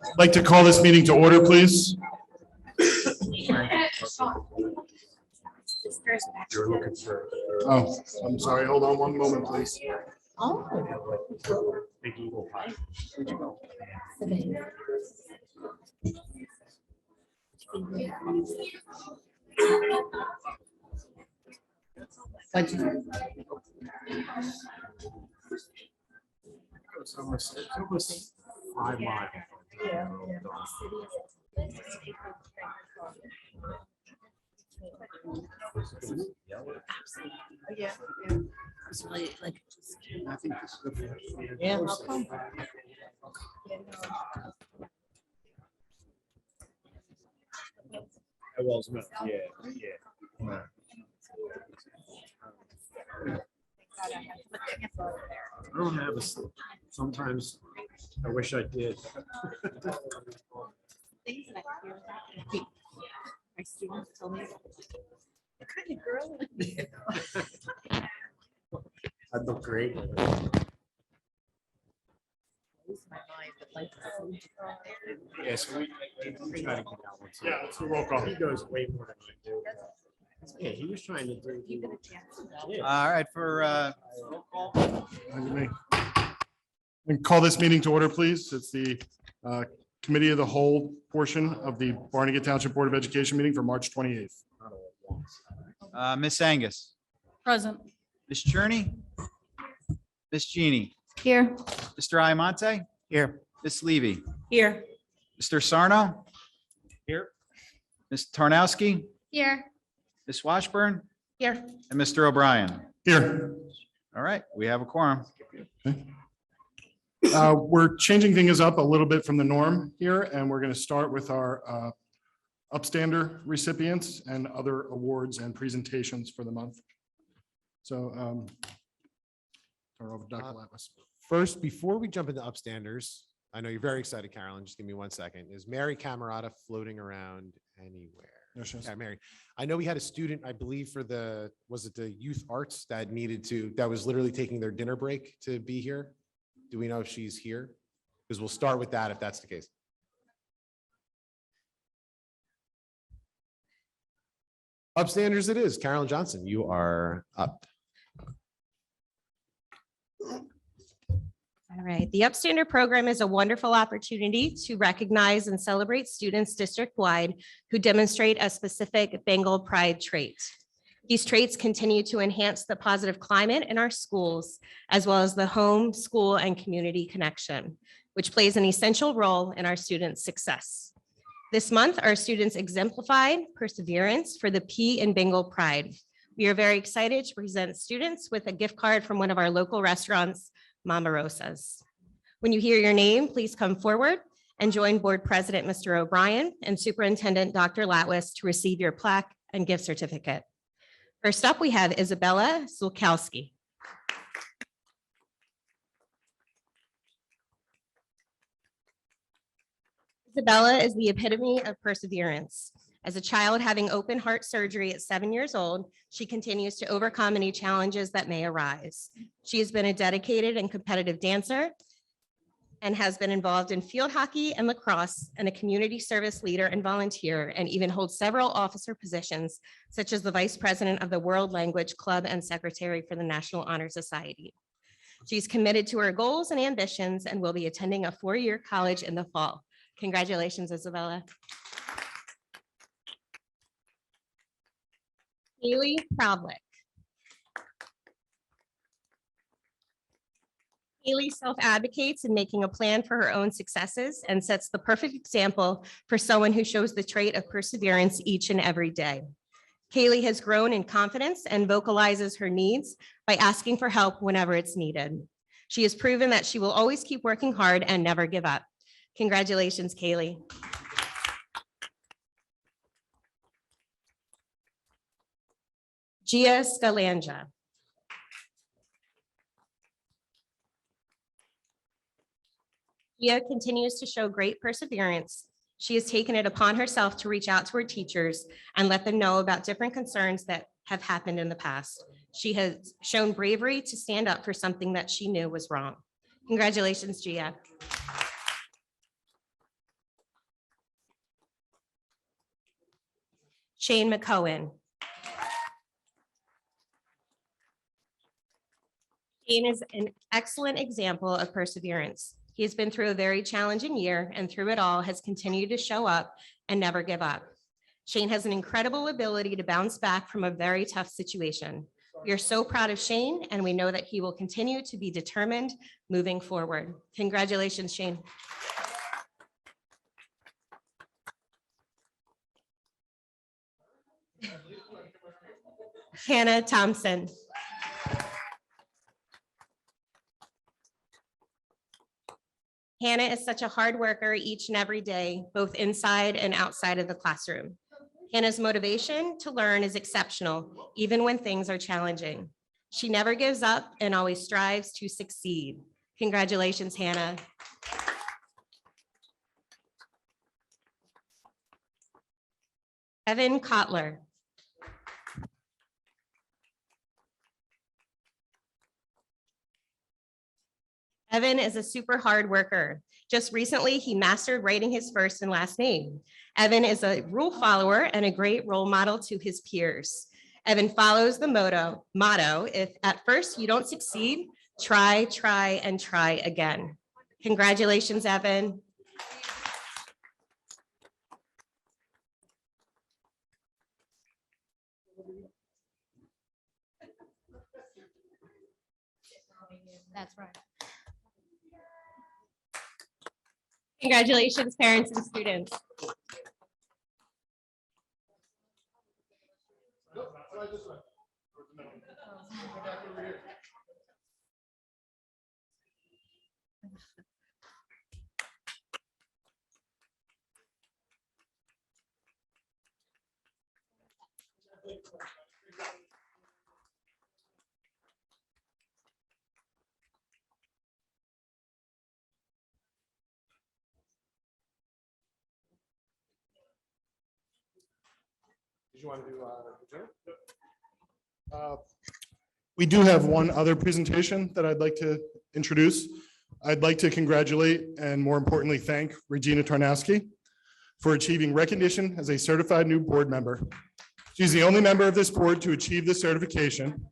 I'd like to call this meeting to order, please. You're looking for Oh, I'm sorry. Hold on one moment, please. big eagle pie. It's almost 5 miles. Yeah. It's really like. I think this is the Yeah, how come? Well's Milk. Yeah. I don't have a. Sometimes I wish I did. Things that I hear about. My students tell me. What kind of girl? I look great. Lose my mind, but like. Yeah, so we try to get that one. Yeah, it's a roll call. He goes way more than I do. Yeah, he was trying to do. You get a chance. Yeah. All right, for And call this meeting to order, please. It's the Committee of the Whole portion of the Barnegat Township Board of Education meeting for March 28th. Miss Angus, Present. Miss Cherney, Miss Jeannie, Here. Mr. Iamonte. Here. Miss Levy, Here. Mr. Sarno. Here. Ms. Tarnowski, Here. Miss Washburn, Here. and Mr. O'Brien. Here. All right, we have a quorum. We're changing things up a little bit from the norm here, and we're going to start with our upstander recipients and other awards and presentations for the month. So, turn over to Dr. Latwis. First, before we jump into upstanders, I know you're very excited, Carolyn. Just give me 1 second. Is Mary Camerata floating around anywhere? There she is. Yeah, Mary. I know we had a student, I believe, for was it the youth arts that that was literally taking their dinner break to be here? Do we know if she's here? Because we'll start with that if that's the case. Upstanders it is. Carolyn Johnson, you are up. All right. The Upstander program is a wonderful opportunity to recognize and celebrate students district-wide who demonstrate a specific Bengal pride trait. These traits continue to enhance the positive climate in our schools, as well as the home, school, and community connection, which plays an essential role in our students' success. This month, our students exemplified perseverance for the P in Bengal pride. We are very excited to present students with a gift card from one of our local restaurants, Mama Rosa's. When you hear your name, please come forward and join Board President, Mr. O'Brien, and Superintendent, Dr. Latwis, to receive your plaque and gift certificate. First up, we have Isabella Zulkowski. Isabella is the epitome of perseverance. As a child having open heart surgery at 7 years old, she continues to overcome any challenges that may arise. She has been a dedicated and competitive dancer and has been involved in field hockey and lacrosse, and a community service leader and volunteer, and even holds several officer positions, such as the Vice President of the World Language Club and Secretary for the National Honor Society. She's committed to her goals and ambitions and will be attending a 4-year college in the fall. Congratulations, Isabella. Haley Provlick. Haley self-advocates in making a plan for her own successes and sets the perfect example for someone who shows the trait of perseverance each and every day. Haley has grown in confidence and vocalizes her needs by asking for help whenever it's needed. She has proven that she will always keep working hard and never give up. Congratulations, Kaylee. Gia Scalanja. Gia continues to show great perseverance. She has taken it upon herself to reach out to her teachers and let them know about different concerns that have happened in the past. She has shown bravery to stand up for something that she knew was wrong. Congratulations, Gia. Shane McCohen. Shane is an excellent example of perseverance. He has been through a very challenging year and through it all has continued to show up and never give up. Shane has an incredible ability to bounce back from a very tough situation. We are so proud of Shane and we know that he will continue to be determined moving forward. Congratulations, Shane. Hannah Thompson. Hannah is such a hard worker each and every day, both inside and outside of the classroom. Hannah's motivation to learn is exceptional, even when things are challenging. She never gives up and always strives to succeed. Congratulations, Hannah. Evan Kotler. Evan is a super hard worker. Just recently, he mastered writing his first and last name. Evan is a rule follower and a great role model to his peers. Evan follows the motto, if at first you don't succeed, try, and try again. Congratulations, Evan. That's right. Congratulations, parents and students. Did you want to do We do have one other presentation that I'd like to introduce. I'd like to congratulate and more importantly, thank Regina Tarnowski for achieving recognition as a certified new board member. She's the only member of this board to achieve this certification.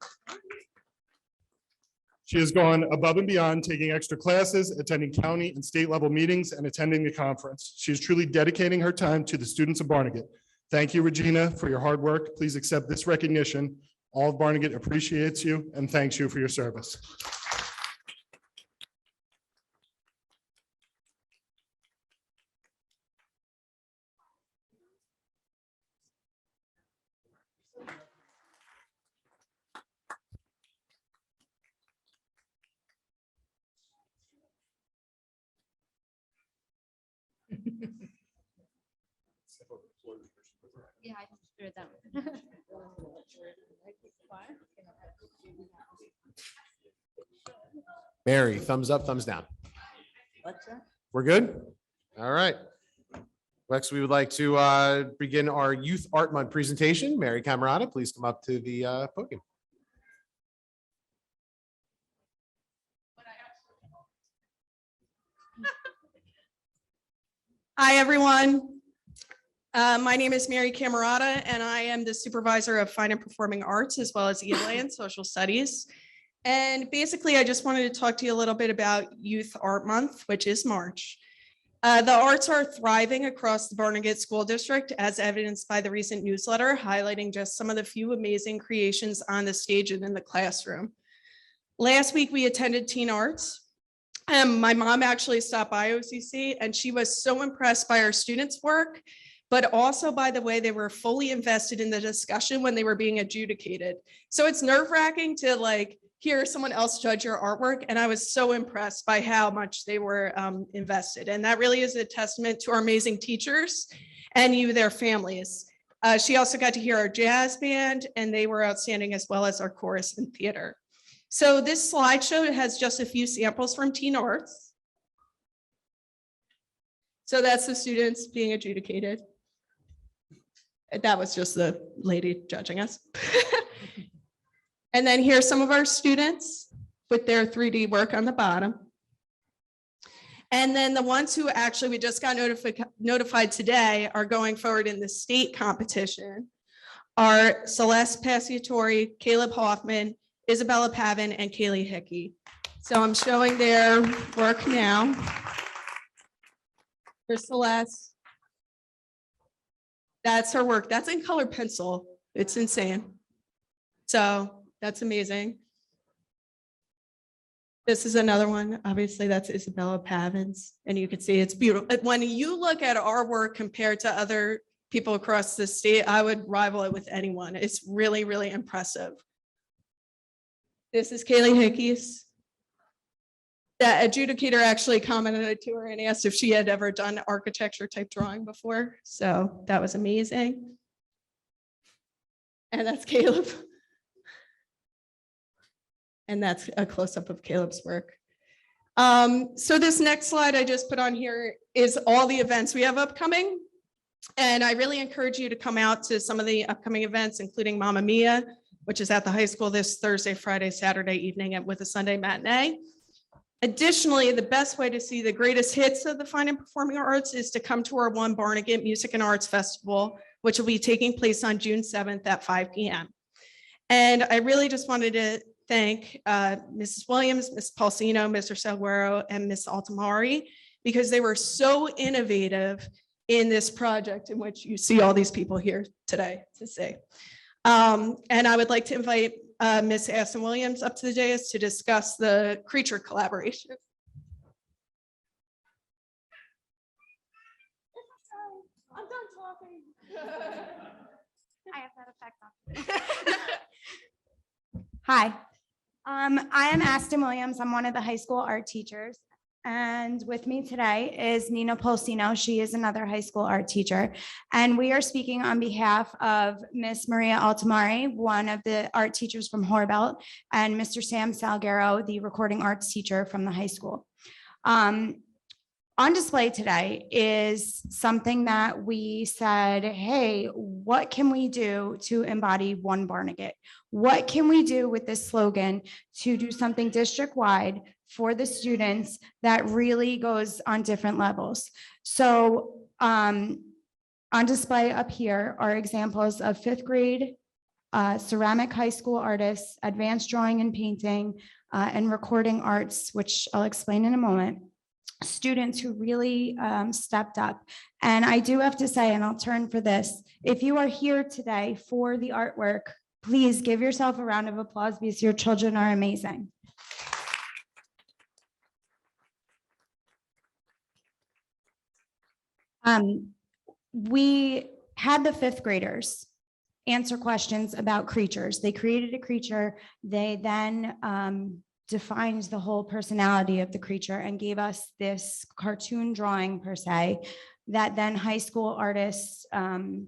She has gone above and beyond, taking extra classes, attending county and state level meetings, and attending the conference. She is truly dedicating her time to the students of Barnegat. Thank you, Regina, for your hard work. Please accept this recognition. All of Barnegat appreciates you and thanks you for your service. Yeah, I just threw it down. Mary, thumbs up, thumbs down. We're good? All right. Next, we would like to begin our Youth Art Month presentation. Mary Camerata, please come up to the podium. Hi, everyone. My name is Mary Camerata, and I am the supervisor of Fine and Performing Arts as well as ELA and Social Studies. And basically, I just wanted to talk to you a little bit about Youth Art Month, which is March. The arts are thriving across the Barnegat School District, as evidenced by the recent newsletter, highlighting just some of the few amazing creations on the stage and in the classroom. Last week, we attended Teen Arts. My mom actually stopped by OCC, and she was so impressed by our students' work, but also by the way they were fully invested in the discussion when they were being adjudicated. So it's nerve-wracking to hear someone else judge your artwork. And I was so impressed by how much they were invested. And that really is a testament to our amazing teachers and you, their families. She also got to hear our jazz band, and they were outstanding, as well as our chorus and theater. So this slideshow has just a few samples from Teen Arts. So that's the students being adjudicated. That was just the lady judging us. And then here's some of our students with their 3D work on the bottom. And then the ones who actually we just got notified today are going forward in the state competition. are Celeste Paciatori, Caleb Hoffman, Isabella Pavin, and Kaylee Hickey. So I'm showing their work now. Here's Celeste. That's her work. That's in colored pencil. It's insane. So that's amazing. This is another one. Obviously, that's Isabella Pavin's, and you can see it's beautiful. When you look at our work compared to other people across the state, I would rival it with anyone. It's really, really impressive. This is Kaylee Hickey's. That adjudicator actually commented to her and asked if she had ever done architecture type drawing before. So that was amazing. And that's Caleb. And that's a close-up of Caleb's work. So this next slide I just put on here is all the events we have upcoming. And I really encourage you to come out to some of the upcoming events, including Mamma Mia, which is at the high school this Thursday, Friday, Saturday evening with a Sunday matinee. Additionally, the best way to see the greatest hits of the fine and performing arts is to come to our One Barnegat Music and Arts Festival, which will be taking place on June 7th at 5 p.m. And I really just wanted to thank Mrs. Williams, Ms. Paulsino, Mr. Salguero, and Ms. Altamari, because they were so innovative in this project in which you see all these people here today to see. And I would like to invite Ms. Aston Williams up to the dais to discuss the creature collaboration. I'm done talking. I have that effect on. Hi, I am Aston Williams. I'm one of the high school art teachers. And with me today is Nina Polsino. She is another high school art teacher. And we are speaking on behalf of Miss Maria Altamari, one of the art teachers from Horbelt, and Mr. Sam Salguero, the recording arts teacher from the high school. On display today is something that we said, hey, what can we do to embody One Barnegat? What can we do with this slogan to do something district-wide for the students that really goes on different levels? So on display up here are examples of 5th grade ceramic high school artists, advanced drawing and painting, and recording arts, which I'll explain in a moment. Students who really stepped up. And I do have to say, and I'll turn for this, if you are here today for the artwork, please give yourself a round of applause because your children are amazing. We had the 5th graders answer questions about creatures. They created a creature. They then defined the whole personality of the creature and gave us this cartoon drawing per se that then high school artists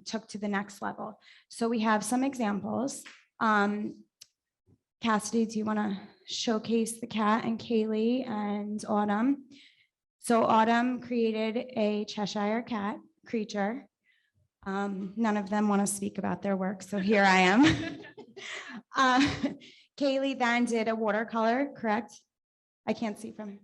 took to the next level. So we have some examples. Cassidy, do you want to showcase the cat, and Kaylee and Autumn? So Autumn created a Cheshire cat creature. None of them want to speak about their work, so here I am. Kaylee then did a watercolor, correct? I can't see from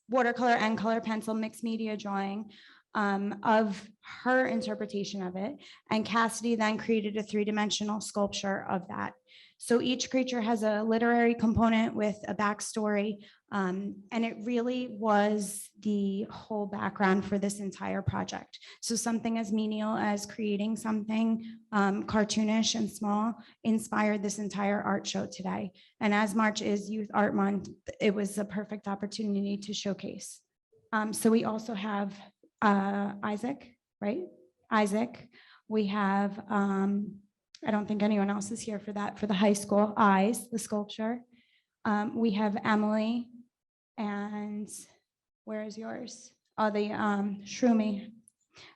watercolor and color pencil mixed media drawing of her interpretation of it. And Cassidy then created a 3-dimensional sculpture of that. So each creature has a literary component with a backstory. And it really was the whole background for this entire project. So something as menial as creating something cartoonish and small inspired this entire art show today. And as March is Youth Art Month, it was a perfect opportunity to showcase. So we also have Isaac, right? Isaac. We have, I don't think anyone else is here for that, for the high school, Eyes, the sculpture. We have Emily, and where is yours? Oh, the Shroomy.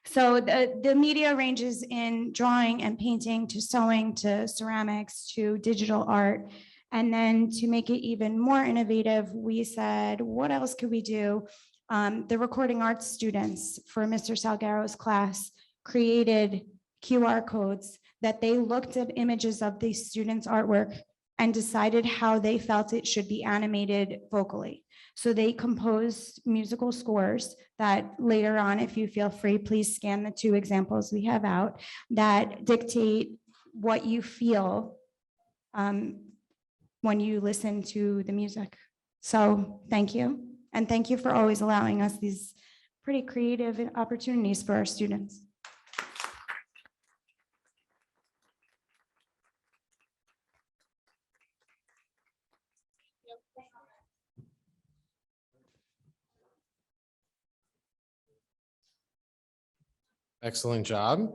So the media ranges in drawing and painting to sewing to ceramics to digital art. And then to make it even more innovative, we said, what else could we do? The recording arts students for Mr. Salguero's class created QR codes that they looked at images of the students' artwork and decided how they felt it should be animated vocally. So they composed musical scores that later on, if you feel free, please scan the 2 examples we have out that dictate what you feel when you listen to the music. So thank you. And thank you for always allowing us these pretty creative opportunities for our students. Excellent job.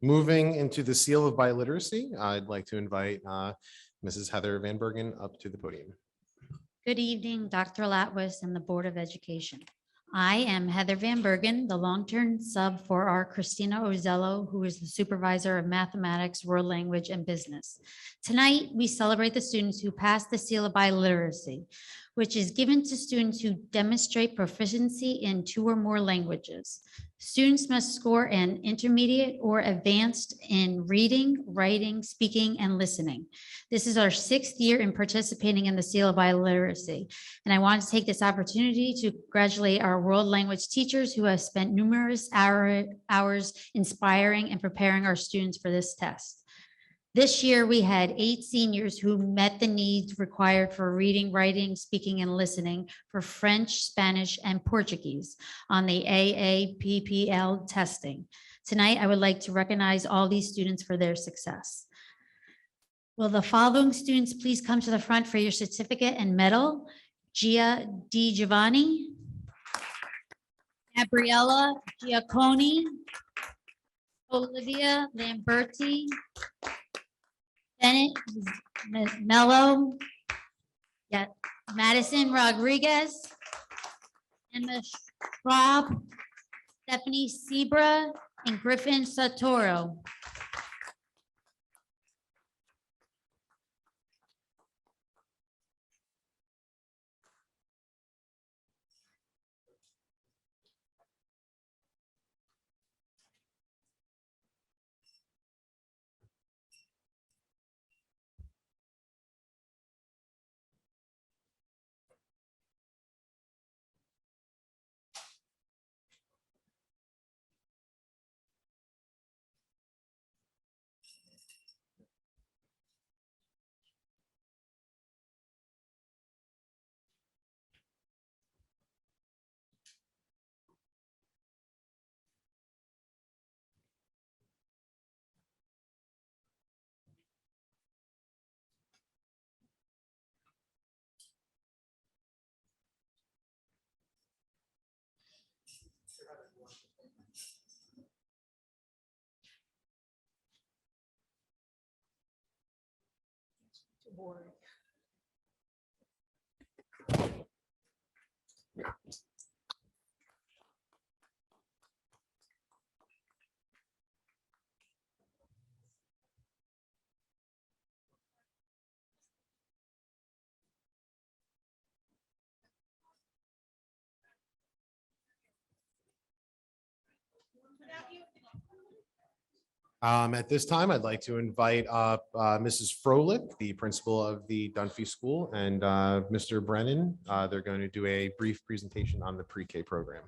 Moving into the seal of biliteracy, I'd like to invite Mrs. Heather Van Bergen up to the podium. Good evening, Dr. Latwis and the Board of Education. I am Heather Van Bergen, the long-term sub for our Christina Ozello, who is the supervisor of mathematics, world language, and business. Tonight, we celebrate the students who passed the seal of biliteracy, which is given to students who demonstrate proficiency in 2 or more languages. Students must score an intermediate or advanced in reading, writing, speaking, and listening. This is our 6th year in participating in the seal of biliteracy. And I want to take this opportunity to congratulate our world language teachers who have spent numerous hours inspiring and preparing our students for this test. This year, we had 8 seniors who met the needs required for reading, writing, speaking, and listening for French, Spanish, and Portuguese on the AAPPL testing. Tonight, I would like to recognize all these students for their success. Will the following students please come to the front for your certificate and medal? Gia Di Giovanni, Gabriella Giacconi, Olivia Lamberti, Bennett Mello, Madison Rodriguez, Emma Schwab, Stephanie Sebra, and Griffin Sotoro. At this time, I'd like to invite up Mrs. Froelich, the principal of the Dunphy School, and Mr. Brennan. They're going to do a brief presentation on the pre-K program.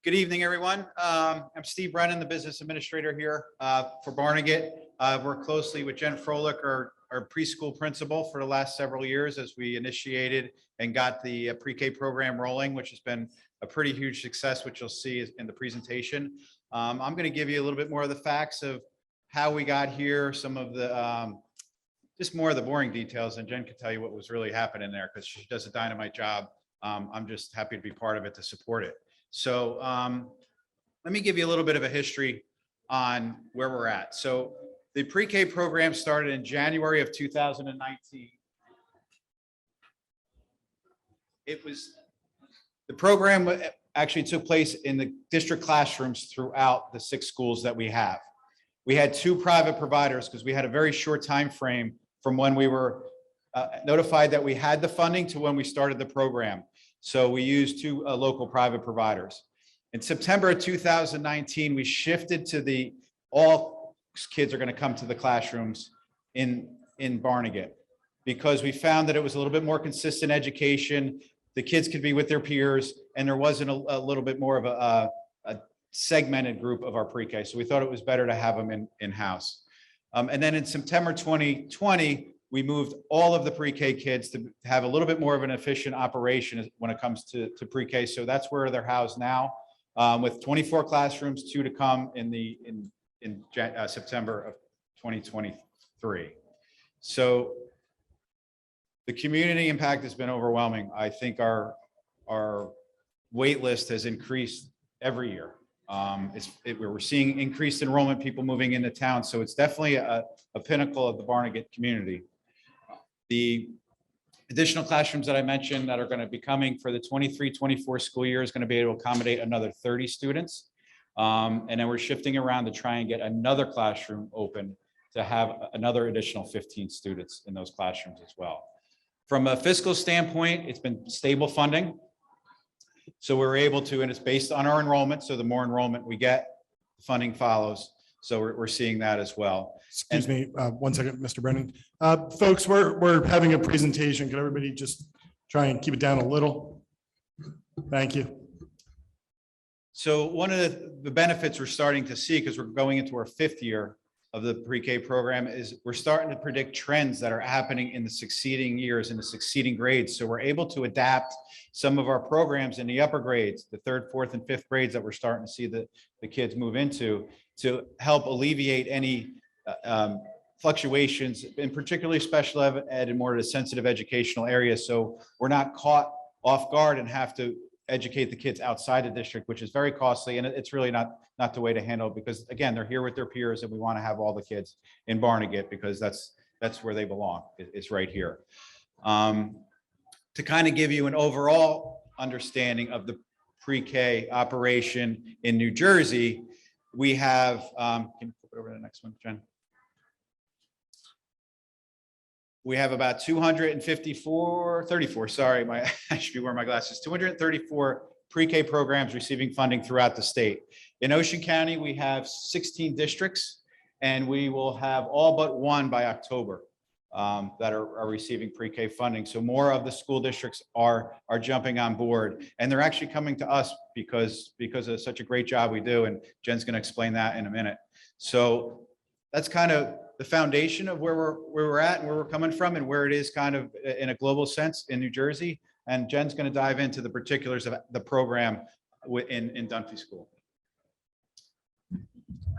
Good evening, everyone. I'm Steve Brennan, the business administrator here for Barnegat. I've worked closely with Jen Froelich, our preschool principal, for the last several years as we initiated and got the pre-K program rolling, which has been a pretty huge success, which you'll see in the presentation. I'm going to give you a little bit more of the facts of how we got here, some of the just more of the boring details, and Jen can tell you what was really happening there because she does a dynamite job. I'm just happy to be part of it to support it. So let me give you a little bit of a history on where we're at. So the pre-K program started in January of 2019. The program actually took place in the district classrooms throughout the 6 schools that we have. We had 2 private providers because we had a very short time frame from when we were notified that we had the funding to when we started the program. So we used 2 local private providers. In September of 2019, we shifted to all kids are going to come to the classrooms in Barnegat because we found that it was a little bit more consistent education. The kids could be with their peers, and there wasn't a little bit more of a segmented group of our pre-K. So we thought it was better to have them in-house. And then in September 2020, we moved all of the pre-K kids to have a little bit more of an efficient operation when it comes to pre-K. So that's where they're housed now, with 24 classrooms, 2 to come in September of 2023. So the community impact has been overwhelming. I think our wait list has increased every year. We're seeing increased enrollment, people moving into town. So it's definitely a pinnacle of the Barnegat community. The additional classrooms that I mentioned that are going to be coming for the 23-24 school year is going to be able to accommodate another 30 students. And then we're shifting around to try and get another classroom open to have another additional 15 students in those classrooms as well. From a fiscal standpoint, it's been stable funding. So we're able to, and it's based on our enrollment. So the more enrollment we get, funding follows. So we're seeing that as well. Excuse me, 1 second, Mr. Brennan. Folks, we're having a presentation. Can everybody just try and keep it down a little? Thank you. So one of the benefits we're starting to see, because we're going into our 5th year of the pre-K program, is we're starting to predict trends that are happening in the succeeding years, in the succeeding grades. So we're able to adapt some of our programs in the upper grades, the 3rd, 4th, and 5th grades that we're starting to see the kids move into, to help alleviate any fluctuations, and particularly special ed and more of the sensitive educational areas. So we're not caught off guard and have to educate the kids outside the district, which is very costly. And it's really not the way to handle it, because again, they're here with their peers, and we want to have all the kids in Barnegat because that's where they belong. It's right here. To kind of give you an overall understanding of the pre-K operation in New Jersey, we have, can you flip it over to the next one, Jen? We have about 234, sorry, I should be wearing my glasses, 234 pre-K programs receiving funding throughout the state. In Ocean County, we have 16 districts, and we will have all but 1 by October that are receiving pre-K funding. So more of the school districts are jumping on board, and they're actually coming to us because of such a great job we do. And Jen's going to explain that in a minute. So that's kind of the foundation of where we're at and where we're coming from, and where it is kind of in a global sense in New Jersey. And Jen's going to dive into the particulars of the program in Dunphy School.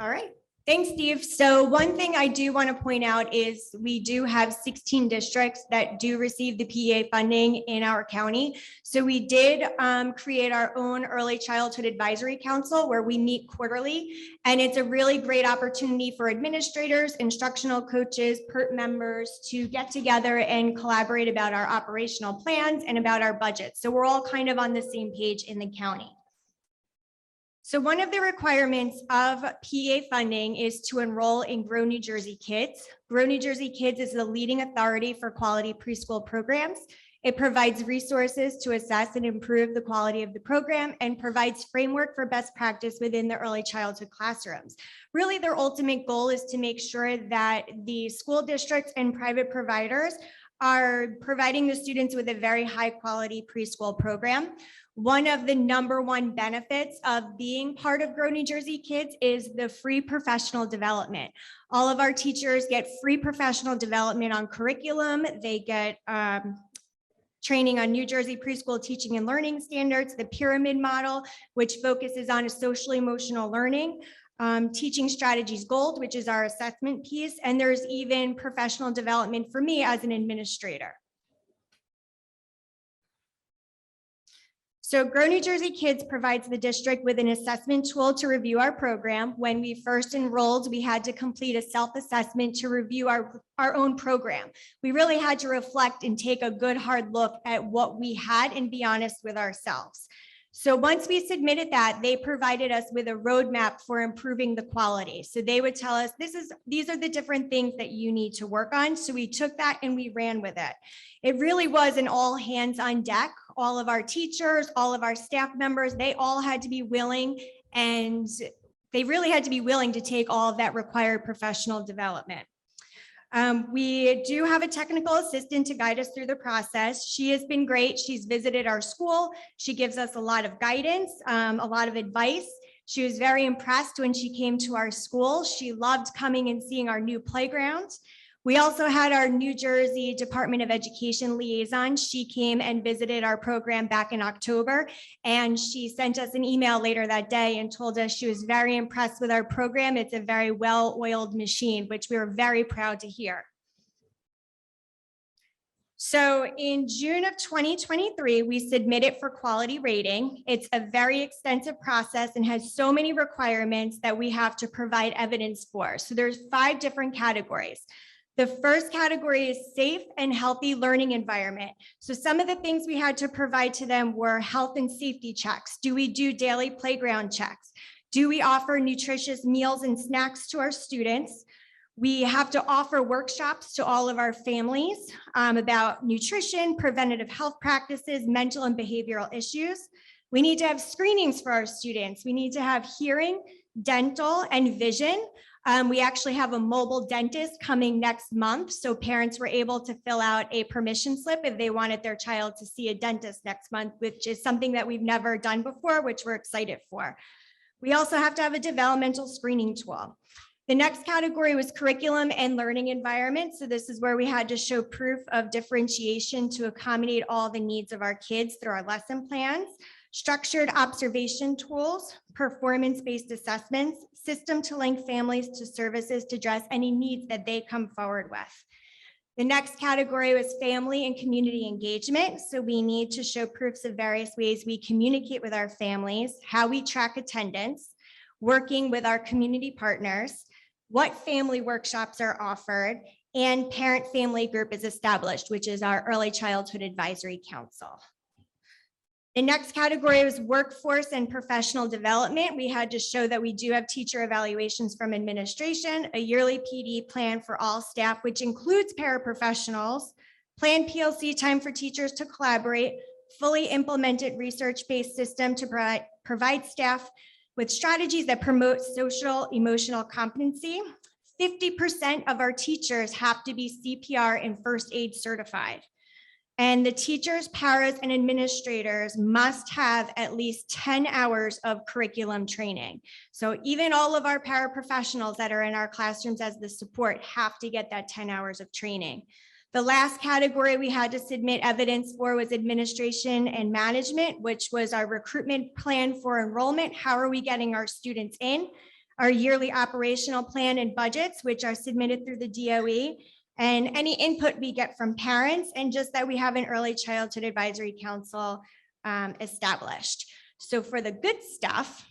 All right. Thanks, Steve. So one thing I do want to point out is we do have 16 districts that do receive the PEA funding in our county. So we did create our own early childhood advisory council where we meet quarterly. And it's a really great opportunity for administrators, instructional coaches, PERT members to get together and collaborate about our operational plans and about our budget. So we're all kind of on the same page in the county. So one of the requirements of PEA funding is to enroll in Grow New Jersey Kids. Grow New Jersey Kids is the leading authority for quality preschool programs. It provides resources to assess and improve the quality of the program and provides framework for best practice within the early childhood classrooms. Really, their ultimate goal is to make sure that the school districts and private providers are providing the students with a very high quality preschool program. One of the #1 benefits of being part of Grow New Jersey Kids is the free professional development. All of our teachers get free professional development on curriculum. They get training on New Jersey preschool teaching and learning standards, the pyramid model, which focuses on social emotional learning, Teaching Strategies Gold, which is our assessment piece. And there's even professional development for me as an administrator. So Grow New Jersey Kids provides the district with an assessment tool to review our program. When we first enrolled, we had to complete a self-assessment to review our own program. We really had to reflect and take a good hard look at what we had and be honest with ourselves. So once we submitted that, they provided us with a roadmap for improving the quality. So they would tell us, these are the different things that you need to work on. So we took that and we ran with it. It really was an all hands on deck. All of our teachers, all of our staff members, they all had to be willing, and they really had to be willing to take all of that required professional development. We do have a technical assistant to guide us through the process. She has been great. She's visited our school. She gives us a lot of guidance, a lot of advice. She was very impressed when she came to our school. She loved coming and seeing our new playground. We also had our New Jersey Department of Education liaison. She came and visited our program back in October, and she sent us an email later that day and told us she was very impressed with our program. It's a very well-oiled machine, which we were very proud to hear. So in June of 2023, we submitted for quality rating. It's a very extensive process and has so many requirements that we have to provide evidence for. So there's 5 different categories. The first category is safe and healthy learning environment. So some of the things we had to provide to them were health and safety checks. Do we do daily playground checks? Do we offer nutritious meals and snacks to our students? We have to offer workshops to all of our families about nutrition, preventative health practices, mental and behavioral issues. We need to have screenings for our students. We need to have hearing, dental, and vision. We actually have a mobile dentist coming next month, so parents were able to fill out a permission slip if they wanted their child to see a dentist next month, which is something that we've never done before, which we're excited for. We also have to have a developmental screening tool. The next category was curriculum and learning environment. So this is where we had to show proof of differentiation to accommodate all the needs of our kids through our lesson plans, structured observation tools, performance-based assessments, system to link families to services to address any needs that they come forward with. The next category was family and community engagement. So we need to show proofs of various ways we communicate with our families, how we track attendance, working with our community partners, what family workshops are offered, and parent-family group is established, which is our Early Childhood Advisory Council. The next category was workforce and professional development. We had to show that we do have teacher evaluations from administration, a yearly PD plan for all staff, which includes paraprofessionals, planned PLC time for teachers to collaborate, fully implemented research-based system to provide staff with strategies that promote social emotional competency. 50% of our teachers have to be CPR and first aid certified. And the teachers, paras, and administrators must have at least 10 hours of curriculum training. So even all of our paraprofessionals that are in our classrooms as the support have to get that 10 hours of training. The last category we had to submit evidence for was administration and management, which was our recruitment plan for enrollment. How are we getting our students in? Our yearly operational plan and budgets, which are submitted through the DOE, and any input we get from parents, and just that we have an Early Childhood Advisory Council established. So for the good stuff,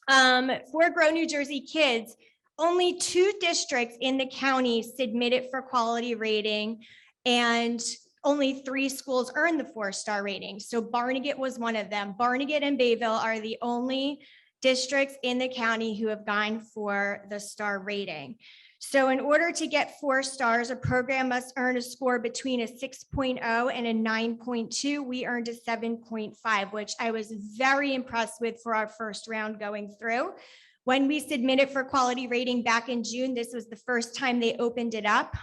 for Grow New Jersey Kids, only 2 districts in the county submitted for quality rating, and only 3 schools earned the 4-star rating. So Barnegat was one of them. Barnegat and Bayville are the only districts in the county who have gone for the star rating. So in order to get 4 stars, a program must earn a score between a 6.0 and a 9.2. We earned a 7.5, which I was very impressed with for our first round going through. When we submitted for quality rating back in June, this was the first time they opened it up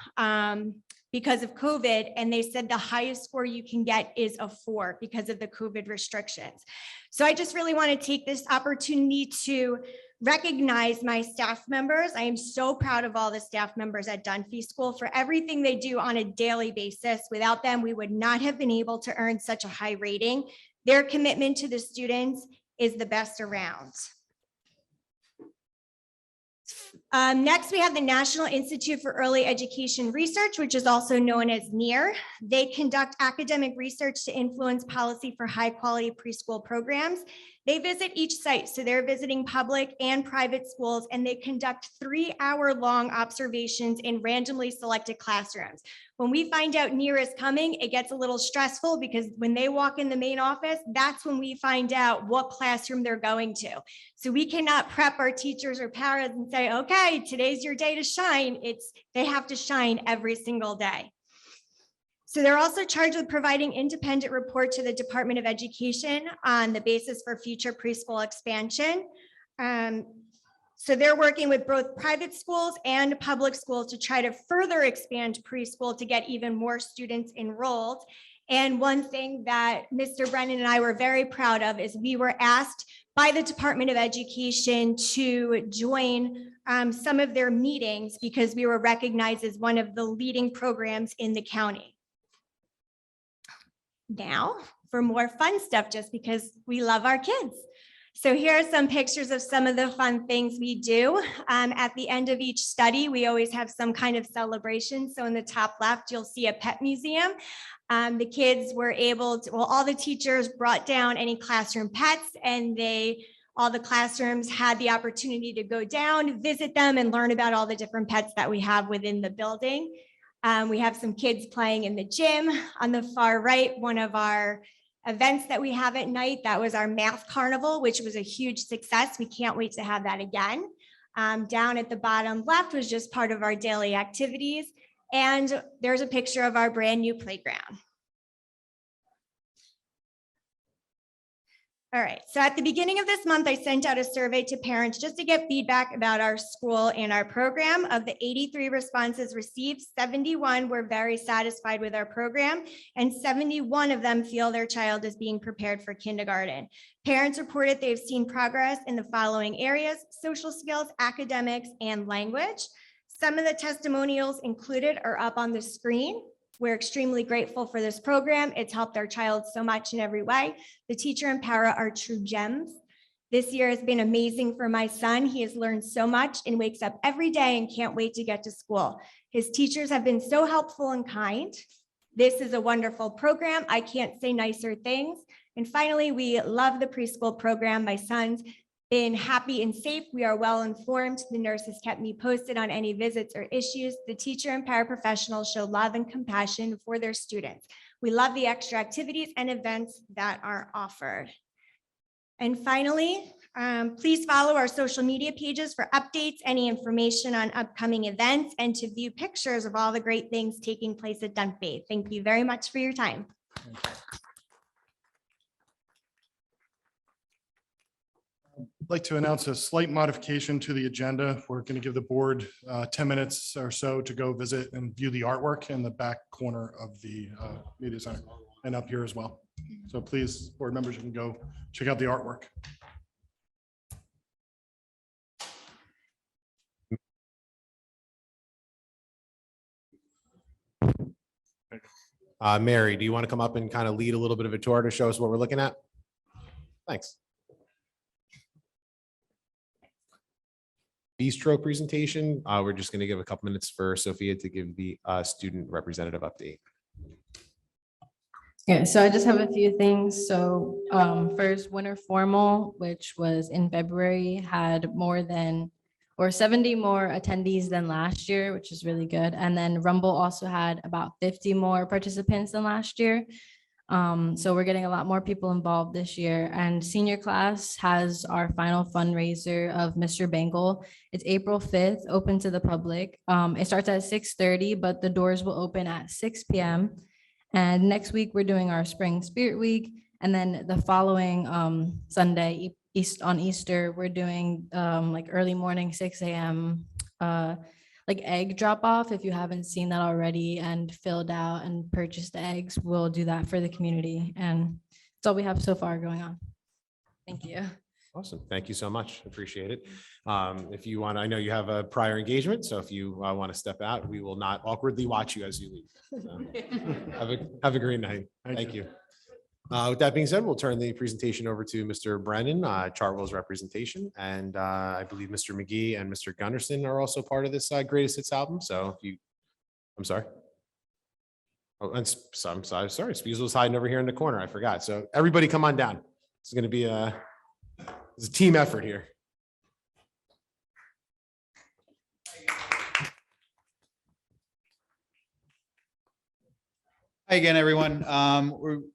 because of COVID. And they said the highest score you can get is a 4 because of the COVID restrictions. So I just really want to take this opportunity to recognize my staff members. I am so proud of all the staff members at Dunphy School for everything they do on a daily basis. Without them, we would not have been able to earn such a high rating. Their commitment to the students is the best around. Next, we have the National Institute for Early Education Research, which is also known as NEAR. They conduct academic research to influence policy for high-quality preschool programs. They visit each site, so they're visiting public and private schools, and they conduct 3-hour-long observations in randomly selected classrooms. When we find out NEAR is coming, it gets a little stressful because when they walk in the main office, that's when we find out what classroom they're going to. So we cannot prep our teachers or paras and say, okay, today's your day to shine. They have to shine every single day. So they're also charged with providing independent report to the Department of Education on the basis for future preschool expansion. So they're working with both private schools and public schools to try to further expand preschool to get even more students enrolled. And one thing that Mr. Brennan and I were very proud of is we were asked by the Department of Education to join some of their meetings because we were recognized as one of the leading programs in the county. Now for more fun stuff, just because we love our kids. So here are some pictures of some of the fun things we do. At the end of each study, we always have some kind of celebration. So in the top left, you'll see a pet museum. The kids were able to, well, all the teachers brought down any classroom pets, and all the classrooms had the opportunity to go down, visit them, and learn about all the different pets that we have within the building. We have some kids playing in the gym. On the far right, one of our events that we have at night, that was our math carnival, which was a huge success. We can't wait to have that again. Down at the bottom left was just part of our daily activities. And there's a picture of our brand new playground. All right, so at the beginning of this month, I sent out a survey to parents just to get feedback about our school and our program. Of the 83 responses received, 71 were very satisfied with our program, and 71 of them feel their child is being prepared for kindergarten. Parents reported they've seen progress in the following areas: social skills, academics, and language. Some of the testimonials included are up on the screen. We're extremely grateful for this program. It's helped our child so much in every way. The teacher and para are true gems. This year has been amazing for my son. He has learned so much and wakes up every day and can't wait to get to school. His teachers have been so helpful and kind. This is a wonderful program. I can't say nicer things. And finally, we love the preschool program. My son's been happy and safe. We are well informed. The nurses kept me posted on any visits or issues. The teacher and paraprofessionals show love and compassion for their students. We love the extra activities and events that are offered. And finally, please follow our social media pages for updates, any information on upcoming events, and to view pictures of all the great things taking place at Dunk Bay. Thank you very much for your time. I'd like to announce a slight modification to the agenda. We're going to give the board 10 minutes or so to go visit and view the artwork in the back corner of the media center and up here as well. So please, board members, you can go check out the artwork. Mary, do you want to come up and kind of lead a little bit of a tour to show us what we're looking at? Thanks. Bistro presentation. We're just going to give a couple minutes for Sophia to give the student representative update. Yeah, so I just have a few things. So first, Winter Formal, which was in February, had more than 70 more attendees than last year, which is really good. And then Rumble also had about 50 more participants than last year. So we're getting a lot more people involved this year. And senior class has our final fundraiser of Mr. Bengal. It's April 5th, open to the public. It starts at 6:30, but the doors will open at 6 p.m. And next week, we're doing our Spring Spirit Week. And then the following Sunday, on Easter, we're doing like early morning, 6 a.m. Like egg drop off. If you haven't seen that already and filled out and purchased the eggs, we'll do that for the community. And that's all we have so far going on. Thank you. Awesome. Thank you so much. Appreciate it. If you want, I know you have a prior engagement, so if you want to step out, we will not awkwardly watch you as you leave. So, have a great night. Thank you. With that being said, we'll turn the presentation over to Mr. Brennan, Chartwell's representation. And I believe Mr. McGee and Mr. Gunderson are also part of this Greatest Hits album. So if you, I'm sorry. Oh, and so I'm sorry. Spees was hiding over here in the corner. I forgot. So everybody come on down. It's going to be it's a team effort here. Hi again, everyone.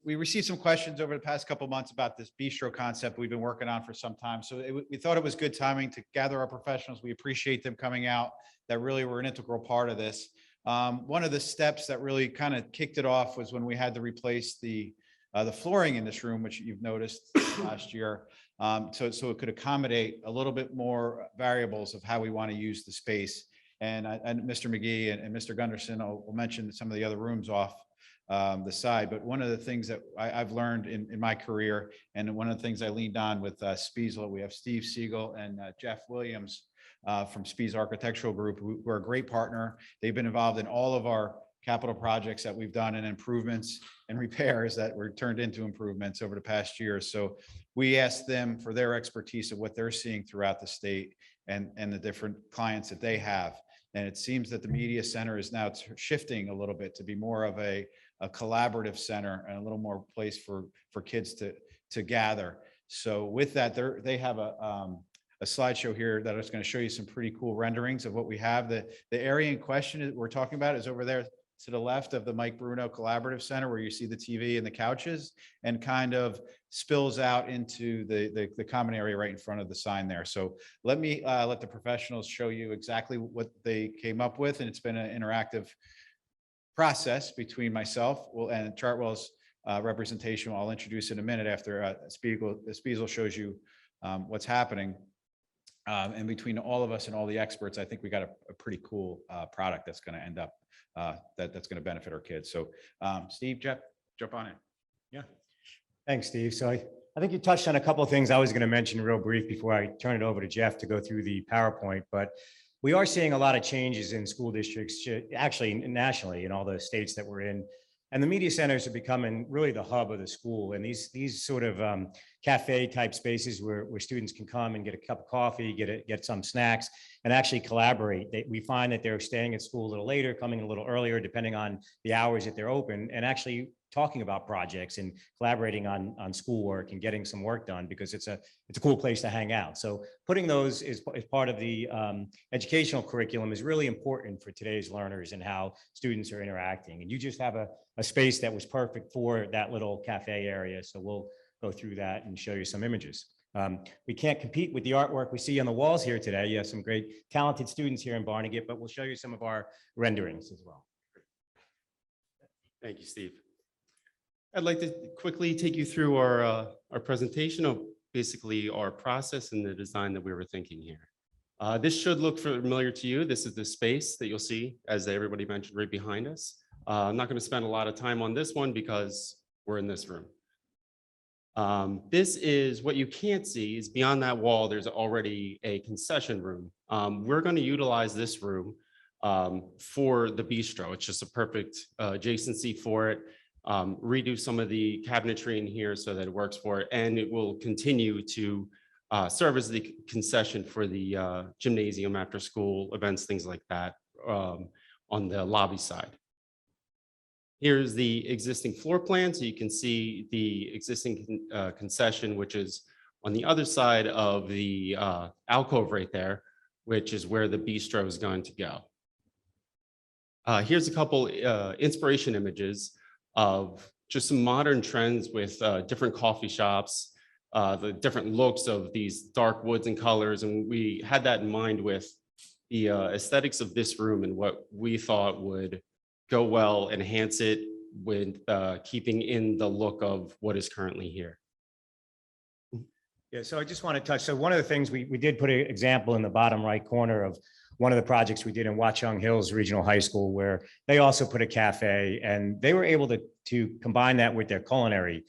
We received some questions over the past couple of months about this bistro concept we've been working on for some time. So we thought it was good timing to gather our professionals. We appreciate them coming out, that really were an integral part of this. One of the steps that really kind of kicked it off was when we had to replace the flooring in this room, which you've noticed last year. So it could accommodate a little bit more variables of how we want to use the space. And Mr. McGee and Mr. Gunderson will mention some of the other rooms off the side. But one of the things that I've learned in my career, and one of the things I leaned on with Spiesel, we have Steve Siegel and Jeff Williams from Spies Architectural Group, who are a great partner. They've been involved in all of our capital projects that we've done, and improvements and repairs that were turned into improvements over the past year. So we asked them for their expertise of what they're seeing throughout the state and the different clients that they have. And it seems that the media center is now shifting a little bit to be more of a collaborative center and a little more place for kids to gather. So with that, they have a slideshow here that is going to show you some pretty cool renderings of what we have. The area in question that we're talking about is over there to the left of the Mike Bruno Collaborative Center, where you see the TV and the couches, and kind of spills out into the common area right in front of the sign there. So let me let the professionals show you exactly what they came up with. And it's been an interactive process between myself and Chartwell's representation. I'll introduce in a minute after Spiesel shows you what's happening. And between all of us and all the experts, I think we got a pretty cool product that's going to end up that's going to benefit our kids. So Steve, Jeff, jump on in. Yeah. Thanks, Steve. So I think you touched on a couple of things I was going to mention real brief before I turn it over to Jeff to go through the PowerPoint, but we are seeing a lot of changes in school districts, actually nationally in all the states that we're in. And the media centers are becoming really the hub of the school. And these sort of cafe type spaces where students can come and get a cup of coffee, get some snacks, and actually collaborate. We find that they're staying at school a little later, coming a little earlier, depending on the hours that they're open, and actually talking about projects and collaborating on schoolwork and getting some work done, because it's a cool place to hang out. So putting those as part of the educational curriculum is really important for today's learners and how students are interacting. And you just have a space that was perfect for that little cafe area. So we'll go through that and show you some images. We can't compete with the artwork we see on the walls here today. You have some great talented students here in Barnegat, but we'll show you some of our renderings as well. Thank you, Steve. I'd like to quickly take you through our presentation of basically our process and the design that we were thinking here. This should look familiar to you. This is the space that you'll see, as everybody mentioned, right behind us. I'm not going to spend a lot of time on this one because we're in this room. This is what you can't see is beyond that wall. There's already a concession room. We're going to utilize this room for the bistro. It's just a perfect adjacency for it. Redo some of the cabinetry in here so that it works for it, and it will continue to serve as the concession for the gymnasium, after school events, things like that, on the lobby side. Here's the existing floor plan, so you can see the existing concession, which is on the other side of the alcove right there, which is where the bistro is going to go. Here's a couple inspiration images of just some modern trends with different coffee shops, the different looks of these dark woods and colors. And we had that in mind with the aesthetics of this room and what we thought would go well, enhance it with keeping in the look of what is currently here. Yeah, so I just want to touch. So one of the things we did put an example in the bottom right corner of one of the projects we did in Watchung Hills Regional High School, where they also put a cafe, and they were able to combine that with their culinary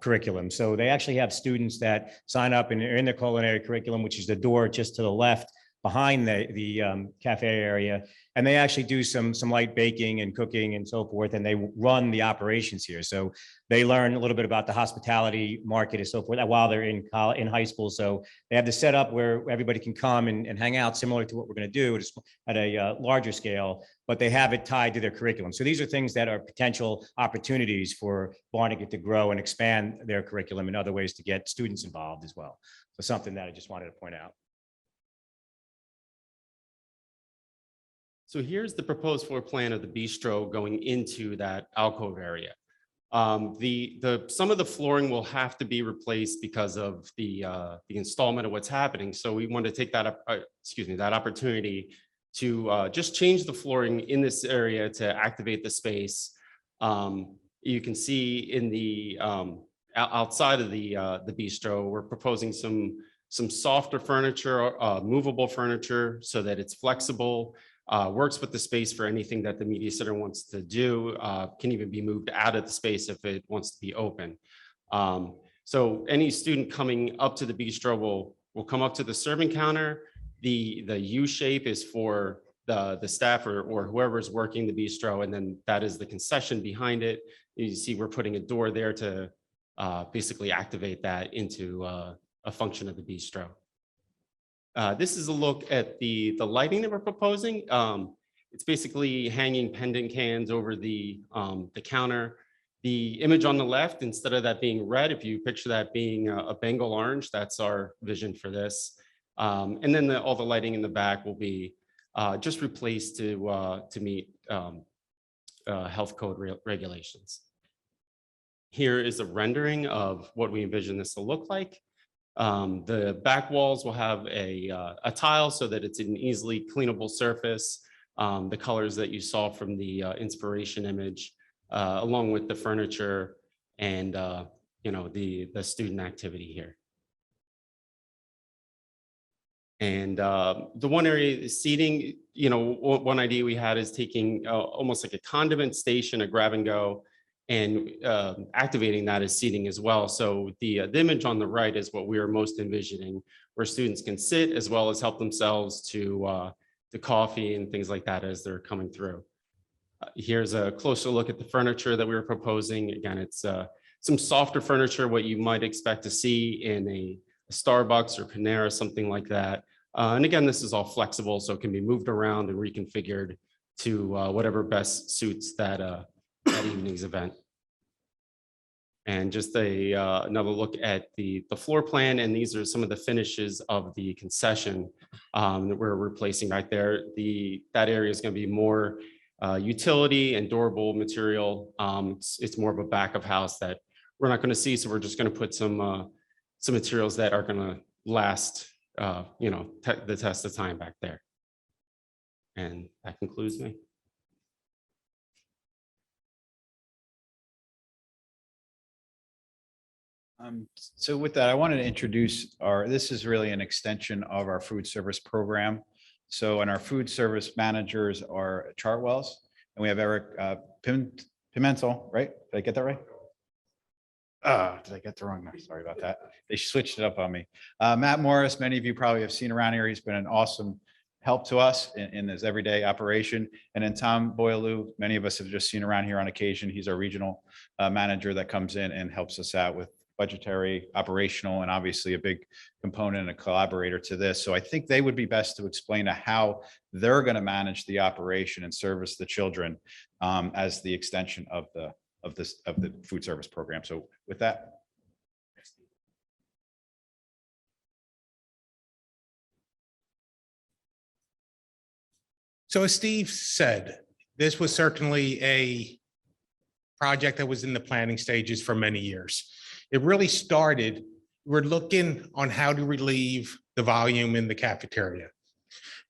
curriculum. So they actually have students that sign up and are in their culinary curriculum, which is the door just to the left behind the cafe area. And they actually do some light baking and cooking and so forth, and they run the operations here. So they learn a little bit about the hospitality market and so forth while they're in high school. So they have the setup where everybody can come and hang out, similar to what we're going to do just at a larger scale, but they have it tied to their curriculum. So these are things that are potential opportunities for Barnegat to grow and expand their curriculum in other ways to get students involved as well. So something that I just wanted to point out. So here's the proposed floor plan of the bistro going into that alcove area. Some of the flooring will have to be replaced because of the installment of what's happening. So we want to take that that opportunity to just change the flooring in this area to activate the space. You can see in the outside of the bistro, we're proposing some softer furniture, movable furniture, so that it's flexible. Works with the space for anything that the media center wants to do, can even be moved out of the space if it wants to be open. So any student coming up to the bistro will come up to the serving counter. The U shape is for the staff or whoever's working the bistro, and then that is the concession behind it. You see we're putting a door there to basically activate that into a function of the bistro. This is a look at the lighting that we're proposing. It's basically hanging pendant cans over the counter. The image on the left, instead of that being red, if you picture that being a Bengal orange, that's our vision for this. And then all the lighting in the back will be just replaced to meet health code regulations. Here is a rendering of what we envision this to look like. The back walls will have a tile so that it's an easily cleanable surface. The colors that you saw from the inspiration image, along with the furniture and the student activity here. And the one area is seating. One idea we had is taking almost like a condiment station, a grab and go, and activating that as seating as well. So the image on the right is what we are most envisioning, where students can sit as well as help themselves to coffee and things like that as they're coming through. Here's a closer look at the furniture that we were proposing. Again, it's some softer furniture, what you might expect to see in a Starbucks or Panera, something like that. And again, this is all flexible, so it can be moved around and reconfigured to whatever best suits that evening's event. And just another look at the floor plan, and these are some of the finishes of the concession that we're replacing right there. That area is going to be more utility and durable material. It's more of a back of house that we're not going to see, so we're just going to put some materials that are going to last, the test of time back there. And that concludes me. So with that, I wanted to introduce this is really an extension of our food service program. So, and our food service managers are Chartwells, and we have Eric Pimentel, right? Did I get that right? Did I get the wrong number? Sorry about that. They switched it up on me. Matt Morris, many of you probably have seen around here. He's been an awesome help to us in this everyday operation. And then Tom Boyalou, many of us have just seen around here on occasion. He's our regional manager that comes in and helps us out with budgetary, operational, and obviously a big component and a collaborator to this. So I think they would be best to explain how they're going to manage the operation and service the children as the extension of the food service program. So with that. So as Steve said, this was certainly a project that was in the planning stages for many years. It really started, we're looking on how to relieve the volume in the cafeteria.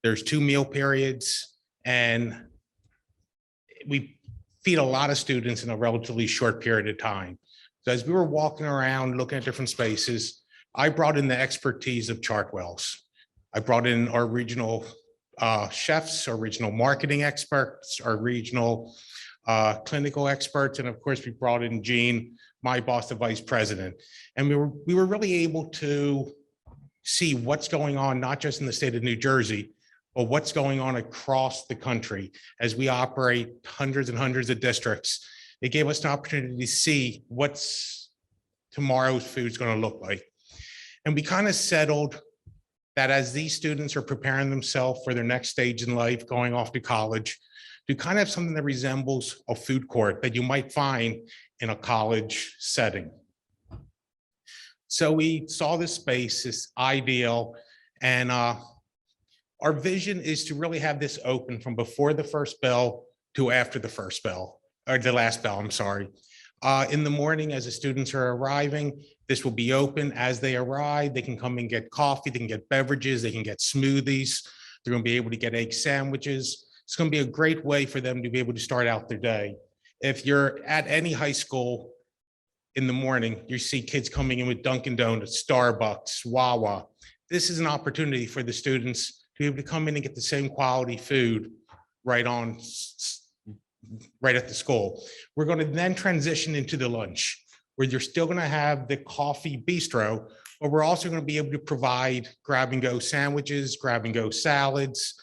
There's 2 meal periods, and we feed a lot of students in a relatively short period of time. So as we were walking around looking at different spaces, I brought in the expertise of Chartwells. I brought in our regional chefs, our regional marketing experts, our regional clinical experts, and of course we brought in Jean, my boss, the vice president. And we were really able to see what's going on, not just in the state of New Jersey, but what's going on across the country as we operate hundreds and hundreds of districts. It gave us an opportunity to see what's tomorrow's food is going to look like. And we kind of settled that as these students are preparing themselves for their next stage in life, going off to college, to kind of have something that resembles a food court that you might find in a college setting. So we saw this space, this ideal, and our vision is to really have this open from before the first bell to after the first bell, or the last bell, I'm sorry. In the morning, as the students are arriving, this will be open. As they arrive, they can come and get coffee, they can get beverages, they can get smoothies. They're going to be able to get egg sandwiches. It's going to be a great way for them to be able to start out their day. If you're at any high school in the morning, you see kids coming in with Dunkin' Donuts, Starbucks, Wawa. This is an opportunity for the students to be able to come in and get the same quality food right at the school. We're going to then transition into the lunch, where you're still going to have the coffee bistro, but we're also going to be able to provide grab and go sandwiches, grab and go salads,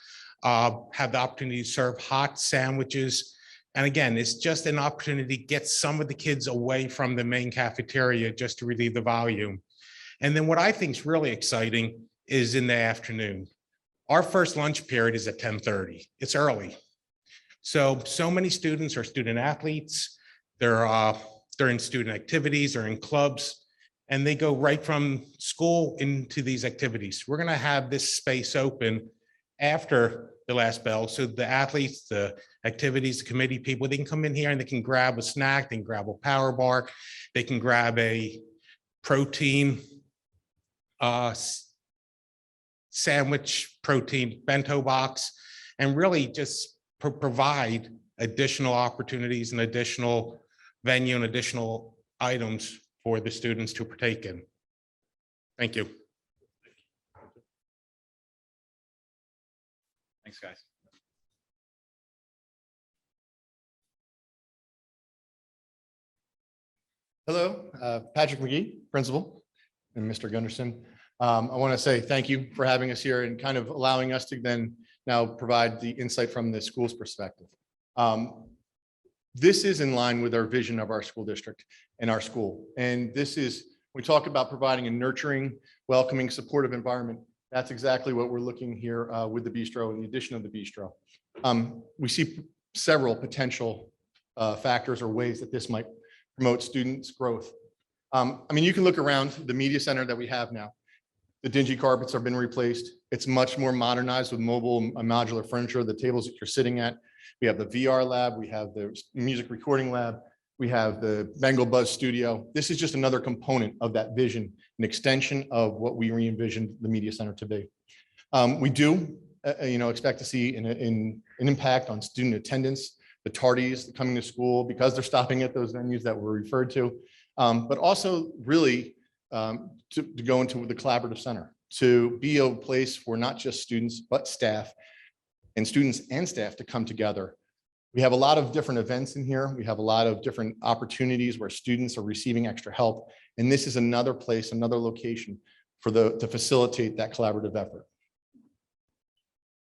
have the opportunity to serve hot sandwiches. And again, it's just an opportunity to get some of the kids away from the main cafeteria just to relieve the volume. And then what I think is really exciting is in the afternoon. Our first lunch period is at 10:30. It's early. So many students are student athletes. They're in student activities, they're in clubs, and they go right from school into these activities. We're going to have this space open after the last bell, so the athletes, the activities, the committee people, they can come in here and they can grab a snack, they can grab a power bar, they can grab a protein sandwich, protein bento box, and really just provide additional opportunities and additional venue and additional items for the students to partake in. Thank you. Thanks, guys. Hello, Patrick McGee, principal, and Mr. Gunderson. I want to say thank you for having us here and kind of allowing us to then now provide the insight from the school's perspective. This is in line with our vision of our school district and our school. And this is, we talk about providing a nurturing, welcoming, supportive environment. That's exactly what we're looking here with the bistro and the addition of the bistro. We see several potential factors or ways that this might promote students' growth. I mean, you can look around the media center that we have now. The dingy carpets have been replaced. It's much more modernized with mobile and modular furniture, the tables that you're sitting at. We have the VR lab, we have the music recording lab, we have the Bengal Buzz studio. This is just another component of that vision, an extension of what we re-envisioned the media center to be. We do, expect to see an impact on student attendance, the tardies coming to school because they're stopping at those venues that were referred to, but also really to go into the collaborative center, to be a place for not just students, but staff and students and staff to come together. We have a lot of different events in here. We have a lot of different opportunities where students are receiving extra help. And this is another place, another location to facilitate that collaborative effort.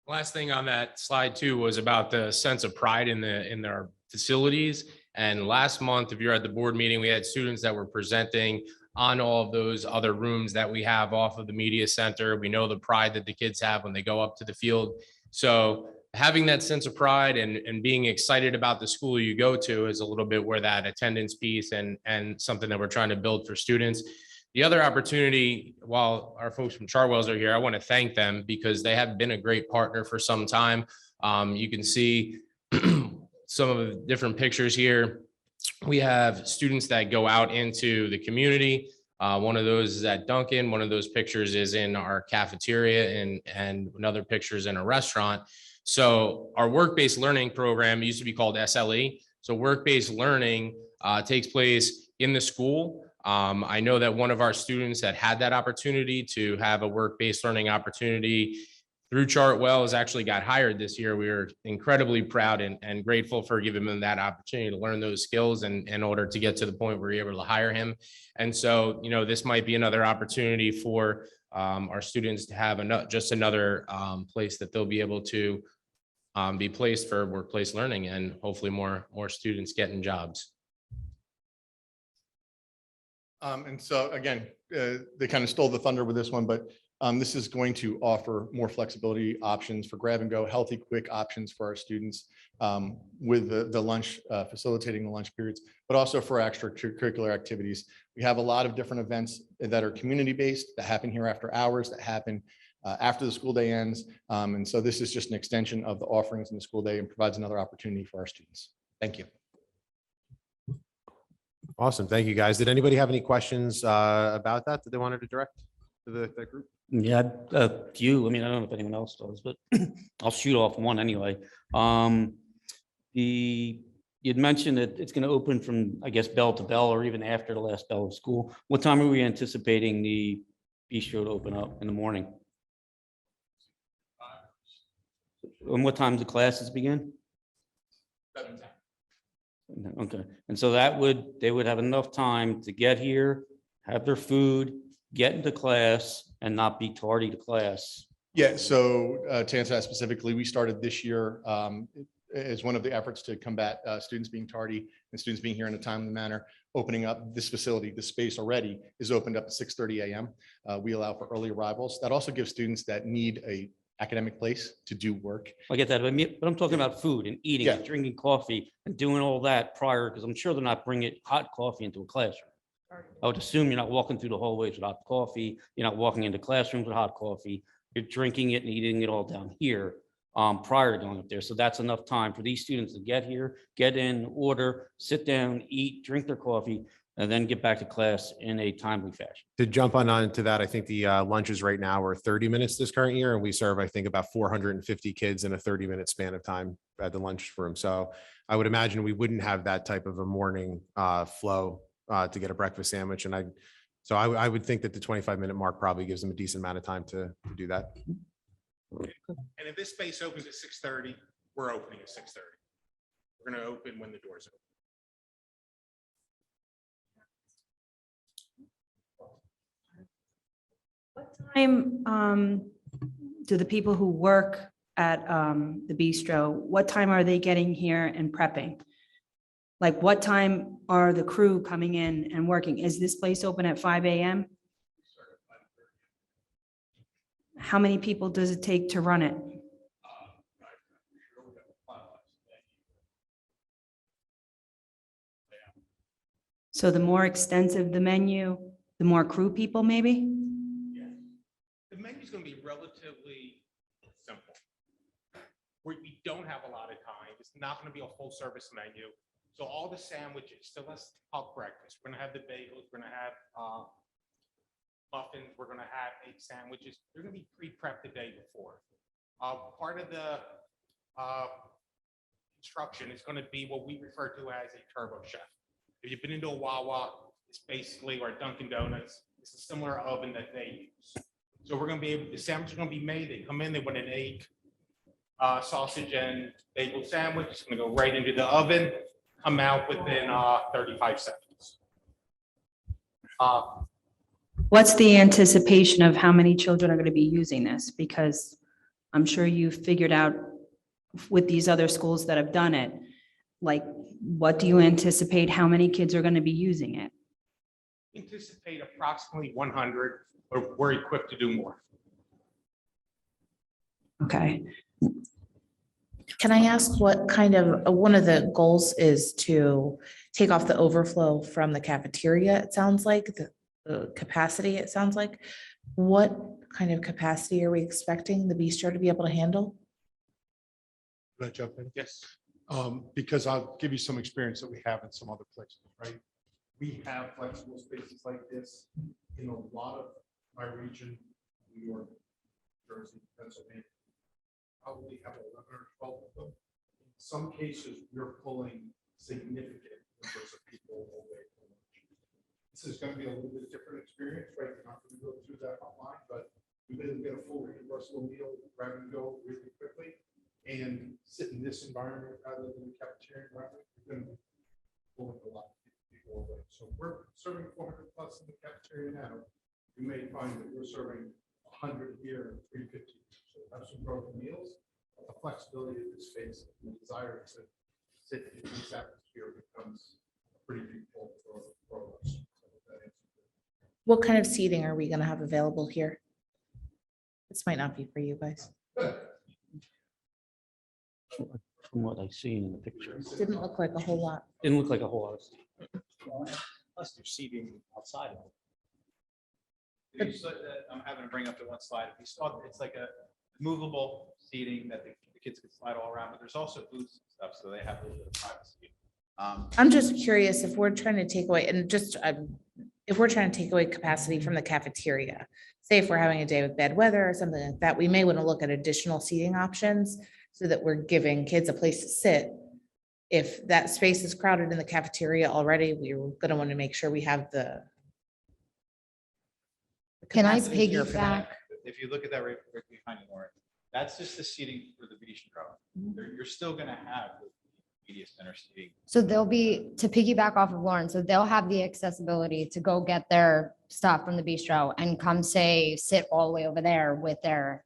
Last thing on that slide too was about the sense of pride in their facilities. And last month, if you're at the board meeting, we had students that were presenting on all of those other rooms that we have off of the media center. We know the pride that the kids have when they go up to the field. So having that sense of pride and being excited about the school you go to is a little bit where that attendance piece and something that we're trying to build for students. The other opportunity, while our folks from Chartwells are here, I want to thank them because they have been a great partner for some time. You can see some of the different pictures here. We have students that go out into the community. One of those is at Dunkin'. One of those pictures is in our cafeteria and another picture is in a restaurant. So our work-based learning program used to be called SLE. So work-based learning takes place in the school. I know that one of our students that had that opportunity to have a work-based learning opportunity through Chartwell has actually got hired this year. We are incredibly proud and grateful for giving him that opportunity to learn those skills and in order to get to the point where we're able to hire him. And so, this might be another opportunity for our students to have just another place that they'll be able to be placed for workplace learning and hopefully more students getting jobs. And so again, they kind of stole the thunder with this one, but this is going to offer more flexibility options for grab and go, healthy, quick options for our students with the lunch, facilitating the lunch periods, but also for extracurricular activities. We have a lot of different events that are community-based, that happen here after hours, that happen after the school day ends. And so this is just an extension of the offerings in the school day and provides another opportunity for our students. Thank you. Awesome. Thank you, guys. Did anybody have any questions about that they wanted to direct to that group? Yeah, a few. I mean, I don't know if anyone else does, but I'll shoot off one anyway. You'd mentioned that it's going to open from, I guess, bell to bell or even after the last bell of school. What time are we anticipating the bistro to open up in the morning? And what time do classes begin? 7:10. Okay, and so they would have enough time to get here, have their food, get into class, and not be tardy to class. Yeah, so to answer that specifically, we started this year as one of the efforts to combat students being tardy and students being here in a timely manner, opening up this facility. The space already is opened up at 6:30 a.m. We allow for early arrivals. That also gives students that need a academic place to do work. I get that, but I'm talking about food and eating, and drinking coffee and doing all that prior, because I'm sure they're not bringing hot coffee into a classroom. I would assume you're not walking through the hallways with hot coffee. You're not walking into classrooms with hot coffee. You're drinking it and eating it all down here prior to going up there. So that's enough time for these students to get here, get in, order, sit down, eat, drink their coffee, and then get back to class in a timely fashion. To jump on to that, I think the lunches right now are 30 minutes this current year, and we serve, I think, about 450 kids in a 30-minute span of time at the lunchroom. So I would imagine we wouldn't have that type of a morning flow to get a breakfast sandwich. And I would think that the 25-minute mark probably gives them a decent amount of time to do that. And if this space opens at 6:30, we're opening at 6:30. We're going to open when the doors open. What time do the people who work at the bistro, what time are they getting here and prepping? Like, what time are the crew coming in and working? Is this place open at 5 a.m.? How many people does it take to run it? So the more extensive the menu, the more crew people maybe? The menu's going to be relatively simple. We don't have a lot of time. It's not going to be a full service menu. So all the sandwiches, so let's talk breakfast. We're going to have the bagels. We're going to have muffins. We're going to have egg sandwiches. They're going to be pre-prepped the day before. Part of the instruction is going to be what we refer to as a turbo chef. If you've been into a Wawa, it's basically, or Dunkin' Donuts, it's a similar oven that they use. So we're going to be able, the sandwich is going to be made. They come in, they want an egg, sausage and bagel sandwich. It's going to go right into the oven, come out within 35 seconds. What's the anticipation of how many children are going to be using this? Because I'm sure you've figured out with these other schools that have done it, like, what do you anticipate how many kids are going to be using it? Anticipate approximately 100, but we're equipped to do more. Okay. Can I ask what kind of, one of the goals is to take off the overflow from the cafeteria, it sounds like, the capacity, it sounds like. What kind of capacity are we expecting the bistro to be able to handle? Can I jump in? Yes. Because I'll give you some experience that we have in some other places, right? We have flexible spaces like this in a lot of my region, New York, Jersey, Pennsylvania. Probably have 11 or 12 of them. In some cases, we're pulling significant numbers of people away from lunch. This is going to be a little bit different experience, right? You're not going to go through that online, but We then get a full reimbursable meal, grab and go really quickly, and sit in this environment rather than the cafeteria environment. We're going to pull a lot of people away. So we're serving 400 plus in the cafeteria now. You may find that we're serving 100 here and 350. So have some growth in meals. The flexibility of this space, and the desire to sit in this atmosphere becomes a pretty big pull for us. What kind of seating are we gonna have available here? This might not be for you guys. From what I see in the picture. Didn't look like a whole lot. Didn't look like a whole lot. Plus they're seating outside of it. I'm having to bring up the one slide. If you saw, it's like a movable seating that the kids can slide all around, but there's also booths and stuff, so they have a little bit of privacy. I'm just curious if we're trying to take away, and just, if we're trying to take away capacity from the cafeteria, say if we're having a day with bad weather or something like that, we may want to look at additional seating options so that we're giving kids a place to sit. If that space is crowded in the cafeteria already, we're gonna want to make sure we have the. Can I capacity here for that. piggyback? If you look at that right behind you, Lauren, that's just the seating for the bistro. You're still gonna have the media center seating. So they'll be, to piggyback off of Lauren, so they'll have the accessibility to go get their stuff from the bistro and come say, sit all the way over there with their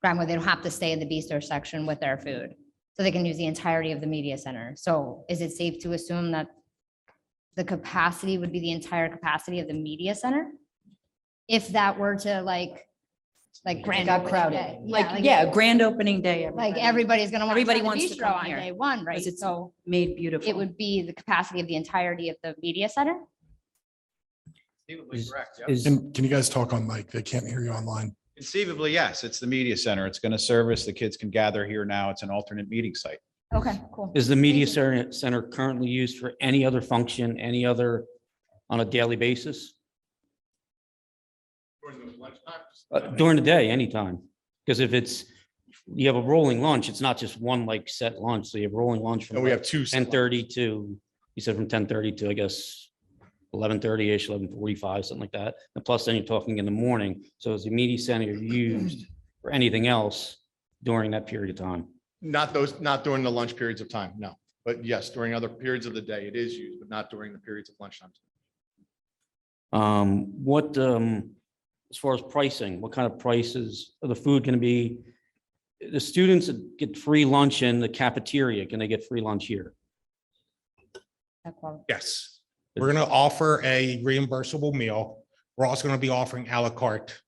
grandma. They don't have to stay in the bistro section with their food. So they can use the entirety of the media center. So is it safe to assume that the capacity would be the entire capacity of the media center? If that were to like grand. Got opening crowded. day. Like, yeah, grand opening day. Like everybody's gonna want. Everybody Everybody wants to come on here, day one, 'cause right? it's So made beautiful. it would be the capacity of the entirety of the media center? Conceivably correct, yep. And can you guys talk on mic? They can't hear you online. Conceivably, yes, it's the media center. It's gonna service, the kids can gather here now. It's an alternate meeting site. Okay, cool. Is the media center currently used for any other function, any other, on a daily basis? During the day, anytime. Because if it's, you have a rolling lunch, it's not just one like set lunch. So you have rolling lunch from. And we have two set 10:30 to, you said from 10:30 to, I guess, 11:30-ish, 11:45, something like that. And plus then you're talking in the morning. So is the media center used for anything else during that period of time? Not during the lunch periods of time, no. But yes, during other periods of the day, it is used, but not during the periods of lunchtime. What, as far as pricing, what kind of prices are the food going to be? The students that get free lunch in the cafeteria, can they get free lunch here? Yes, we're going to offer a reimbursable meal. We're also going to be offering à la carte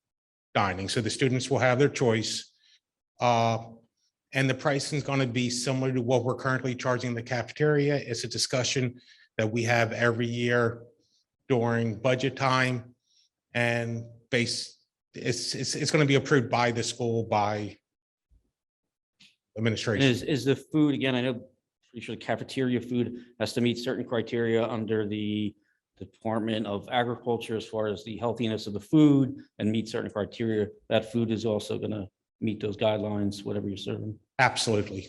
dining, so the students will have their choice. And the pricing is going to be similar to what we're currently charging the cafeteria. It's a discussion that we have every year during budget time, and it's going to be approved by the school, by administration. Is the food, again, I know, pretty sure the cafeteria food has to meet certain criteria under the Department of Agriculture as far as the healthiness of the food and meet certain criteria. That food is also going to meet those guidelines, whatever you're serving. Absolutely.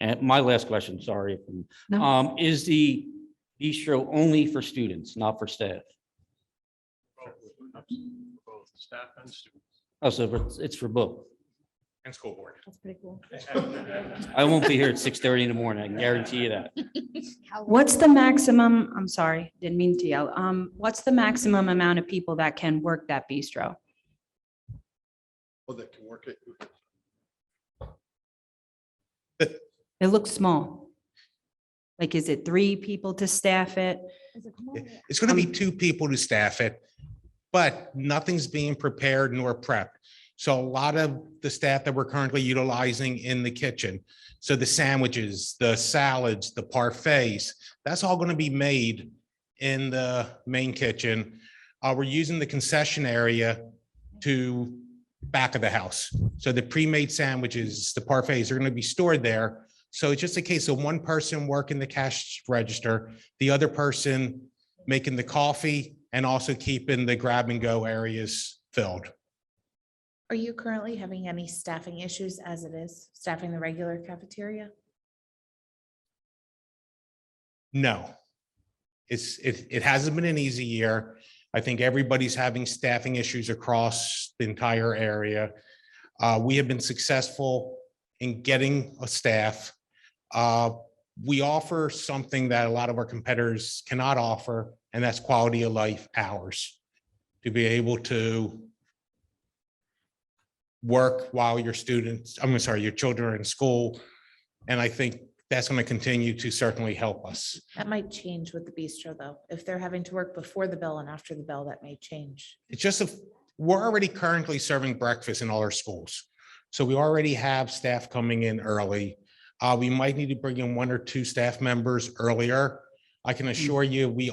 And my last question, sorry. Is the bistro only for students, not for staff? Both staff and students. Oh, so it's for both. And school board. That's pretty cool. I won't be here at 6:30 in the morning. I can guarantee you that. What's the maximum, I'm sorry, didn't mean to yell. What's the maximum amount of people that can work that bistro? Well, that can work it. It looks small. Like, is it 3 people to staff it? It's going to be 2 people to staff it, but nothing's being prepared nor prepped. So a lot of the staff that we're currently utilizing in the kitchen, so the sandwiches, the salads, the parfaits, that's all going to be made in the main kitchen. We're using the concession area to back of the house. So the pre-made sandwiches, the parfaits are going to be stored there. So it's just a case of one person working the cash register, the other person making the coffee, and also keeping the grab and go areas filled. Are you currently having any staffing issues as it is, staffing the regular cafeteria? No, it hasn't been an easy year. I think everybody's having staffing issues across the entire area. We have been successful in getting a staff. We offer something that a lot of our competitors cannot offer, and that's quality of life hours. To be able to work while your students, your children are in school. And I think that's going to continue to certainly help us. That might change with the bistro though. If they're having to work before the bell and after the bell, that may change. It's just, we're already currently serving breakfast in all our schools. So we already have staff coming in early. We might need to bring in 1 or 2 staff members earlier. I can assure you, we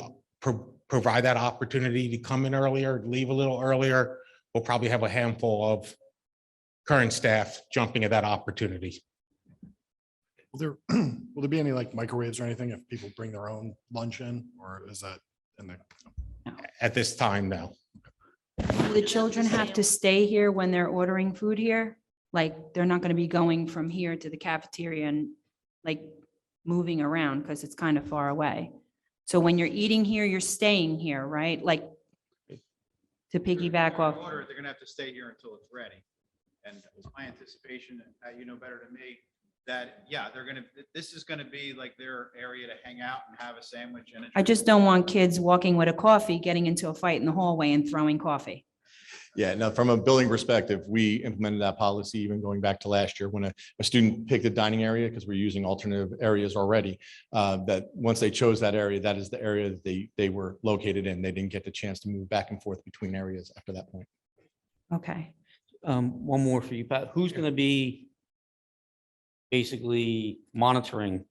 provide that opportunity to come in earlier, leave a little earlier. We'll probably have a handful of current staff jumping at that opportunity. Will there be any like microwaves or anything if people bring their own lunch in, or is that in the? At this time, no. Do the children have to stay here when they're ordering food here? Like, they're not gonna be going from here to the cafeteria and like moving around because it's kind of far away. So when you're eating here, you're staying here, right? Like, to piggyback off. Order, they're gonna have to stay here until it's ready. And it's my anticipation, you know better than me, that, yeah, this is gonna be like their area to hang out and have a sandwich and. I just don't want kids walking with a coffee, getting into a fight in the hallway and throwing coffee. Yeah, now from a building perspective, we implemented that policy even going back to last year when a student picked a dining area, because we're using alternative areas already, that once they chose that area, that is the area that they were located in. They didn't get the chance to move back and forth between areas after that point. Okay. One more for you, Pat. Who's going to be basically monitoring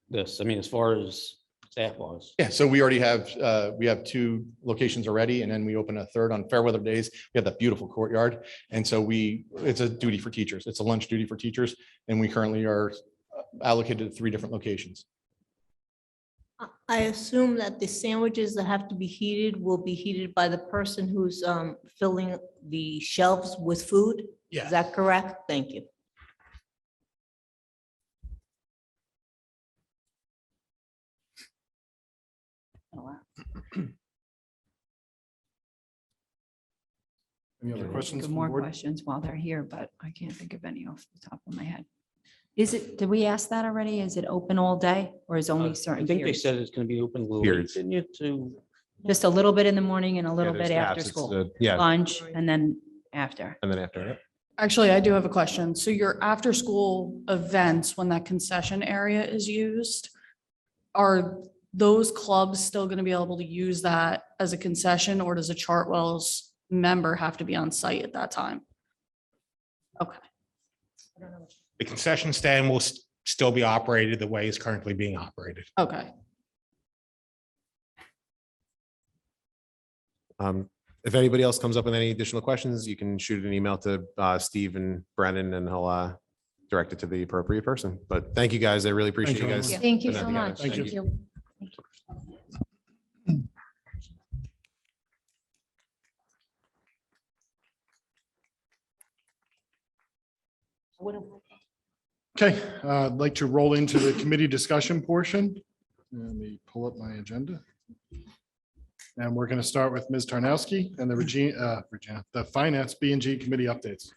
this? I mean, as far as staff wise. Yeah, so we already have, we have 2 locations already, and then we open a third on fair weather days. We have that beautiful courtyard. And so it's a duty for teachers. It's a lunch duty for teachers. And we currently are allocated to 3 different locations. I assume that the sandwiches that have to be heated will be heated by the person who's filling the shelves with food? Yeah. Is that correct? Thank you. Any other questions? Good, from the more board? questions while they're here, but I can't think of any off the top of my head. Did we ask that already? Is it open all day or is only I certain think they periods? said it's going to be open a little late, Periods. didn't you, to Just a little bit in the morning and a little there's bit gaps. after It's school, yeah, lunch, and then after. and then after it. Actually, I do have a question. So your after-school events, when that concession area is used, are those clubs still going to be able to use that as a concession, or does a Chartwell's member have to be on site at that time? Okay. The concession stand will still be operated the way it's currently being operated. Okay. If anybody else comes up with any additional questions, you can shoot an email to Steve and Brennan, and he'll direct it to the appropriate person. But thank you, guys. I really appreciate you guys. Thank you putting so that much. together. Thank you. Okay, I'd like to roll into the committee discussion portion. Let me pull up my agenda. And we're going to start with Ms. Tarnowski and the Regina, the Finance B&G Committee updates.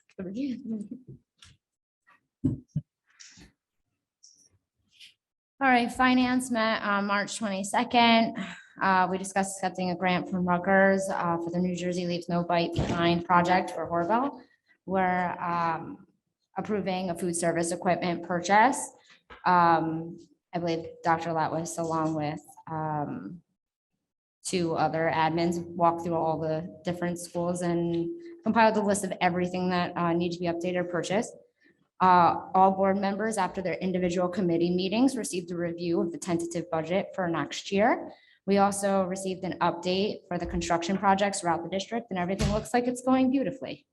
All right, Finance met on March 22nd. We discussed accepting a grant from Rutgers for the New Jersey Leaves No Bite Behind project for Horville. We're approving a food service equipment purchase. I believe Dr. Latwis, along with 2 other admins, walked through all the different schools and compiled a list of everything that need to be updated or purchased. All board members, after their individual committee meetings, received a review of the tentative budget for next year. We also received an update for the construction projects throughout the district, and everything looks like it's going beautifully.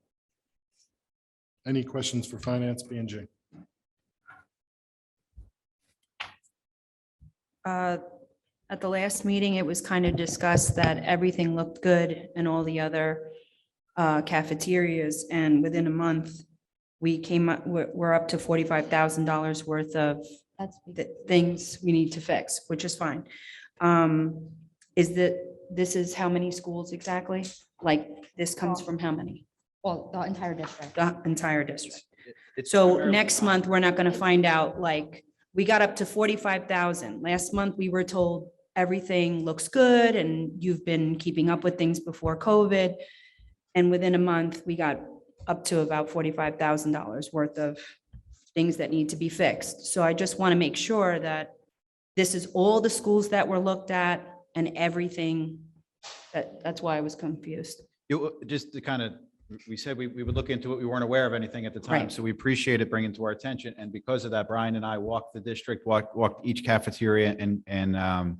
Any questions for Finance B&G? At the last meeting, it was kind of discussed that everything looked good in all the other cafeterias, and within a month, we came up, we're up to $45,000 worth of things we need to fix, which is fine. Is this is how many schools exactly? Like, this comes from how many? Well, the entire district. The entire district. It's So primarily- next month, we're not gonna find out, like, we got up to 45,000. Last month, we were told everything looks good and you've been keeping up with things before COVID. And within a month, we got up to about $45,000 worth of things that need to be fixed. So I just want to make sure that this is all the schools that were looked at and everything. That's why I was confused. Just to kind of, we said we would look into it. We weren't aware of anything at the time. Right. So we appreciate it bringing to our attention. And because of that, Brian and I walked the district, walked each cafeteria and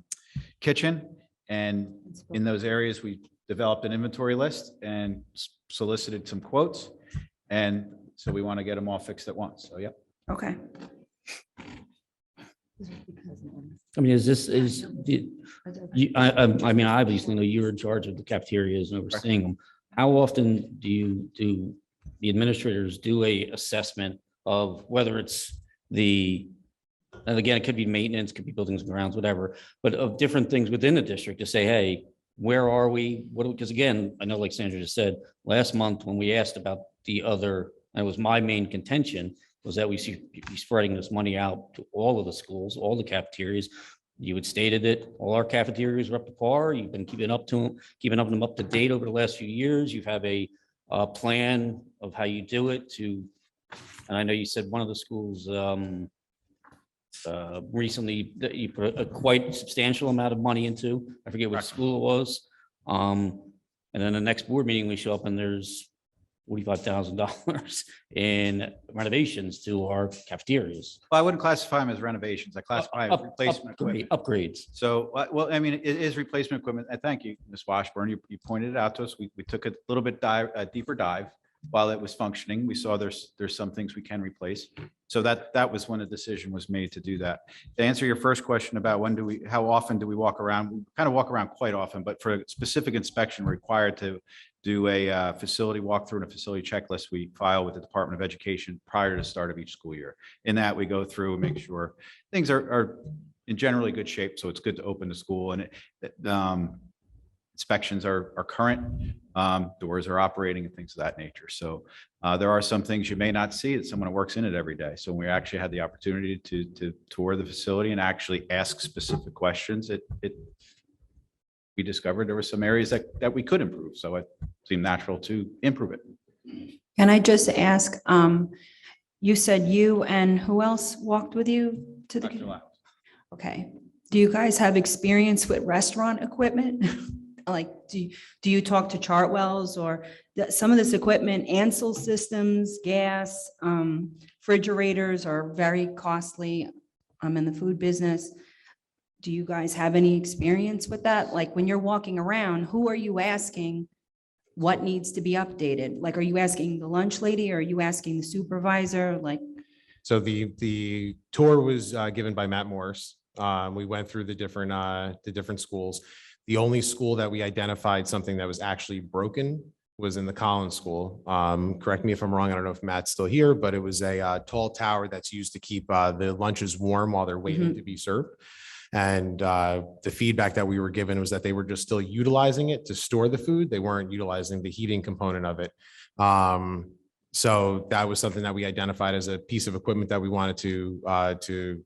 kitchen. And in those areas, we developed an inventory list and solicited some quotes. And so we want to get them all fixed at once. So, yeah. Okay. I mean, I mean, obviously, know you're in charge of the cafeterias and overseeing them. How often do the administrators do a assessment of whether it's and again, it could be maintenance, could be buildings and grounds, whatever, but of different things within the district to say, hey, where are we? Because again, I know like Sandra just said, last month when we asked about the other, and it was my main contention, was that we should be spreading this money out to all of the schools, all the cafeterias. You had stated that all our cafeterias are up to par. You've been keeping them up to date over the last few years. You have a plan of how you do it and I know you said one of the schools recently that you put a quite substantial amount of money into. I forget what school it was. And then the next board meeting, we show up and there's $45,000 in renovations to our cafeterias. Well, I wouldn't classify them as renovations. I classify them as replacement equipment. Upgrades. So, well, I mean, it is replacement equipment. And thank you, Ms. Washburn. You pointed it out to us. We took a little bit deeper dive while it was functioning. We saw there's some things we can replace. So that was when the decision was made to do that. To answer your first question about how often do we walk around? We kind of walk around quite often, but for a specific inspection required to do a facility walkthrough and a facility checklist, we file with the Department of Education prior to the start of each school year. In that, we go through and make sure things are in generally good shape. So it's good to open the school, and inspections are current, doors are operating and things of that nature. So there are some things you may not see that someone who works in it every day. So when we actually had the opportunity to tour the facility and actually ask specific questions, we discovered there were some areas that we could improve. So it seemed natural to improve it. Can I just ask, you said you and who else walked with you to the? Okay. Do you guys have experience with restaurant equipment? Like, do you talk to Chartwells or some of this equipment, Ansel systems, gas, refrigerators are very costly. I'm in the food business. Do you guys have any experience with that? Like when you're walking around, who are you asking what needs to be updated? Like, are you asking the lunch lady or are you asking the supervisor? Like, So the tour was given by Matt Morris. We went through the different schools. The only school that we identified something that was actually broken was in the Collins School. Correct me if I'm wrong. I don't know if Matt's still here, but it was a tall tower that's used to keep the lunches warm while they're waiting to be served. And the feedback that we were given was that they were just still utilizing it to store the food. They weren't utilizing the heating component of it. So that was something that we identified as a piece of equipment that we wanted to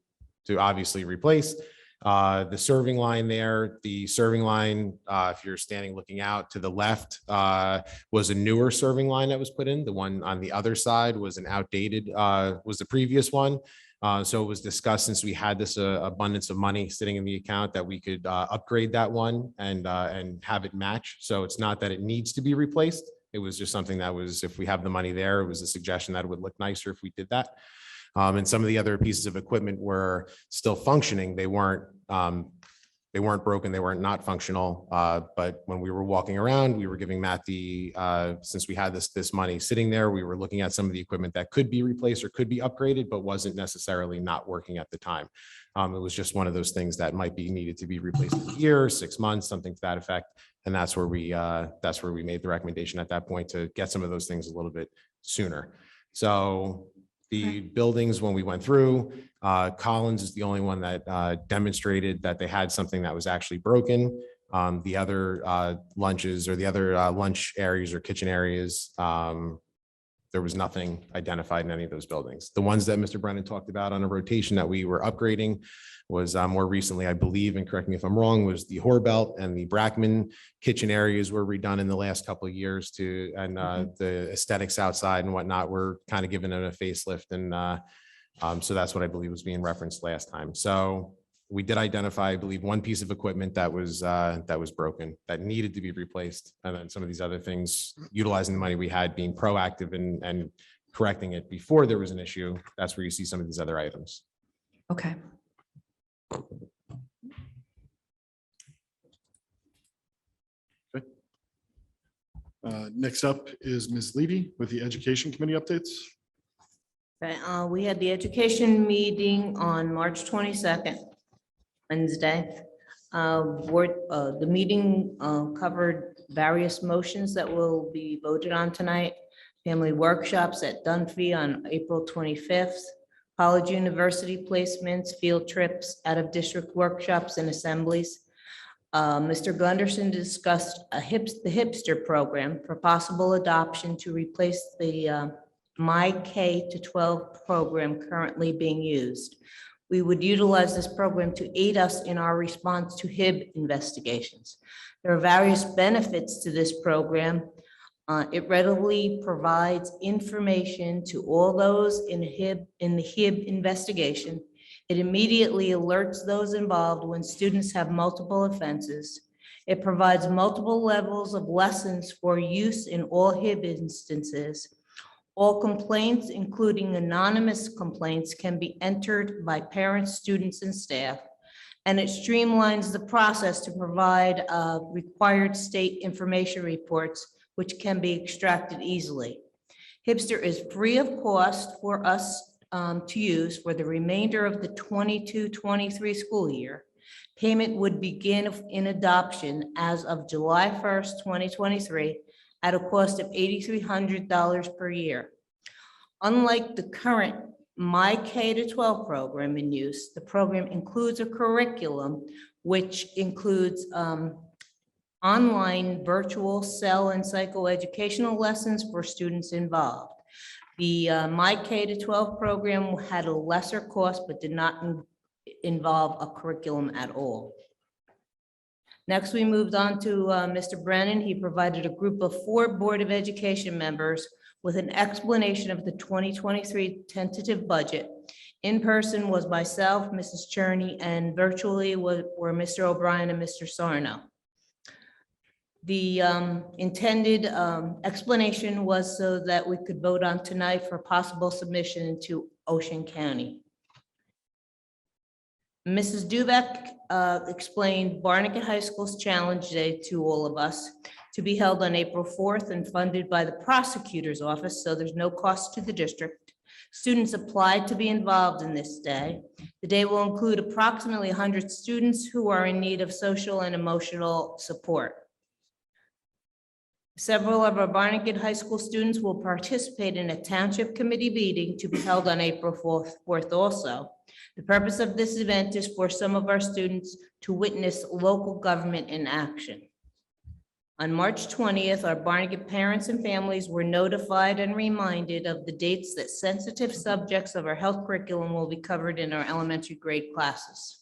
obviously replace. The serving line there, if you're standing looking out to the left, was a newer serving line that was put in. The one on the other side was an outdated, was the previous one. So it was discussed, since we had this abundance of money sitting in the account, that we could upgrade that one and have it match. So it's not that it needs to be replaced. It was just something that was, if we have the money there, it was a suggestion that it would look nicer if we did that. And some of the other pieces of equipment were still functioning. They weren't broken. They weren't not functional. But when we were walking around, we were giving Matt since we had this money sitting there, we were looking at some of the equipment that could be replaced or could be upgraded, but wasn't necessarily not working at the time. It was just one of those things that might be needed to be replaced in a year, 6 months, something to that effect. And that's where we made the recommendation at that point to get some of those things a little bit sooner. So the buildings, when we went through, Collins is the only one that demonstrated that they had something that was actually broken. The other lunches or the other lunch areas or kitchen areas, there was nothing identified in any of those buildings. The ones that Mr. Brennan talked about on a rotation that we were upgrading was more recently, I believe, and correct me if I'm wrong, was the Horbelt and the Brackman kitchen areas were redone in the last couple of years to, and the aesthetics outside and whatnot were kind of given it a facelift. And so that's what I believe was being referenced last time. So we did identify, I believe, one piece of equipment that was broken, that needed to be replaced. And then some of these other things, utilizing the money we had, being proactive and correcting it before there was an issue. That's where you see some of these other items. Okay. Next up is Ms. Levy with the Education Committee updates. Okay, we had the education meeting on March 22nd, Wednesday. The meeting covered various motions that will be voted on tonight. Family workshops at Dunphy on April 25th. College university placements, field trips, out-of-district workshops and assemblies. Mr. Gunderson discussed the hipster program for possible adoption to replace the My K to 12 program currently being used. We would utilize this program to aid us in our response to HIB investigations. There are various benefits to this program. It readily provides information to all those in the HIB investigation. It immediately alerts those involved when students have multiple offenses. It provides multiple levels of lessons for use in all HIB instances. All complaints, including anonymous complaints, can be entered by parents, students, and staff. And it streamlines the process to provide required state information reports, which can be extracted easily. Hipster is free of cost for us to use for the remainder of the 22-23 school year. Payment would begin in adoption as of July 1st, 2023, at a cost of $8,300 per year. Unlike the current My K to 12 program in use, the program includes a curriculum which includes online, virtual, cell, and psychoeducational lessons for students involved. The My K to 12 program had a lesser cost but did not involve a curriculum at all. Next, we moved on to Mr. Brennan. He provided a group of 4 Board of Education members with an explanation of the 2023 tentative budget. In person was myself, Mrs. Cherney, and virtually were Mr. O'Brien and Mr. Sarno. The intended explanation was so that we could vote on tonight for possible submission to Ocean County. Mrs. Dubek explained Barnegat High School's Challenge Day to all of us to be held on April 4th and funded by the prosecutor's office, so there's no cost to the district. Students applied to be involved in this day. The day will include approximately 100 students who are in need of social and emotional support. Several of our Barnegat High School students will participate in a township committee meeting to be held on April 4th also. The purpose of this event is for some of our students to witness local government in action. On March 20th, our Barnegat parents and families were notified and reminded of the dates that sensitive subjects of our health curriculum will be covered in our elementary grade classes.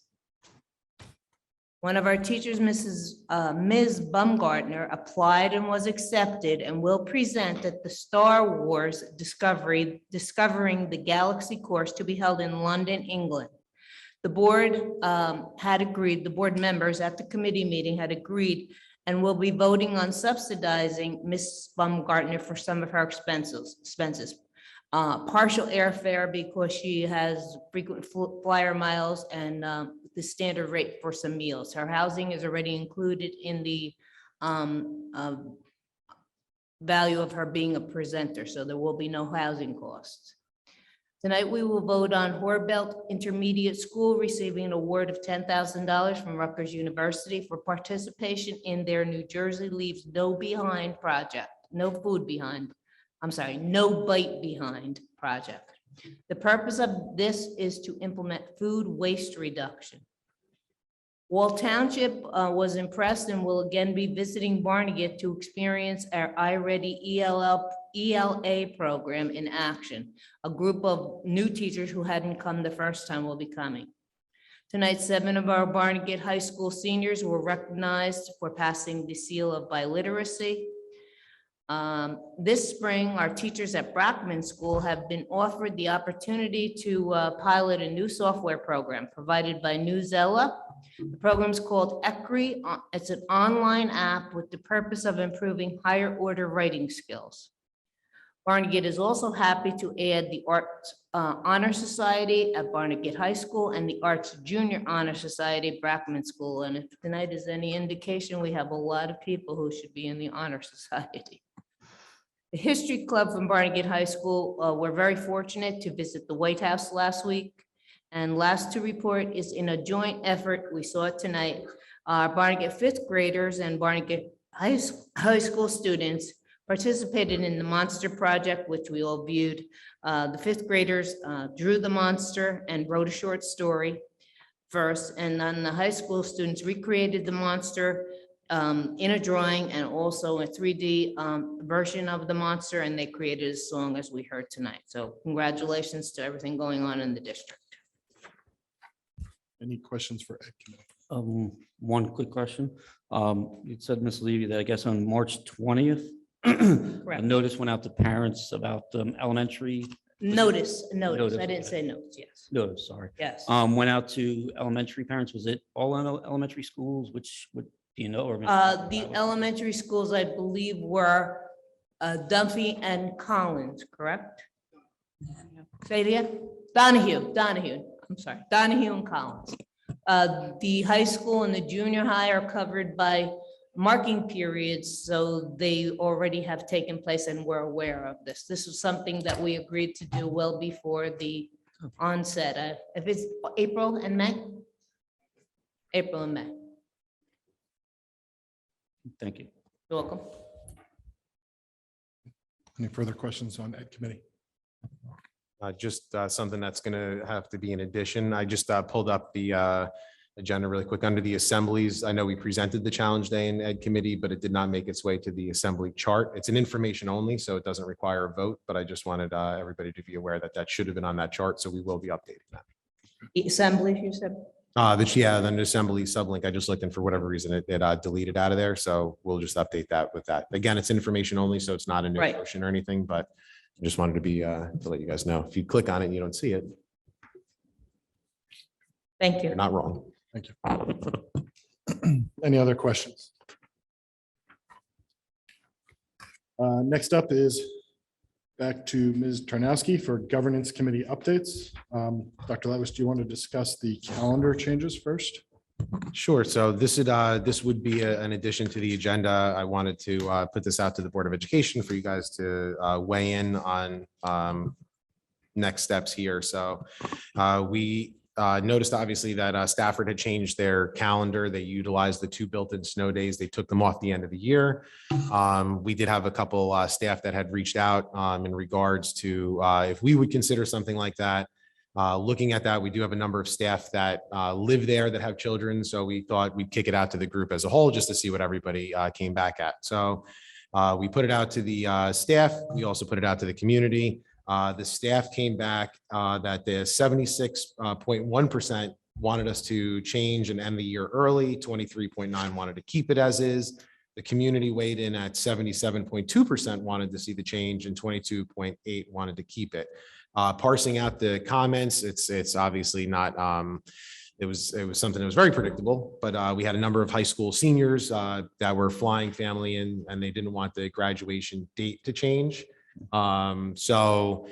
One of our teachers, Ms. Baumgartner, applied and was accepted and will present at the Star Wars Discovering the Galaxy course to be held in London, England. The board had agreed, the board members at the committee meeting had agreed and will be voting on subsidizing Ms. Baumgartner for some of her expenses. Partial airfare because she has frequent flyer miles and the standard rate for some meals. Her housing is already included in the value of her being a presenter, so there will be no housing costs. Tonight, we will vote on Horbelt Intermediate School receiving an award of $10,000 from Rutgers University for participation in their New Jersey Leaves No Behind project, no bite behind project. The purpose of this is to implement food waste reduction. Wall Township was impressed and will again be visiting Barnegat to experience our iReady ELA program in action. A group of new teachers who hadn't come the first time will be coming. Tonight, 7 of our Barnegat High School seniors were recognized for passing the seal of biliteracy. This spring, our teachers at Brackman School have been offered the opportunity to pilot a new software program provided by Newzella. The program is called ECRI. It's an online app with the purpose of improving higher order writing skills. Barnegat is also happy to add the Arts Honor Society at Barnegat High School and the Arts Junior Honor Society at Brackman School. And if tonight is any indication, we have a lot of people who should be in the Honor Society. The History Club from Barnegat High School were very fortunate to visit the White House last week. And last to report is in a joint effort, we saw it tonight, Barnegat fifth graders and Barnegat High School students participated in the Monster Project, which we all viewed. The fifth graders drew the monster and wrote a short story first, and then the high school students recreated the monster in a drawing and also a 3D version of the monster, and they created a song as we heard tonight. So congratulations to everything going on in the district. Any questions for Ed Committee? One quick question. You said, Ms. Levy, that I guess on March 20th, a notice went out to parents about elementary. Notice. I didn't say notes, yes. Notice, sorry. Yes. Went out to elementary parents. Was it all elementary schools? Which would, do you know? Or The elementary schools, I believe, were Dunphy and Collins, correct? Say it again? Donahue. I'm sorry, Donahue and Collins. The high school and the junior high are covered by marking periods, so they already have taken place and we're aware of this. This is something that we agreed to do well before the onset. If it's April and May? April and May. Thank you. You're welcome. Any further questions on Ed Committee? Just something that's going to have to be an addition. I just pulled up the agenda really quick under the assemblies. I know we presented the challenge day in Ed Committee, but it did not make its way to the assembly chart. It's an information only, so it doesn't require a vote, but I just wanted everybody to be aware that that should have been on that chart, so we will be updating that. The assembly, you said? The assembly sublink, I just looked and for whatever reason it deleted out of there, so we'll just update that with that. Again, it's information only, so it's not a new Right. motion or anything, but I just wanted to be to let you guys know. If you click on it and you don't see it, Thank you. you're not wrong. Thank you. Any other questions? Next up is back to Ms. Tarnowski for Governance Committee updates. Dr. Levis, do you want to discuss the calendar changes first? Sure. So this would be an addition to the agenda. I wanted to put this out to the Board of Education for you guys to weigh in on next steps here. So we noticed obviously that Stafford had changed their calendar. They utilized the 2 built-in snow days. They took them off the end of the year. We did have a couple staff that had reached out in regards to if we would consider something like that. Looking at that, we do have a number of staff that live there that have children. So we thought we'd kick it out to the group as a whole just to see what everybody came back at. So we put it out to the staff. We also put it out to the community. The staff came back that the 76.1% wanted us to change and end the year early. 23.9% wanted to keep it as is. The community weighed in at 77.2% wanted to see the change and 22.8% wanted to keep it. Parsing out the comments, it's obviously not, it was something that was very predictable, but we had a number of high school seniors that were flying family in and they didn't want the graduation date to change. So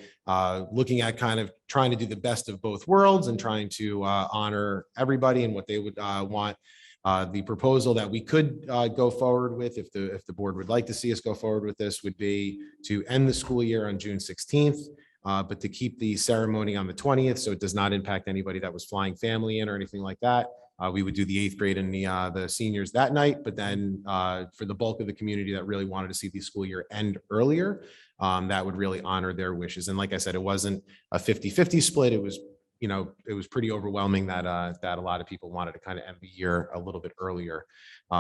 looking at kind of trying to do the best of both worlds and trying to honor everybody and what they would want. The proposal that we could go forward with, if the board would like to see us go forward with this, would be to end the school year on June 16th. But to keep the ceremony on the 20th, so it does not impact anybody that was flying family in or anything like that. We would do the 8th grade and the seniors that night, but then for the bulk of the community that really wanted to see the school year end earlier, that would really honor their wishes. And like I said, it wasn't a 50-50 split. It was it was pretty overwhelming that a lot of people wanted to kind of end the year a little bit earlier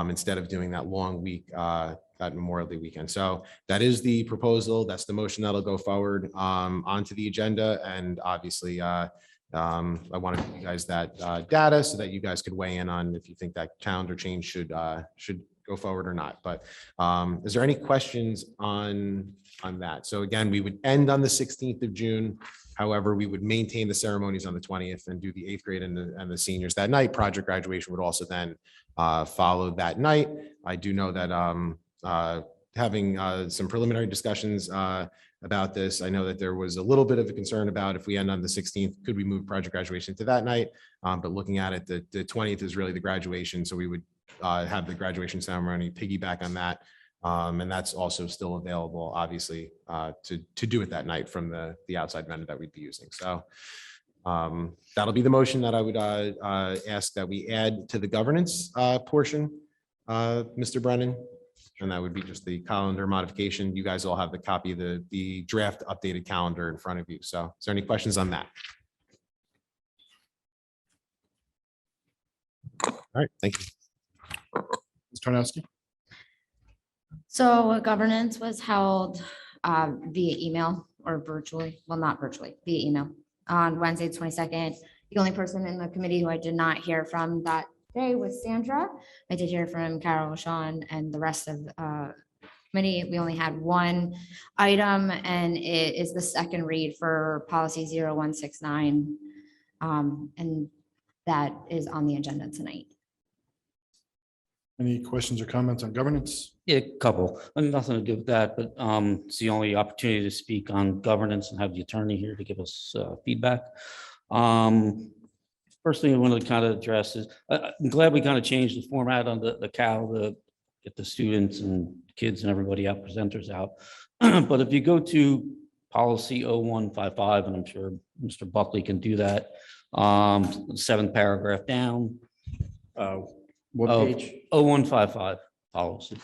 instead of doing that long week, that Memorial Day weekend. So that is the proposal. That's the motion that'll go forward onto the agenda. And obviously, I wanted to give you guys that data so that you guys could weigh in on if you think that calendar change should go forward or not. But is there any questions on that? So again, we would end on the 16th of June. However, we would maintain the ceremonies on the 20th and do the 8th grade and the seniors that night. Project graduation would also then follow that night. I do know that having some preliminary discussions about this, I know that there was a little bit of a concern about if we end on the 16th, could we move project graduation to that night? But looking at it, the 20th is really the graduation. So we would have the graduation ceremony piggyback on that. And that's also still available, obviously, to do it that night from the outside vendor that we'd be using. So that'll be the motion that I would ask that we add to the governance portion, Mr. Brennan. And that would be just the calendar modification. You guys all have the copy of the draft updated calendar in front of you. So is there any questions on that? All right, thank you. Ms. Tarnowski? So governance was held via email or virtually, well, not virtually, via email on Wednesday, 22nd. The only person in the committee who I did not hear from that day was Sandra. I did hear from Carol, Sean, and the rest of the committee. We only had one item, and it is the second read for policy 0169. And that is on the agenda tonight. Any questions or comments on governance? Yeah, a couple, and nothing to do with that, but it's the only opportunity to speak on governance and have the attorney here to give us feedback. First thing I wanted to kind of address is, I'm glad we kind of changed the format on the CAL to get the students and kids and everybody out, presenters out. But if you go to policy 0155, and I'm sure Mr. Buckley can do that, 7th paragraph down. What page? 0155 policy.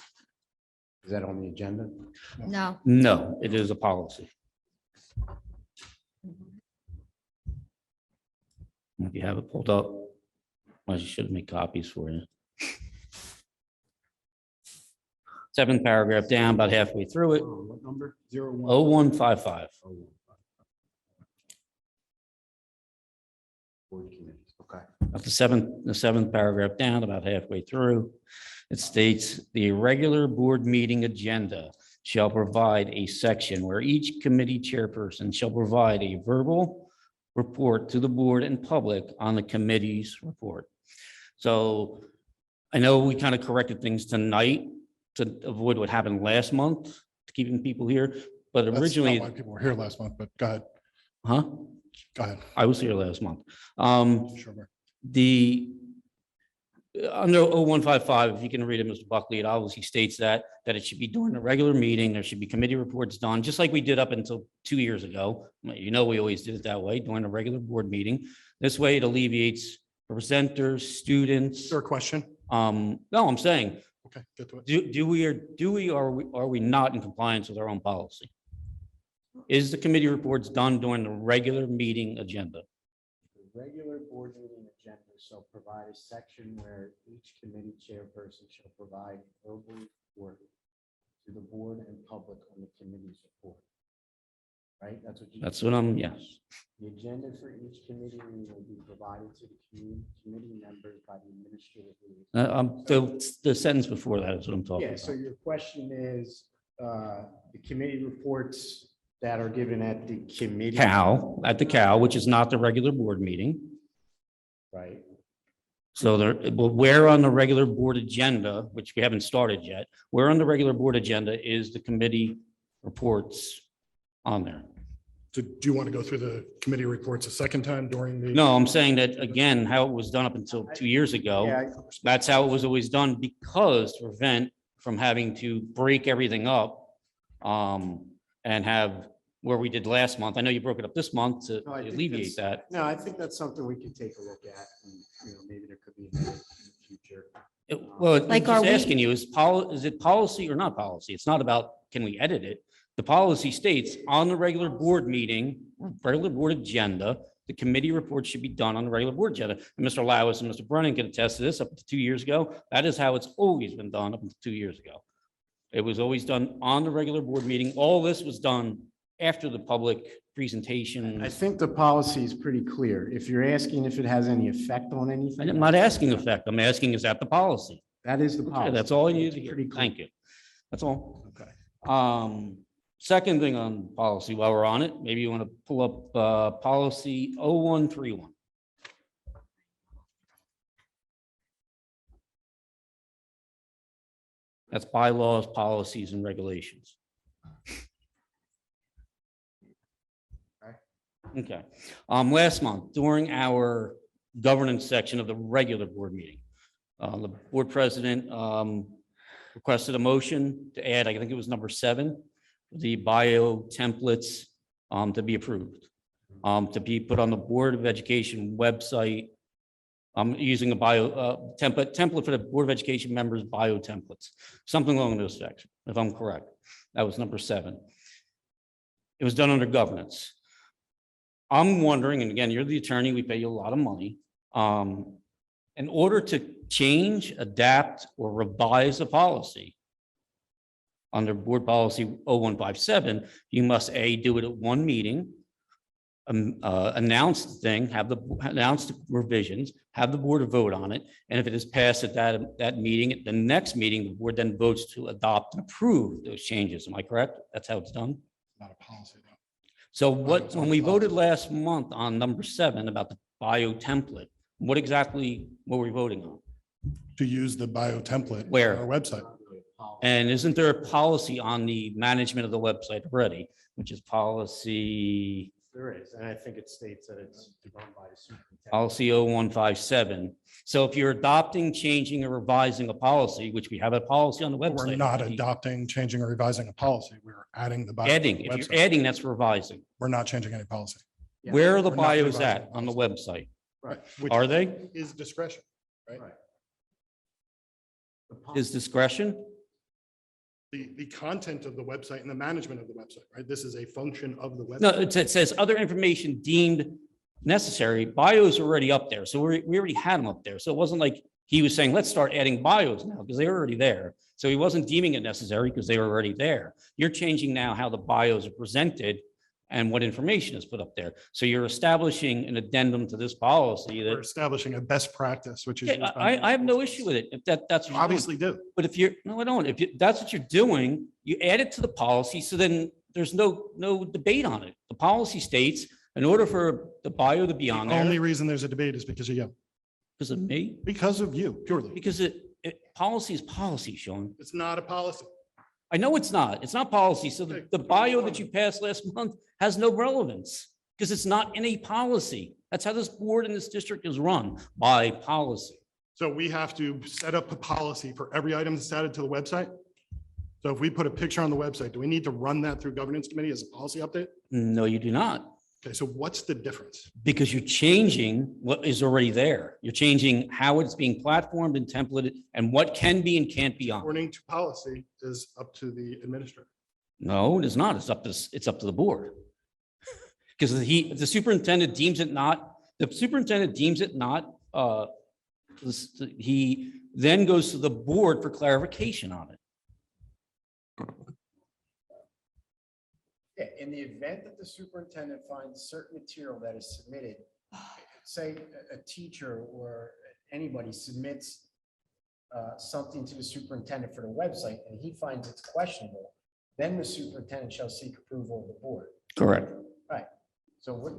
Is that on the agenda? No. No, it is a policy. If you have it pulled up, I should make copies for you. 7th paragraph down, about halfway through it. What number? 0155. Okay. At the seventh paragraph down, about halfway through, it states the regular board meeting agenda shall provide a section where each committee chairperson shall provide a verbal report to the board and public on the committee's report. So I know we kind of corrected things tonight to avoid what happened last month, to keeping people here, but That's originally. not why people were here last month, but go ahead. Huh? Go ahead. I was here last month. Sure. Under 0155, if you can read it, Mr. Buckley, it obviously states that it should be during a regular meeting. There should be committee reports done, just like we did up until 2 years ago. We always did it that way, during a regular board meeting. This way it alleviates presenters, students. Is there a question? No, I'm saying, Okay, get to it. are we not in compliance with our own policy? Is the committee reports done during the regular meeting agenda? The regular board meeting agenda shall provide a section where each committee chairperson shall provide verbal report to the board and public on the committee's report. Right? That's what I'm, yes. The agenda for each committee meeting will be provided to the committee members by the administrative lead. The sentence before that is what I'm talking Yeah, so about. your question is, the committee reports that are given at the committee. At the CAL, which is not the regular board meeting. Right. So where on the regular board agenda, which we haven't started yet, where on the regular board agenda is the committee reports on there? Do you want to go through the committee reports a second time during the? No, I'm saying that again, how it was done up until 2 years ago. That's how it was always done, because to prevent from having to break everything up and have where we did last month. I know you broke it up this month to No, I think alleviate that. No, I think that's something we can take a look at, and, maybe there could be another in the future. Well, I'm Like, are just we- asking you, is it policy or not policy? It's not about, can we edit it? The policy states on the regular board meeting, regular board agenda, the committee report should be done on the regular board agenda. And Mr. Lawis and Mr. Brennan can attest to this up to 2 years ago. That is how it's always been done up until 2 years ago. It was always done on the regular board meeting. All this was done after the public presentation. I think the policy is pretty clear. If you're asking if it has any effect on anything. I'm not asking effect. I'm asking, is that the policy? That is the Okay, policy. that's all I needed to hear. Pretty clear. Thank you. That's all. Okay. Second thing on policy, while we're on it, maybe you want to pull up policy 0131. That's bylaws, policies, and regulations. Okay. Last month, during our governance section of the regular board meeting, the board president requested a motion to add, I think it was number 7, the bio templates to be approved, to be put on the Board of Education website. I'm using a bio template for the Board of Education members' bio templates, something along those sections, if I'm correct. That was number 7. It was done under governance. I'm wondering, and again, you're the attorney, we pay you a lot of money. In order to change, adapt, or revise a policy under Board Policy 0157, you must do it at one meeting, announce the thing, announce the revisions, have the board vote on it, and if it is passed at that meeting, at the next meeting, the board then votes to adopt and approve those changes. Am I correct? That's how it's done? Not a policy. No. So when we voted last month on number 7 about the bio template, what exactly were we voting on? To use the bio template. Where? On our website. And isn't there a policy on the management of the website already, which is policy? There is, and I think it states that it's run by the superintendent. Policy 0157. So if you're adopting, changing, or revising a policy, which we have a policy on the website. We're not adopting, changing, or revising a policy. We're adding the bio. to Adding, the if website. you're adding, that's revising. We're not changing any policy. Where are the We're not bios revising at on the website? Right. Which Are they? is discretion, right? Is discretion? The content of the website and the management of the website, right? This is a function of the website. No, it says other information deemed necessary. Bios are already up there. So we already had them up there. So it wasn't like he was saying, let's start adding bios now because they were already there. So he wasn't deeming it necessary because they were already there. You're changing now how the bios are presented and what information is put up there. So you're establishing an addendum to this policy We're that establishing a best practice, which is. yeah, I have no issue with it if that's what You you're doing. obviously do. But if you're, no, I don't. If that's what you're doing, you add it to the policy. So then there's no debate on it. The policy states in order for the bio to be on The only there, reason there's a debate is because of you. because of me, Because of you, purely. because policy is policy, Sean. It's not a policy. I know it's not. It's not policy. So the bio that you passed last month has no relevance because it's not in a policy. That's how this board in this district is run, by policy. So we have to set up a policy for every item that's added to the website. So if we put a picture on the website, do we need to run that through governance committee as a policy update? No, you do not. Okay, so what's the difference? Because you're changing what is already there. You're changing how it's being platformed and templated and what can be and can't be on. According to policy is up to the administrator. No, it is not. It's up to the board. Because if the superintendent deems it not, he then goes to the board for clarification on it. Yeah, in the event that the superintendent finds certain material that is submitted, say a teacher or anybody submits something to the superintendent for the website and he finds it's questionable, then the superintendent shall seek approval of the board. Correct. Right. So what?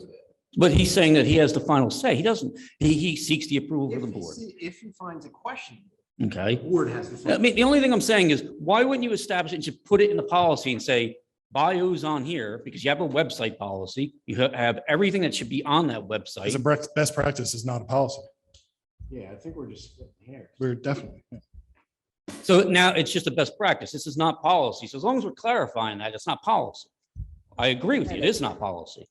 But he's saying that he has the final say. He doesn't, he seeks the approval of the board. If he finds it questionable, Okay. the board has the. I mean, the only thing I'm saying is, why wouldn't you establish it and just put it in the policy and say, bios on here, because you have a website policy, you have everything that should be on that website. As a best practice is not a policy. Yeah, I think we're just splitting hairs. We're definitely. Yeah. So now it's just a best practice. This is not policy. So as long as we're clarifying that, it's not policy. I agree with you. It is not policy.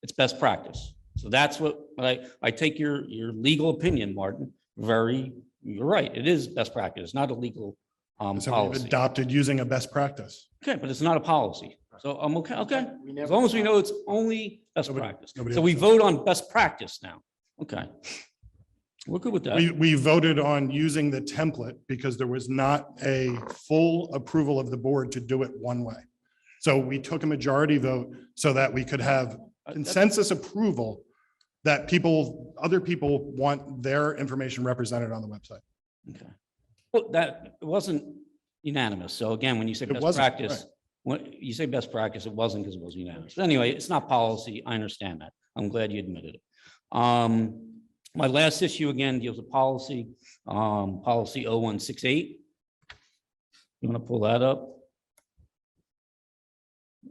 It's best practice. So that's what I take your legal opinion, Martin. You're right. It is best practice, not a legal So we've policy. adopted using a best practice. Okay, but it's not a policy. So I'm okay, okay. We As never long as we saw- know it's only best Nobody- practice. nobody So we ever saw vote on best practice now. Okay. We're good with that. We voted on using the template because there was not a full approval of the board to do it one way. So we took a majority vote so that we could have consensus approval that other people want their information represented on the website. Okay. Well, that it wasn't unanimous. So again, when you say It best wasn't, practice, when you say best practice, it wasn't because it wasn't unanimous. But anyway, it's not policy. I understand that. I'm glad you admitted it. My last issue again deals with policy, policy 0168. You want to pull that up? I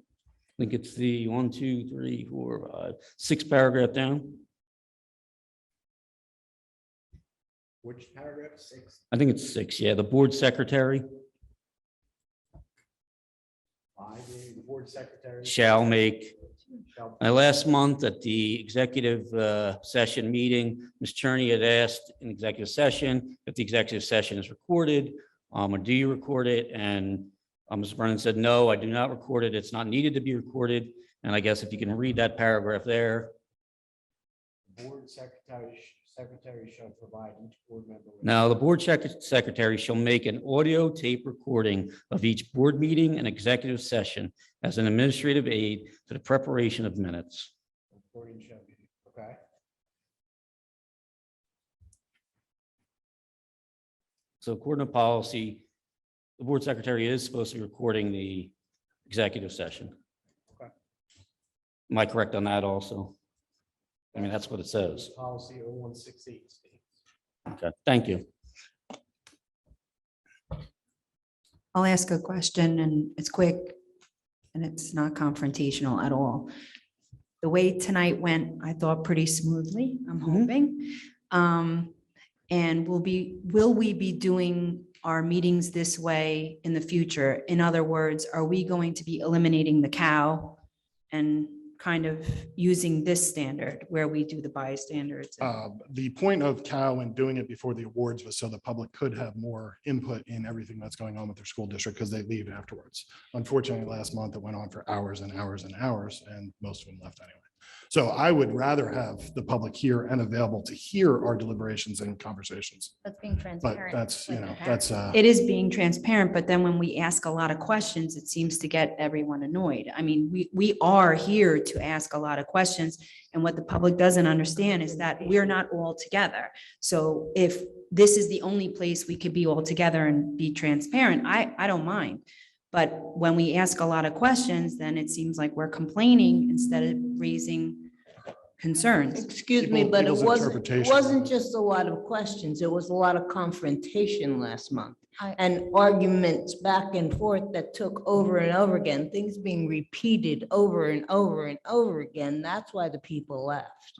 think it's the 1, 2, 3, 4, 5, 6 paragraph down. Which paragraph? 6. I think it's 6. Yeah, the board secretary 5, the board secretary. shall make. Shall- Last month at the executive session meeting, Ms. Cherney had asked in executive session if the executive session is recorded, or do you record it? And Mr. Brennan said, no, I do not record it. It's not needed to be recorded. And I guess if you can read that paragraph there. Board secretary shall provide each board member. with- Now, the board secretary shall make an audio tape recording of each board meeting and executive session as an administrative aid to the preparation of minutes. Recording shall be, okay. So according to policy, the board secretary is supposed to be recording the executive session. Okay. Am I correct on that also? I mean, that's what it says. Policy 0168 states. Okay, thank you. I'll ask a question and it's quick and it's not confrontational at all. The way tonight went, I thought pretty smoothly, I'm hoping. And will we be doing our meetings this way in the future? In other words, are we going to be eliminating the cow and kind of using this standard where we do the bystanders? The point of COW and doing it before the awards was so the public could have more input in everything that's going on with their school district because they leave afterwards. Unfortunately, last month it went on for hours and hours and hours, and most of them left anyway. So I would rather have the public here and available to hear our deliberations and conversations. That's being But transparent. that's, you with know, the that's, parents. It is being transparent, but then when we ask a lot of questions, it seems to get everyone annoyed. I mean, we are here to ask a lot of questions. And what the public doesn't understand is that we're not all together. So if this is the only place we could be all together and be transparent, I don't mind. But when we ask a lot of questions, then it seems like we're complaining instead of raising concerns. Excuse me, but it people's wasn't interpretation. just a lot of questions. It was a lot of confrontation last month. And arguments back and forth that took over and over again, things being repeated over and over and over again. That's why the people left.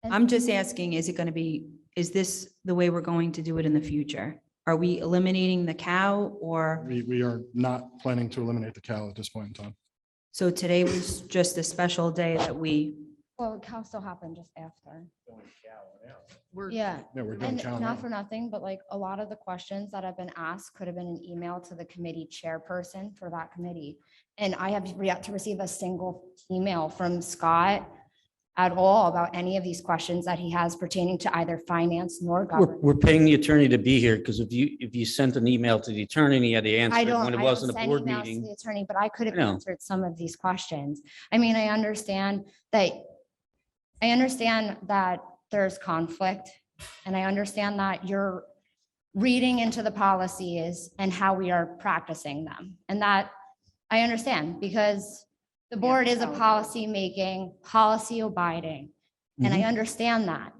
I'm just asking, is this the way we're going to do it in the future? Are we eliminating the cow or, We are not planning to eliminate the cow at this point in time. so today was just a special day that we, Well, cow still happened just after. We're- Yeah. Yeah, we're doing And cow now. not for nothing, but like a lot of the questions that have been asked could have been an email to the committee chairperson for that committee. And I have yet to receive a single email from Scott at all about any of these questions that he has pertaining to either finance nor government. We're paying the attorney to be here because if you sent an email to the attorney and he had to answer I it don't, when it I don't wasn't a send board emails to meeting. the attorney, but I could have I know. answered some of these questions. I mean, I understand that there's conflict, and I understand that you're reading into the policies and how we are practicing them. And that I understand because the board is a policy making, policy abiding. And I Mhm. understand that.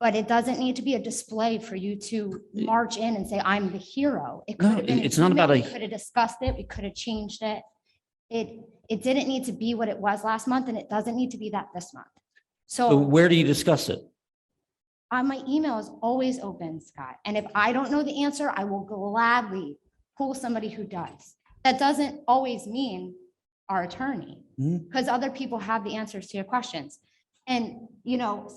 But it doesn't need to be a display for you to march in and say, I'm the hero. It could No, have been. an it's not about email. We a- could have discussed it. We could have changed it. It didn't need to be what it was last month, and it doesn't need to be that this month. So So where do you discuss it? my email is always open, Scott. And if I don't know the answer, I will gladly pull somebody who does. That doesn't always mean our attorney, Mhm. because other people have the answers to your questions. And,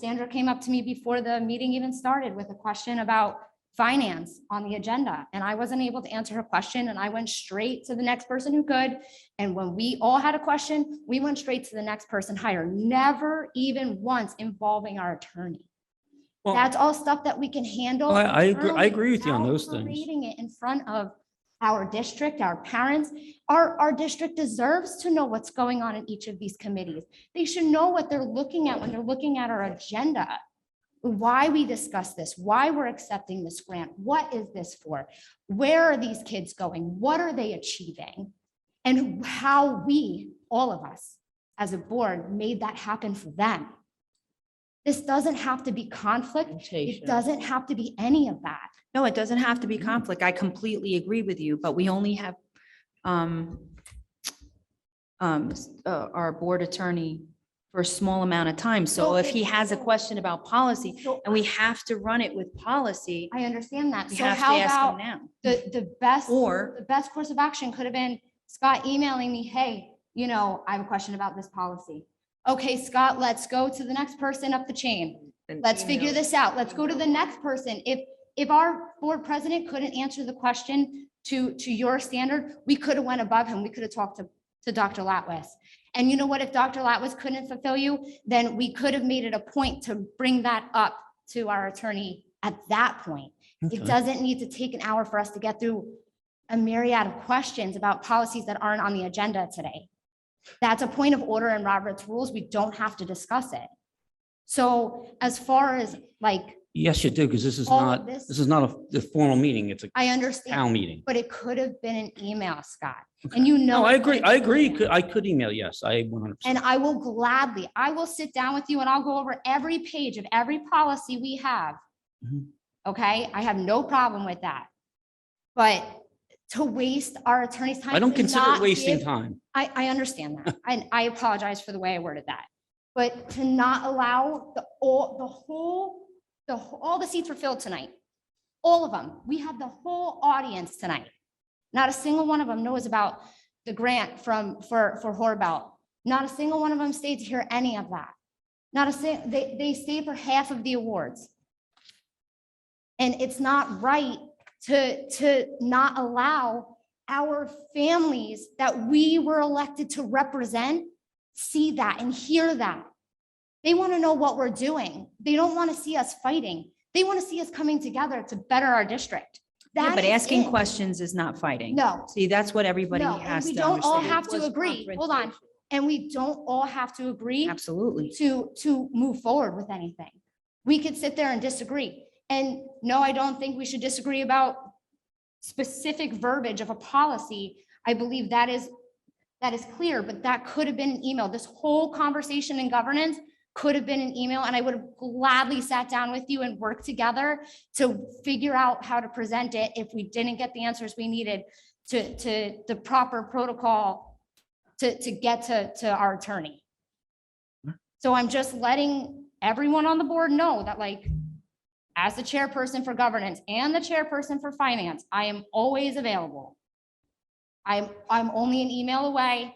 Sandra came up to me before the meeting even started with a question about finance on the agenda, and I wasn't able to answer her question, and I went straight to the next person who could. And when we all had a question, we went straight to the next person higher, never even once involving our attorney. Well- That's all stuff that we can handle. I internally agree with you on without those things. parading it in front of our district, our parents. Our district deserves to know what's going on in each of these committees. They should know what they're looking at when they're looking at our agenda. Why we discuss this, why we're accepting this grant, what is this for? Where are these kids going? What are they achieving? And how we, all of us, as a board, made that happen for them. This doesn't have to be conflict. It doesn't have to be any of that. No, it doesn't have to be conflict. I completely agree with you, but we only have our board attorney for a small amount of time. So if he has a question about policy and we have to run it with policy. I understand that. We So have to how ask him about now. the best course of action could have been Scott emailing me, hey, I have a question about this policy. Okay, Scott, let's go to the next person up the chain. Let's figure this out. Let's go to the next person. If our board president couldn't answer the question to your standard, we could have went above him. We could have talked to Dr. Latwis. And you know what? If Dr. Latwis couldn't fulfill you, then we could have made it a point to bring that up to our attorney at that point. It Okay. doesn't need to take an hour for us to get through a myriad of questions about policies that aren't on the agenda today. That's a point of order in Robert's rules. We don't have to discuss it. So as far as Yes, you do, because this is All of not, this- this is not a formal meeting. It's a I understand. town meeting. But it could have been an email, Scott. And No, I it agree. could I have been agree. an email. I could email, yes, I 100%. And I will sit down with you and I'll go over every page of every policy we have. Mhm. Okay, I have no problem with that. But to waste our attorney's time. I don't to consider not it wasting give- time. I understand that. And I apologize for the way I worded that. But to not allow all the seats were filled tonight. All of them. We have the whole audience tonight. Not a single one of them knows about the grant for Horbelt. Not a single one of them stayed to hear any of that. They stayed for half of the awards. And it's not right to not allow our families that we were elected to represent see that and hear that. They want to know what we're doing. They don't want to see us fighting. They want to see us coming together to better our district. Yeah, That but is asking it. questions is not fighting. No. See, that's what everybody No, and has we to don't all understand. have to agree. Hold on. And we don't all have to agree Absolutely. to move forward with anything. We could sit there and disagree. And no, I don't think we should disagree about specific verbiage of a policy. I believe that is clear, but that could have been an email. This whole conversation in governance could have been an email, and I would have gladly sat down with you and worked together to figure out how to present it if we didn't get the answers we needed to the proper protocol to get to our attorney. So I'm just letting everyone on the board know that, as the chairperson for governance and the chairperson for finance, I am always available. I'm only an email away.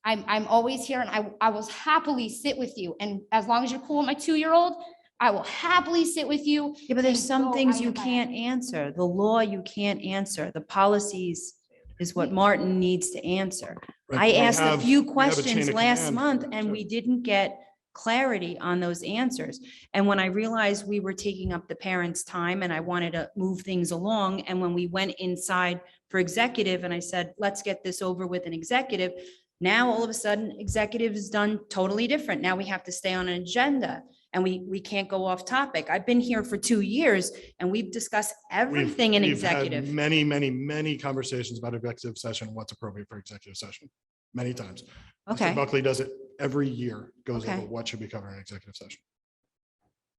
I'm always here, and I will happily sit with you. And as long as you're cool with my 2-year-old, I will happily sit with you. Yeah, but there's and some go things you item by can't answer. The law you can't answer. The policies is what Martin needs to answer. Right, I we asked a have- few we have a chain questions of last command month for it, and too. we didn't get clarity on those answers. And when I realized we were taking up the parents' time and I wanted to move things along, and when we went inside for executive and I said, let's get this over with an executive, now all of a sudden executive is done totally different. Now we have to stay on an agenda and we can't go off topic. I've been here for 2 years and we've discussed everything in We've had executive. Many, many, many conversations about executive session, and what's appropriate for executive session, many times. Mr. Okay. Buckley does it every year, goes over Okay. what should be covered in executive session.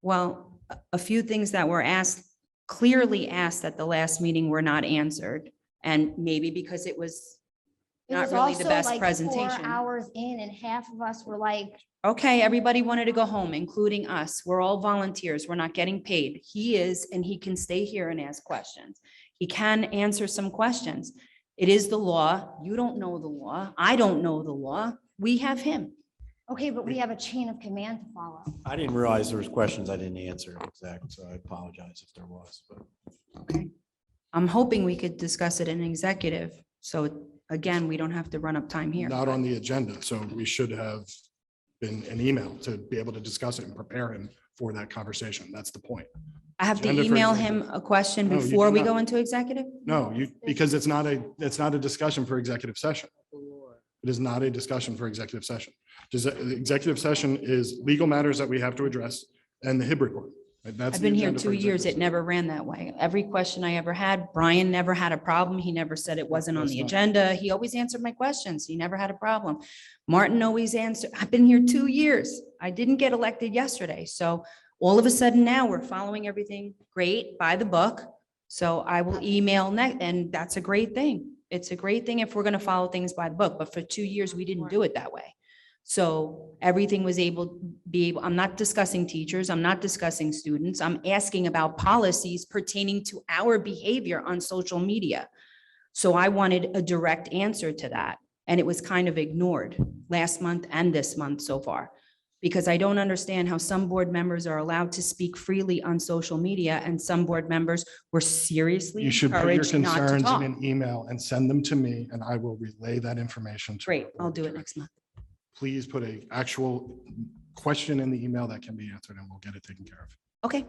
Well, a few things that were clearly asked at the last meeting were not answered. And maybe because it was It not was really the also best like 4 presentation. hours in, and half of us were like, Okay, everybody wanted to go home, including us. We're all volunteers. We're not getting paid. He is, and he can stay here and ask questions. He can answer some questions. It is the law. You don't know the law. I don't know the law. We have him. Okay, but we have a chain of command to follow. I didn't realize there was questions I didn't answer exact, so I apologize if there was, but. Okay. I'm hoping we could discuss it in executive. So again, we don't have to run up time here. Not on the agenda, so we should have been an email to be able to discuss it and prepare him for that conversation. That's the point. I have to Agenda for email executive. him a question No, you before do we not. go into executive? No, because it's not a discussion for executive session. It is not a discussion for executive session. Just the executive session is legal matters that we have to address and the HIB report. That's I've the been here agenda for 2 years. executive It never ran that way. Every question I ever had, Brian never had a problem. He never said it wasn't on That's the not- agenda. He always answered my questions. He never had a problem. Martin always answered. I've been here 2 years. I didn't get elected yesterday. So all of a sudden now we're following everything great by the book. So I will email next, and that's a great thing. It's a great thing if we're going to follow things by the book, but for 2 years, we didn't do it that way. So everything was I'm not discussing teachers, I'm not discussing students, I'm asking about policies pertaining to our behavior on social media. So I wanted a direct answer to that, and it was kind of ignored last month and this month so far. Because I don't understand how some board members are allowed to speak freely on social media and some board members were seriously You should put your encouraged not to concerns in talk. an email and send them to me, and I will relay that information to. Great, I'll do it next month. Please put a actual question in the email that can be answered, and we'll get it taken care of. Okay.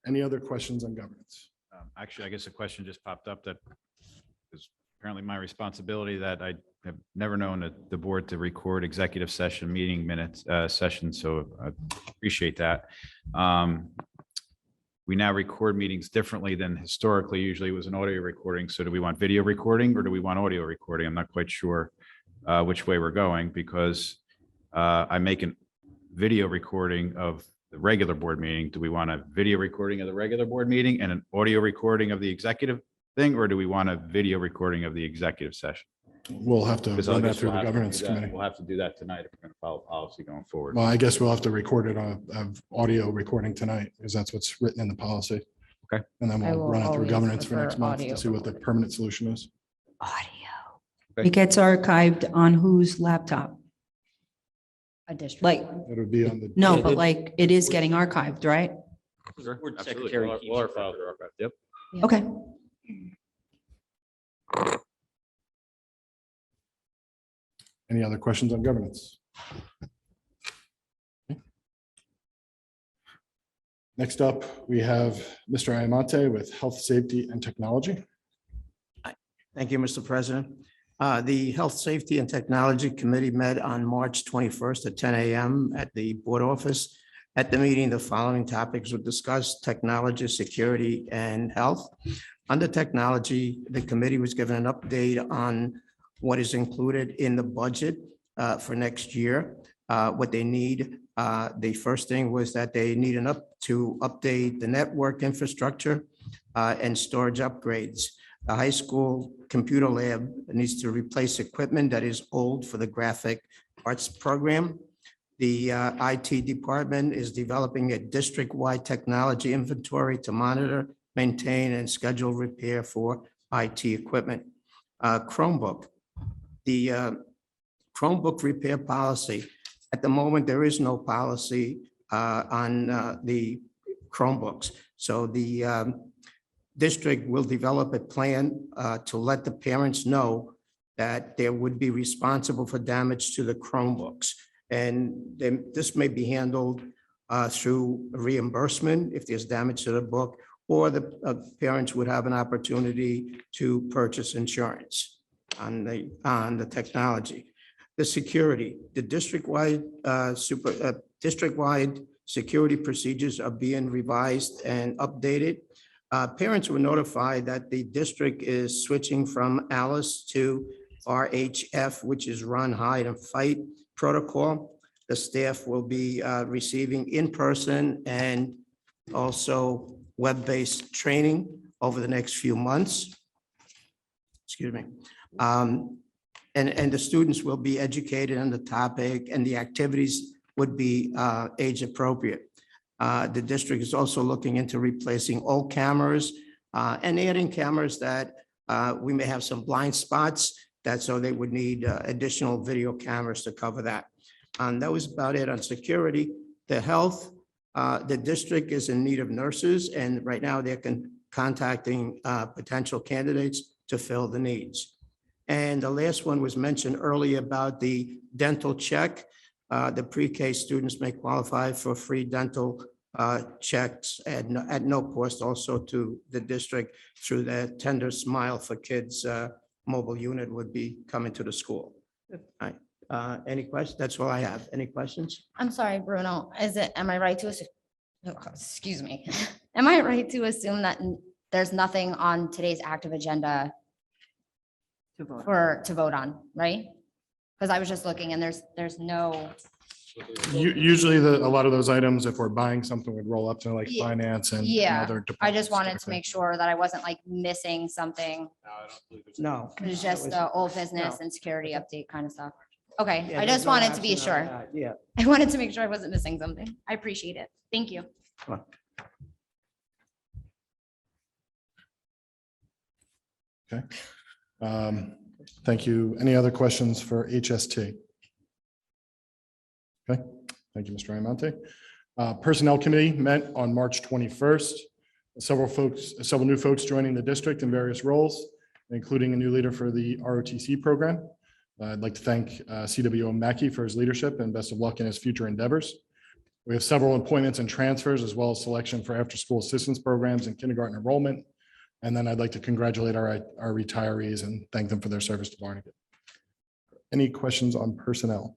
Any other questions on governance? Actually, I guess a question just popped up that is apparently my responsibility, that I have never known the board to record executive session meeting minutes, sessions, so I appreciate that. We now record meetings differently than historically. Usually it was an audio recording. So do we want video recording or do we want audio recording? I'm not quite sure which way we're going, because I make a video recording of the regular board meeting. Do we want a video recording of the regular board meeting and an audio recording of the executive thing, or do we want a video recording of the executive session? We'll have to Because I run that guess through we'll the have to do governance that. committee. We'll have to do that tonight if we're going to follow policy going forward. Well, I guess we'll have to record it on audio recording tonight, because that's what's written in the policy. Okay. And then I we'll will run it through always governance for prefer next month audio to see what the permanent solution is. It gets archived on whose laptop? A district. Like, It would be on the. no, but like, it is getting archived, right? Sure, Board absolutely. secretary All our files are archived. Yep. Okay. Any other questions on governance? Okay. Next up, we have Mr. Iamante with Health, Safety, and Technology. Thank you, Mr. President. The Health, Safety, and Technology Committee met on March 21st at 10 a.m. at the board office. At the meeting, the following topics were discussed: technology, security, and health. Under technology, the committee was given an update on what is included in the budget for next year, what they need. The first thing was that they need to update the network infrastructure and storage upgrades. The high school computer lab needs to replace equipment that is old for the graphic arts program. The IT department is developing a district-wide technology inventory to monitor, maintain, and schedule repair for IT equipment. Chromebook. The Chromebook repair policy. At the moment, there is no policy on the Chromebooks. So the district will develop a plan to let the parents know that they would be responsible for damage to the Chromebooks. And then this may be handled through reimbursement if there's damage to the book, or the parents would have an opportunity to purchase insurance on the technology. The security, the district-wide district-wide security procedures are being revised and updated. Parents were notified that the district is switching from ALICE to RHF, which is Run, Hide, and Fight protocol. The staff will be receiving in-person and also web-based training over the next few months. Excuse me. And the students will be educated on the topic, and the activities would be age appropriate. The district is also looking into replacing old cameras and adding cameras that we may have some blind spots, That so they would need additional video cameras to cover that. That was about it on security. The health, the district is in need of nurses, and right now they're contacting potential candidates to fill the needs. And the last one was mentioned earlier about the dental check. The pre-K students may qualify for free dental checks at no cost also to the district through the Tender Smile for Kids mobile unit would be coming to the school. All right. Any questions? That's all I have. Any questions? I'm sorry, Bruno, am I right to assume, excuse me, am I right to assume that there's nothing on today's active agenda to vote on, right? Because I was just looking and there's no, Usually a lot of those items, if we're buying something, would roll up to like Yeah. finance and yeah, other I just departments wanted to typically. make sure that I wasn't like missing something. No. It was just the old business and security update kind of stuff. Okay, Yeah, I there's just no wanted to be action on sure. that. Yeah. I wanted to make sure I wasn't missing something. I appreciate it. Thank you. Come on. Okay. Thank you. Any other questions for HST? Okay, thank you, Mr. Iamonte. Personnel Committee met on March 21st. Several new folks joining the district in various roles, including a new leader for the ROTC program. I'd like to thank CWO Mackey for his leadership and best of luck in his future endeavors. We have several appointments and transfers, as well as selection for after-school assistance programs and kindergarten enrollment. And then I'd like to congratulate our retirees and thank them for their service to Barnegat. Any questions on personnel?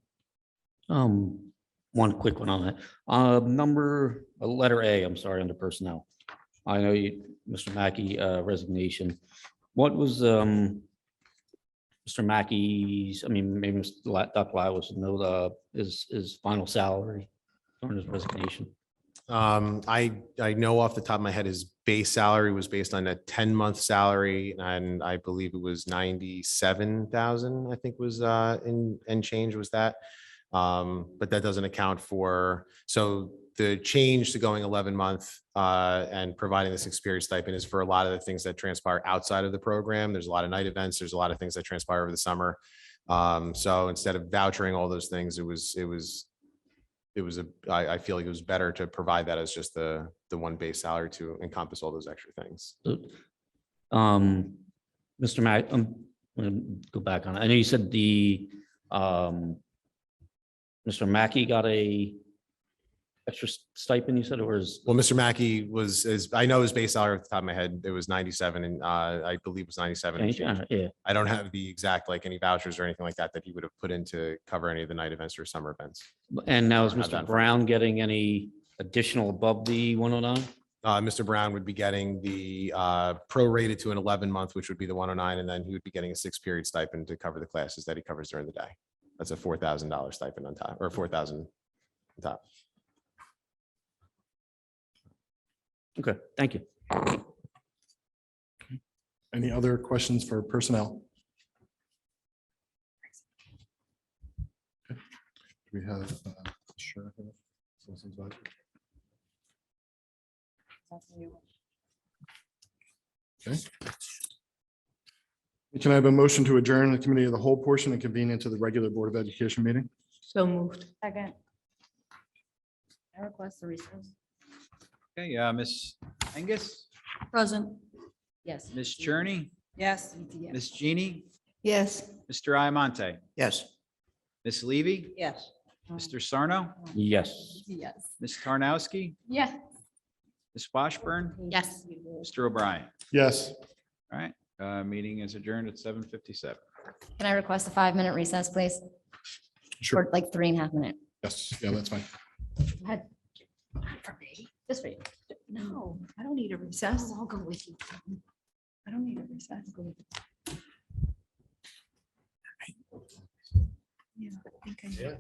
One quick one on that. Letter A, I'm sorry, under personnel. I know you, Mr. Mackey, resignation. What was, Mr. Mackey's, I mean, maybe Dr. Lau was know his final salary during his resignation? I know off the top of my head, his base salary was based on a 10-month salary, and I believe it was 97,000, I think was in change was that. But that doesn't account for, so the change to going 11-month and providing this experience stipend is for a lot of the things that transpire outside of the program. There's a lot of night events. There's a lot of things that transpire over the summer. So instead of vouchering all those things, I feel like it was better to provide that as just the one base salary to encompass all those extra things. Mr. Mack, I'm gonna go back on it. I know you said Mr. Mackey got a extra stipend, you said, or is? Well, Mr. Mackey I know his base salary off the top of my head, it was 97 and I believe it was 97. and change. Yeah. I don't have the exact, like any vouchers or anything like that he would have put in to cover any of the night events or summer events. And now is I don't have that Mr. in front Brown getting any additional above the 109? Mr. Brown would be getting the prorated to an 11-month, which would be the 109, and then he would be getting a 6-period stipend to cover the classes that he covers during the day. That's a $4,000 stipend on top, or 4,000 on top. Okay, thank you. Any other questions for personnel? Okay. Do we have sure. Okay. Can I have a motion to adjourn the committee of the whole portion and convene into the regular Board of Education meeting? So moved. Second. I request the resource. Okay, Ms. Angus, Present. Yes. Ms. Cherney, Yes. Ms. Jeannie, Yes. Mr. Iamonte, Yes. Ms. Levy, Yes. Mr. Sarno, Yes. Yes. Ms. Tarnowski, Yes. Ms. Washburn, Yes. Mr. O'Brien. Yes. All right, meeting is adjourned at 7:57. Can I request a 5-minute recess, please? Sure. Or like 3.5 minute? Yes, yeah, that's fine. Go ahead. Not for me, just for you. No, I don't need a recess. I'll go with you. I don't need a recess. Yeah, I think I need. Yeah.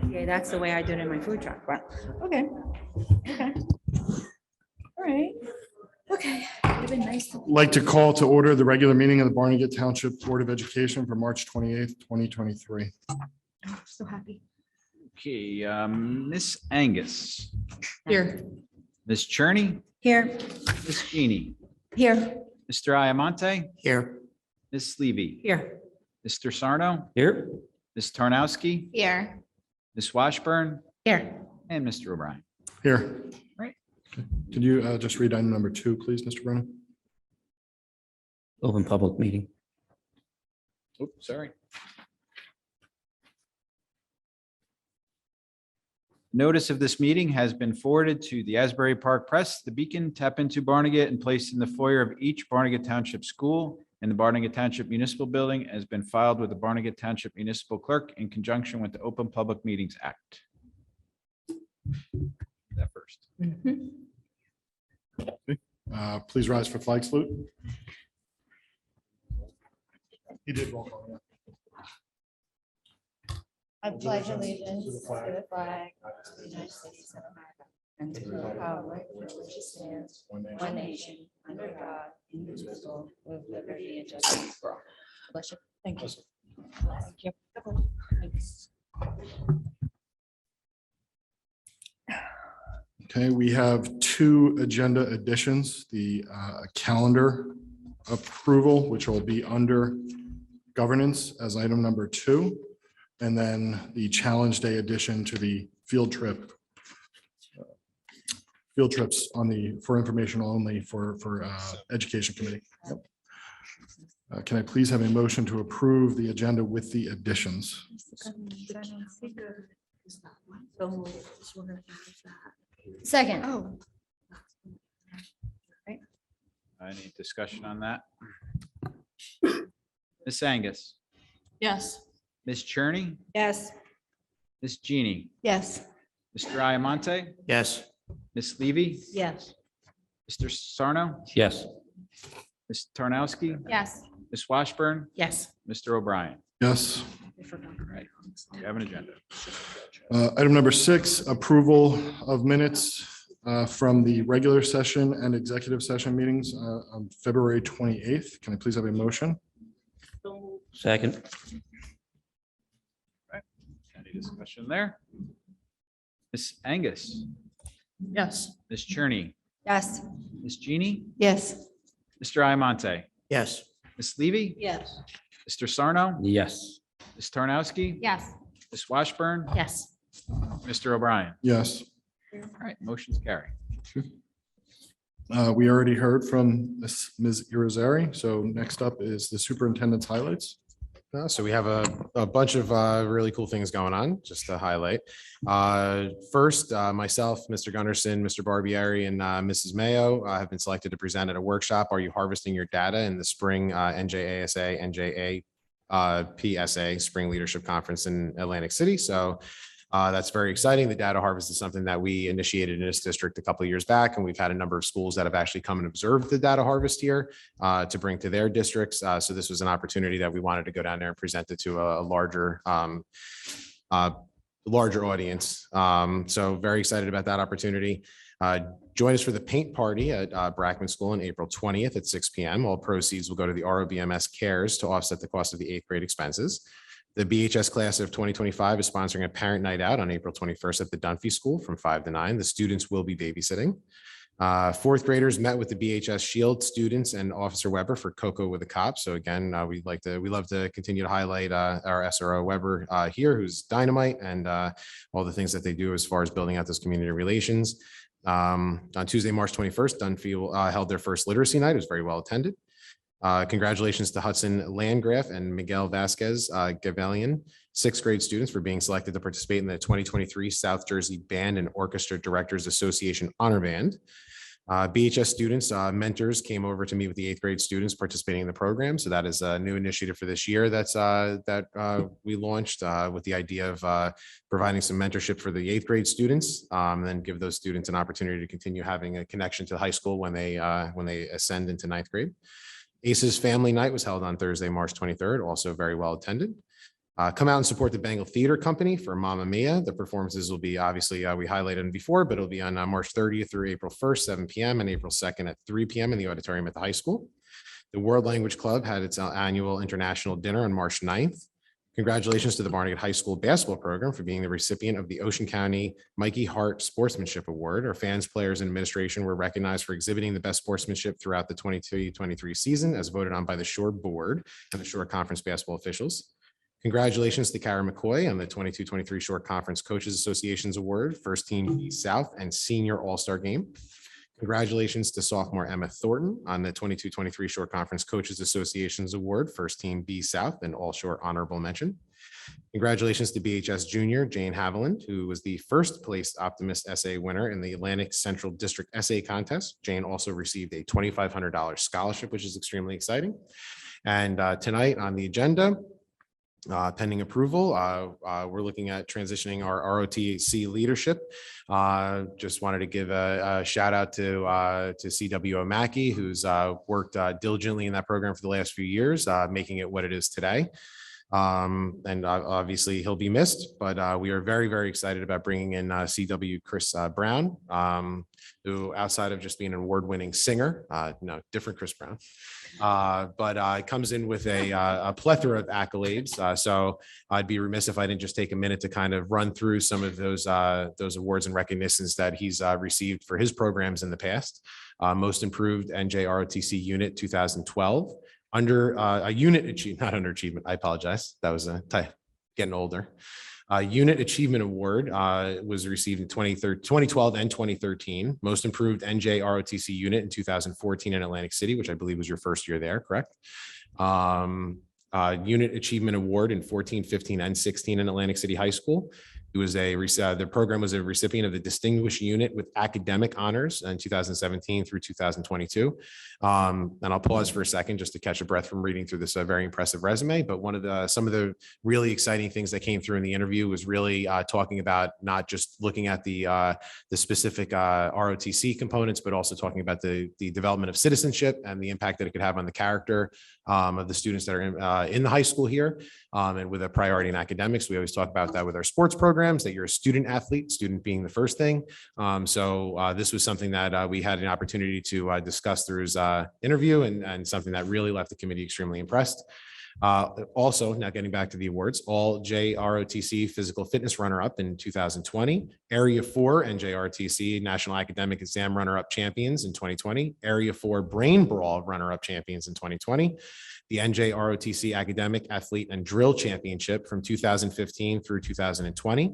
Yeah, that's the way I do it in my food truck, but, okay. Okay. All right. Okay. Would've been nice to- Like to call to order the regular meeting of the Barnegat Township Board of Education for March 28th, 2023. I'm so happy. Okay, Miss Angus, Here. Miss Cherney, Here. Miss Jeannie, Here. Mr. Iamonte, Here. Miss Levy, Here. Mr. Sarno, Here. Ms. Tarnowski, Here. Ms. Washburn, Here. and Mr. O'Brien. Here. Right. Could you just read item number 2, please, Mr. Brennan? Open public meeting. Oops, sorry. Notice of this meeting has been forwarded to the Asbury Park Press, the Beacon, Tap Into Barnegat, and placed in the foyer of each Barnegat Township School and the Barnegat Township Municipal Building, has been filed with the Barnegat Township Municipal Clerk in conjunction with the Open Public Meetings Act. That first. Please rise for flag salute. He did roll call. I pledge allegiance to the flag of the United States of America and to the republic for which it stands, one nation, under God, indivisible, with liberty and justice for all. Bless you. Thank you. Thank you. Thanks. Okay, we have 2 agenda additions, the calendar approval, which will be under governance as item number 2, and then the challenge day addition to the field trips on the, for information only for education committee. Can I please have a motion to approve the agenda with the additions? Second. Oh. Any discussion on that? Miss Angus, Yes. Miss Cherney, Yes. Miss Jeannie, Yes. Mr. Iamonte, Yes. Miss Levy, Yes. Mr. Sarno, Yes. Ms. Tarnowski, Yes. Ms. Washburn, Yes. Mr. O'Brien. Yes. All right, we have an agenda. Item number 6, approval of minutes from the regular session and executive session meetings on February 28th. Can I please have a motion? Second. Any discussion there? Miss Angus, Yes. Miss Cherney, Yes. Miss Jeannie, Yes. Mr. Iamonte, Yes. Miss Levy, Yes. Mr. Sarno, Yes. Ms. Tarnowski, Yes. Ms. Washburn, Yes. Mr. O'Brien. Yes. All right, motion's carry. We already heard from Ms. Irizarry, so next up is the superintendent's highlights. So we have a bunch of really cool things going on, just to highlight. First, myself, Mr. Gunderson, Mr. Barbieri, and Mrs. Mayo have been selected to present at a workshop. Are you harvesting your data in the spring NJASA, NJA PSA Spring Leadership Conference in Atlantic City? So that's very exciting. The data harvest is something that we initiated in this district a couple of years back, and we've had a number of schools that have actually come and observed the data harvest here to bring to their districts. So this was an opportunity that we wanted to go down there and present it to a larger audience. So very excited about that opportunity. Join us for the paint party at Brackman School on April 20th at 6 p.m. All proceeds will go to the ROBMS Cares to offset the cost of the 8th grade expenses. The BHS class of 2025 is sponsoring a parent night out on April 21st at the Dunphy School from 5 to 9. The students will be babysitting. 4th graders met with the BHS Shield students and Officer Weber for Cocoa with a Cop. So again, we love to continue to highlight our SRO Weber here, who's dynamite, and all the things that they do as far as building out those community relations. On Tuesday, March 21st, Dunphy held their first literacy night. It was very well attended. Congratulations to Hudson Landgraf and Miguel Vasquez Gavelian, 6th grade students, for being selected to participate in the 2023 South Jersey Band and Orchestra Directors Association Honor Band. BHS students, mentors came over to meet with the 8th grade students participating in the program. So that is a new initiative for this year that we launched with the idea of providing some mentorship for the 8th grade students, and then give those students an opportunity to continue having a connection to high school when they ascend into 9th grade. ACE's Family Night was held on Thursday, March 23rd, also very well attended. Come out and support the Bengal Theater Company for Mamma Mia. The performances will be obviously, we highlighted them before, but it'll be on March 30th through April 1st, 7 p.m. and April 2nd at 3 p.m. in the auditorium at the high school. The World Language Club had its annual international dinner on March 9th. Congratulations to the Barnegat High School basketball program for being the recipient of the Ocean County Mikey Hart Sportsmanship Award. Our fans, players, and administration were recognized for exhibiting the best sportsmanship throughout the 22-23 season, as voted on by the Shore Board and the Shore Conference basketball officials. Congratulations to Kara McCoy on the 22-23 Shore Conference Coaches Association's Award, First Team East South, and Senior All-Star Game. Congratulations to sophomore Emma Thornton on the 22-23 Shore Conference Coaches Association's Award, First Team B South, and All Shore Honorable Mention. Congratulations to BHS Junior Jane Haviland, who was the first place Optimist Essay winner in the Atlantic Central District Essay Contest. Jane also received a $2,500 scholarship, which is extremely exciting. And tonight on the agenda, pending approval, we're looking at transitioning our ROTC leadership. Just wanted to give a shout out to CWO Mackey, who's worked diligently in that program for the last few years, making it what it is today. And obviously he'll be missed, but we are very, very excited about bringing in CW Chris Brown, who outside of just being an award-winning singer, no, different Chris Brown, but comes in with a plethora of accolades. So I'd be remiss if I didn't just take a minute to kind of run through some of those awards and recognitions that he's received for his programs in the past. Most Improved NJROTC Unit 2012. Under a unit achievement, not underachievement. I apologize. That was getting older. Unit Achievement Award was received in 2012 and 2013. Most Improved NJROTC Unit in 2014 in Atlantic City, which I believe was your first year there, correct? Unit Achievement Award in 14, 15, and 16 in Atlantic City High School. It was the program was a recipient of the Distinguished Unit with Academic Honors in 2017 through 2022. And I'll pause for a second just to catch a breath from reading through this very impressive resume. But some of the really exciting things that came through in the interview was really talking about not just looking at the specific ROTC components, but also talking about the development of citizenship and the impact that it could have on the character of the students that are in the high school here. And with a priority in academics, we always talk about that with our sports programs, that you're a student athlete, student being the first thing. So this was something that we had an opportunity to discuss through his interview and something that really left the committee extremely impressed. Also, now getting back to the awards, all JROTC physical fitness runner-up in 2020, Area 4 NJROTC National Academic Exam runner-up champions in 2020, Area 4 Brain Brawl runner-up champions in 2020, the NJROTC Academic Athlete and Drill Championship from 2015 through 2020,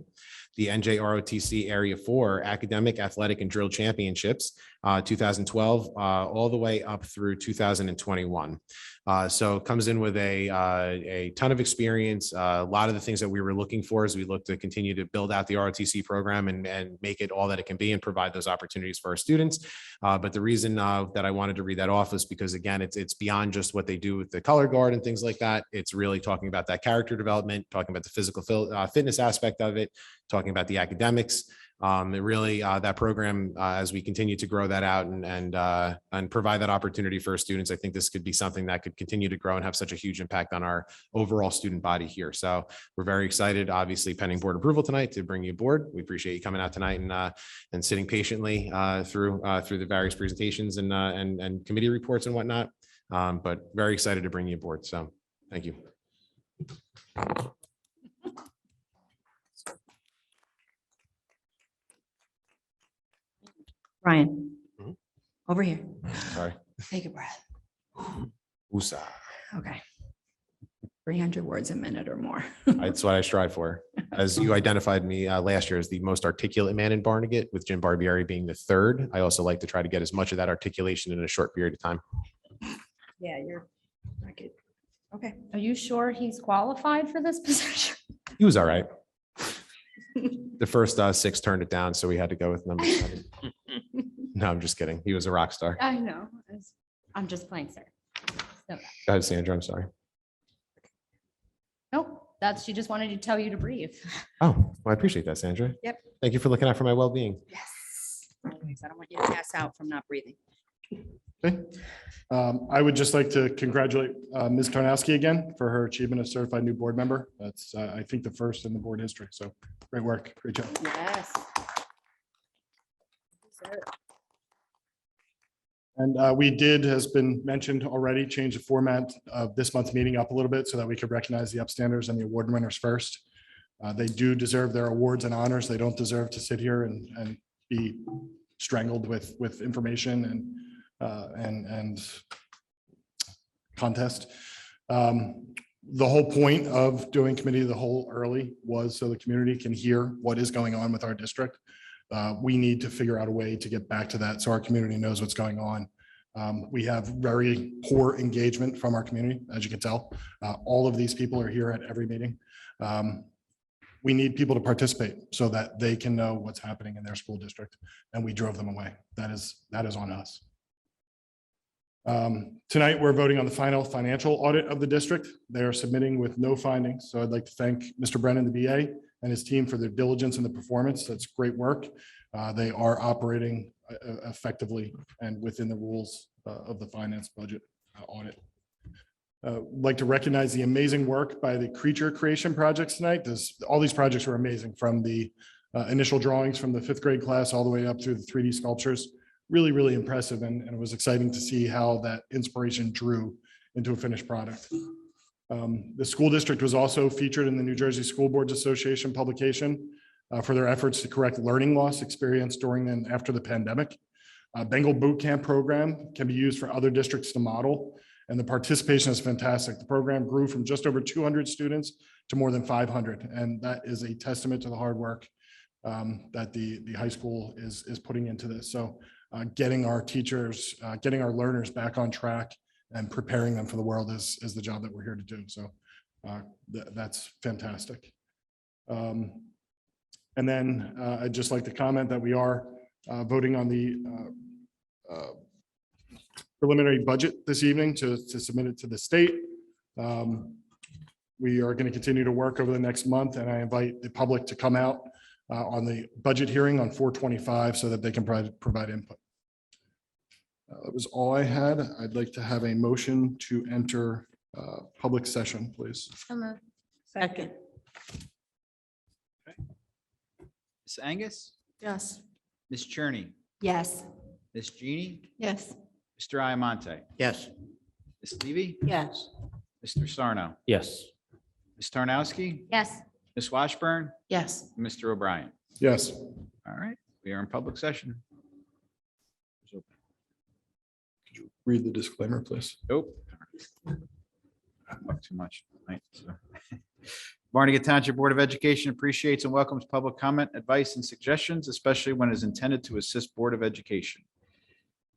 the NJROTC Area 4 Academic, Athletic, and Drill Championships, 2012, all the way up through 2021. So comes in with a ton of experience. A lot of the things that we were looking for as we look to continue to build out the ROTC program and make it all that it can be and provide those opportunities for our students. But the reason that I wanted to read that off is because, again, it's beyond just what they do with the color guard and things like that. It's really talking about that character development, talking about the physical fitness aspect of it, talking about the academics. It really that program, as we continue to grow that out and provide that opportunity for our students, I think this could be something that could continue to grow and have such a huge impact on our overall student body here. So we're very excited, obviously pending board approval tonight, to bring you aboard. We appreciate you coming out tonight and sitting patiently through the various presentations and committee reports and whatnot. But very excited to bring you aboard. So thank you. Brian, over here. Sorry. Take a breath. USA. Okay. 300 words a minute or more. That's what I strive for. As you identified me last year as the most articulate man in Barnegat, with Jim Barbieri being the third. I also like to try to get as much of that articulation in a short period of time. Yeah, you're not good. Okay. Are you sure he's qualified for this position? He was all right. The first 6 turned it down, so we had to go with number 7. No, I'm just kidding. He was a rock star. I know. I'm just playing, sir. So, Go ahead, Sandra. I'm sorry. nope, she just wanted to tell you to breathe. Oh, well, I appreciate that, Sandra. Yep. Thank you for looking out for my well-being. Yes. Always. I don't want you to pass out from not breathing. Okay. I would just like to congratulate Ms. Tarnowski again for her achievement of certified new board member. That's, I think, the first in the board history. So great work. Great job. Yes. And we did, has been mentioned already, change the format of this month's meeting up a little bit so that we could recognize the upstanders and the award winners first. They do deserve their awards and honors. They don't deserve to sit here and be strangled with information and contest. The whole point of doing committee of the whole early was so the community can hear what is going on with our district. We need to figure out a way to get back to that so our community knows what's going on. We have very poor engagement from our community, as you can tell. All of these people are here at every meeting. We need people to participate so that they can know what's happening in their school district, and we drove them away. That is on us. Tonight, we're voting on the final financial audit of the district. They are submitting with no findings. So I'd like to thank Mr. Brennan, the BA, and his team for their diligence and the performance. That's great work. They are operating effectively and within the rules of the finance budget audit. Like to recognize the amazing work by the creature creation projects tonight. All these projects were amazing, from the initial drawings from the 5th grade class all the way up through the 3D sculptures. Really, really impressive. And it was exciting to see how that inspiration drew into a finished product. The school district was also featured in the New Jersey School Boards Association publication for their efforts to correct learning loss experienced during and after the pandemic. Bengal Boot Camp program can be used for other districts to model, and the participation is fantastic. The program grew from just over 200 students to more than 500, and that is a testament to the hard work that the high school is putting into this. So getting our teachers, getting our learners back on track and preparing them for the world is the job that we're here to do. So that's fantastic. And then I'd just like to comment that we are voting on the preliminary budget this evening to submit it to the state. We are going to continue to work over the next month, and I invite the public to come out on the budget hearing on 4/25 so that they can provide input. That was all I had. I'd like to have a motion to enter public session, please. Second. Ms. Angus, Yes. Ms. Cherney, Yes. Ms. Jeannie, Yes. Mr. Iamonte, Yes. Ms. Levy, Yes. Mr. Sarno, Yes. Ms. Tarnowski, Yes. Ms. Washburn, Yes. and Mr. O'Brien. Yes. All right, we are in public session. Read the disclaimer, please. Nope. Talk too much tonight, so. Barnegat Township Board of Education appreciates and welcomes public comment, advice, and suggestions, especially when it is intended to assist Board of Education.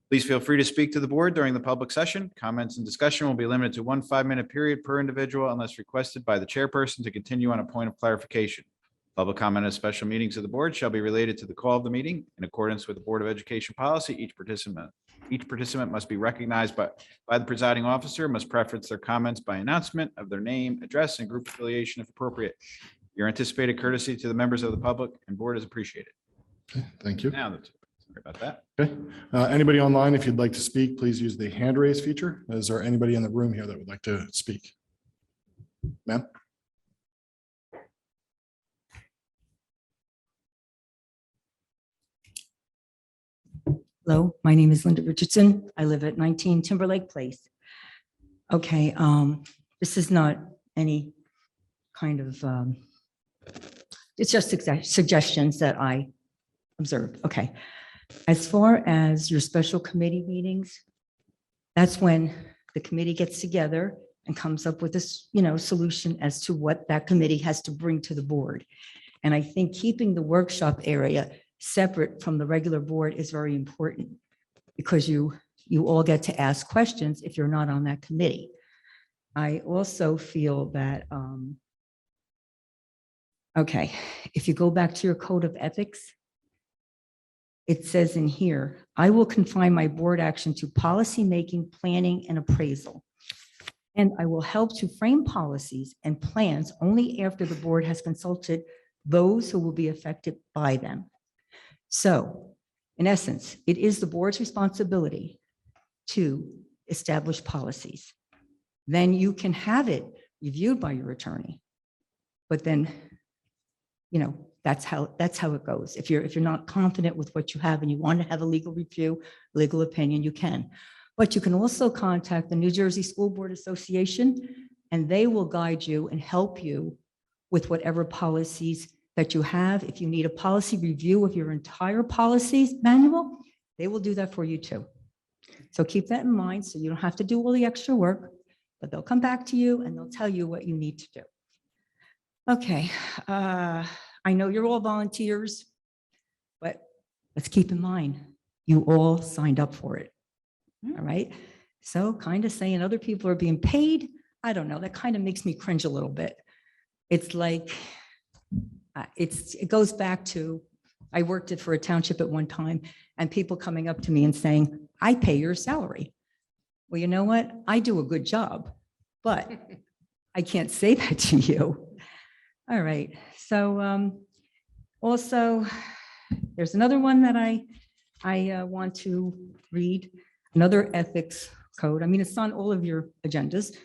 Please feel free to speak to the board during the public session. Comments and discussion will be limited to 1 5-minute period per individual unless requested by the chairperson to continue on a point of clarification. Public comment at special meetings of the board shall be related to the call of the meeting. In accordance with the Board of Education policy, each participant must be recognized by the presiding officer, must preference their comments by announcement of their name, address, and group affiliation if appropriate. Your anticipated courtesy to the members of the public and board is appreciated. Thank you. Now, sorry about that. Okay. Anybody online, if you'd like to speak, please use the hand raise feature. Is there anybody in the room here that would like to speak? Ma'am? Hello, my name is Linda Richardson. I live at 19 Timberlake Place. Okay, this is not any kind of, it's just suggestions that I observed. Okay. As far as your special committee meetings, that's when the committee gets together and comes up with this, solution as to what that committee has to bring to the board. And I think keeping the workshop area separate from the regular board is very important, because you all get to ask questions if you're not on that committee. I also feel that, okay, if you go back to your code of ethics, it says in here, I will confine my board action to policy making, planning, and appraisal. And I will help to frame policies and plans only after the board has consulted those who will be affected by them. So, in essence, it is the board's responsibility to establish policies. Then you can have it reviewed by your attorney. But then, that's how it goes. If you're not confident with what you have and you want to have a legal review, legal opinion, you can. But you can also contact the New Jersey School Board Association, and they will guide you and help you with whatever policies that you have. If you need a policy review of your entire policies manual, they will do that for you too. So keep that in mind, so you don't have to do all the extra work, but they'll come back to you and they'll tell you what you need to do. Okay, I know you're all volunteers, but let's keep in mind, you all signed up for it. All right, so kind of saying other people are being paid, I don't know, that kind of makes me cringe a little bit. It's like, it goes back to, I worked it for a township at one time, and people coming up to me and saying, I pay your salary. Well, you know what? I do a good job, but I can't say that to you. All right, so also, there's another one that I want to read, another ethics code. I mean, it's on all of your agendas.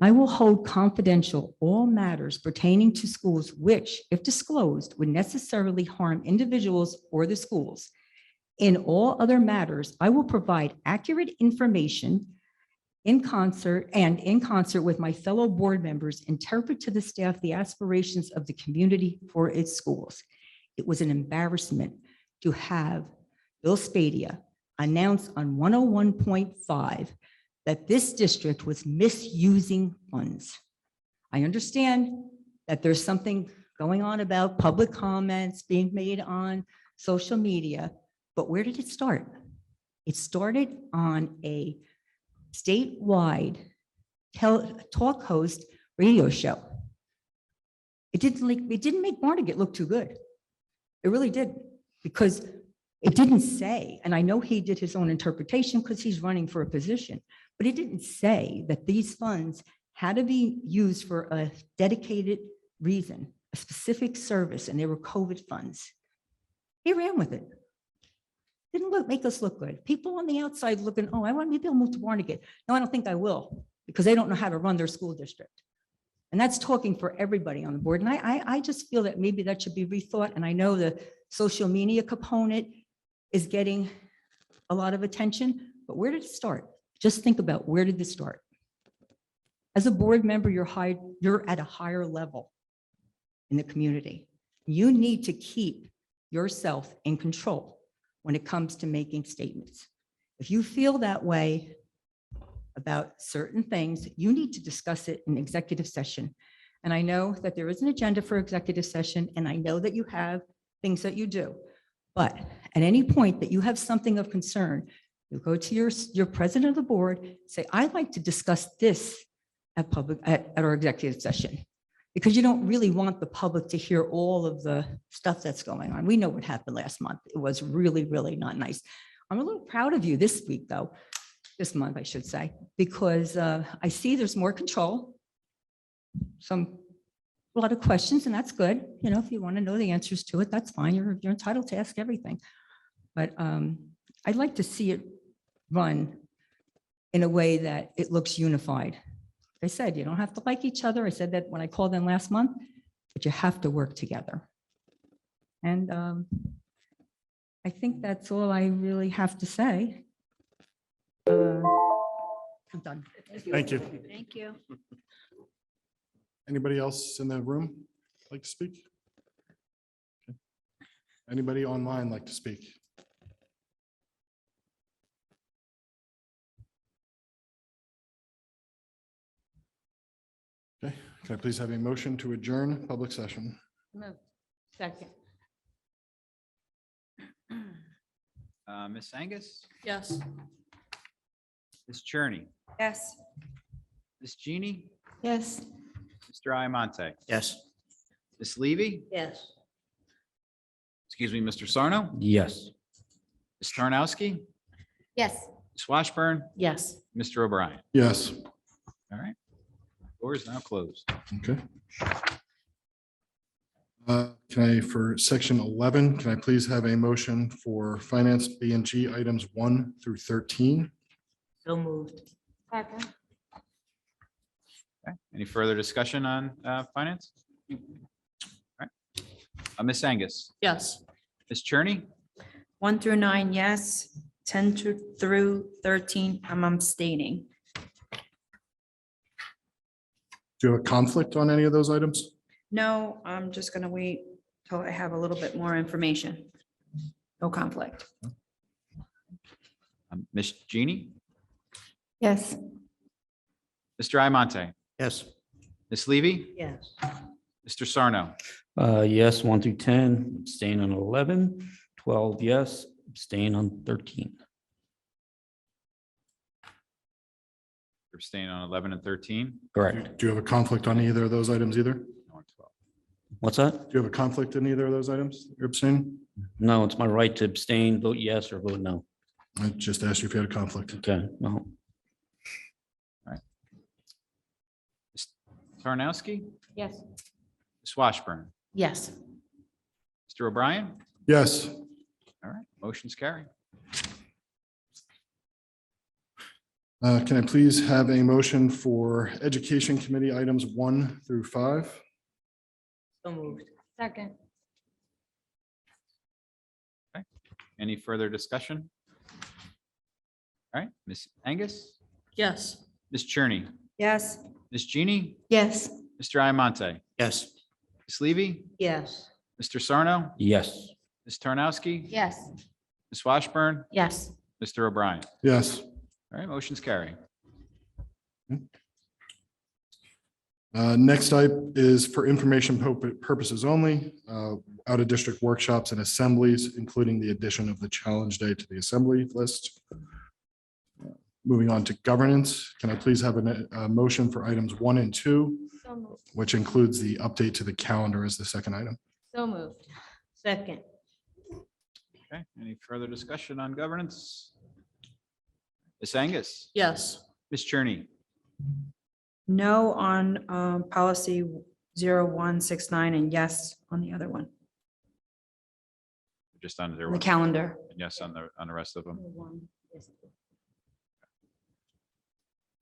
I will hold confidential all matters pertaining to schools which, if disclosed, would necessarily harm individuals or the schools. In all other matters, I will provide accurate information in concert with my fellow board members, interpret to the staff the aspirations of the community for its schools. It was an embarrassment to have Bill Spadia announce on 101.5 that this district was misusing funds. I understand that there's something going on about public comments being made on social media, but where did it start? It started on a statewide talk host radio show. It didn't make Barnegat look too good. It really did, because it didn't say, and I know he did his own interpretation because he's running for a position, but it didn't say that these funds had to be used for a dedicated reason, a specific service, and they were COVID funds. He ran with it. Didn't make us look good. People on the outside looking, oh, maybe I'll move to Barnegat. No, I don't think I will, because they don't know how to run their school district. And that's talking for everybody on the board. And I just feel that maybe that should be rethought. And I know the social media component is getting a lot of attention, but where did it start? Just think about, where did this start? As a board member, you're at a higher level in the community. You need to keep yourself in control when it comes to making statements. If you feel that way about certain things, you need to discuss it in executive session. And I know that there is an agenda for executive session, and I know that you have things that you do. But at any point that you have something of concern, you go to your president of the board, say, I'd like to discuss this at our executive session, because you don't really want the public to hear all of the stuff that's going on. We know what happened last month. It was really, really not nice. I'm a little proud of you this week, though, this month, I should say, because I see there's more control. A lot of questions, and that's good. You know, if you want to know the answers to it, that's fine. You're entitled to ask everything. But I'd like to see it run in a way that it looks unified. I said, you don't have to like each other. I said that when I called in last month, but you have to work together. And I think that's all I really have to say. I'm done. Thank you. Thank you. Anybody else in the room like to speak? Okay. Anybody online like to speak? Okay, can I please have a motion to adjourn public session? Move. Second. Ms. Angus, Yes. Ms. Cherney, Yes. Ms. Jeannie, Yes. Mr. Iamonte, Yes. Ms. Levy, Yes. excuse me, Mr. Sarno, Yes. Ms. Tarnowski, Yes. Ms. Washburn, Yes. Mr. O'Brien. Yes. All right. Floor is now closed. Okay. Can I, for section 11, can I please have a motion for finance B and G items 1 through 13? So moved. Second. Okay. Any further discussion on finance? All right. Ms. Angus, Yes. Ms. Cherney, 1 through 9, yes. 10 through 13, I'm abstaining. Do you have a conflict on any of those items? No, I'm just gonna wait till I have a little bit more information. No conflict. Ms. Jeannie, Yes. Mr. Iamonte, Yes. Ms. Levy, Yes. Mr. Sarno, Yes, 1 through 10, abstain on 11, 12, yes, abstain on 13. you're abstaining on 11 and 13. Correct. Do you have a conflict on either of those items either? What's that? Do you have a conflict in either of those items? You're abstaining? No, it's my right to abstain, vote yes or vote no. I just asked you if you had a conflict. Okay, no. Tarnowski, Yes. Ms. Washburn, Yes. Mr. O'Brien. Yes. All right, motion's carried. Can I please have a motion for Education Committee items 1 through 5? So moved. Second. Any further discussion? All right, Ms. Angus, Yes. Ms. Cherney, Yes. Ms. Jeannie, Yes. Mr. Iamonte, Yes. Ms. Levy, Yes. Mr. Sarno, Yes. Ms. Tarnowski, Yes. Ms. Washburn, Yes. Mr. O'Brien. Yes. All right, motion's carry. Next item is for information purposes only, out of district workshops and assemblies, including the addition of the challenge day to the assembly list. Moving on to governance, can I please have a motion for items 1 and 2, So moved. which includes the update to the calendar as the second item? So moved. Second. Okay, any further discussion on governance? Ms. Angus, Yes. Ms. Cherney, No on policy 0169 and yes on the other one, just on on the calendar. Yes, on the rest of them.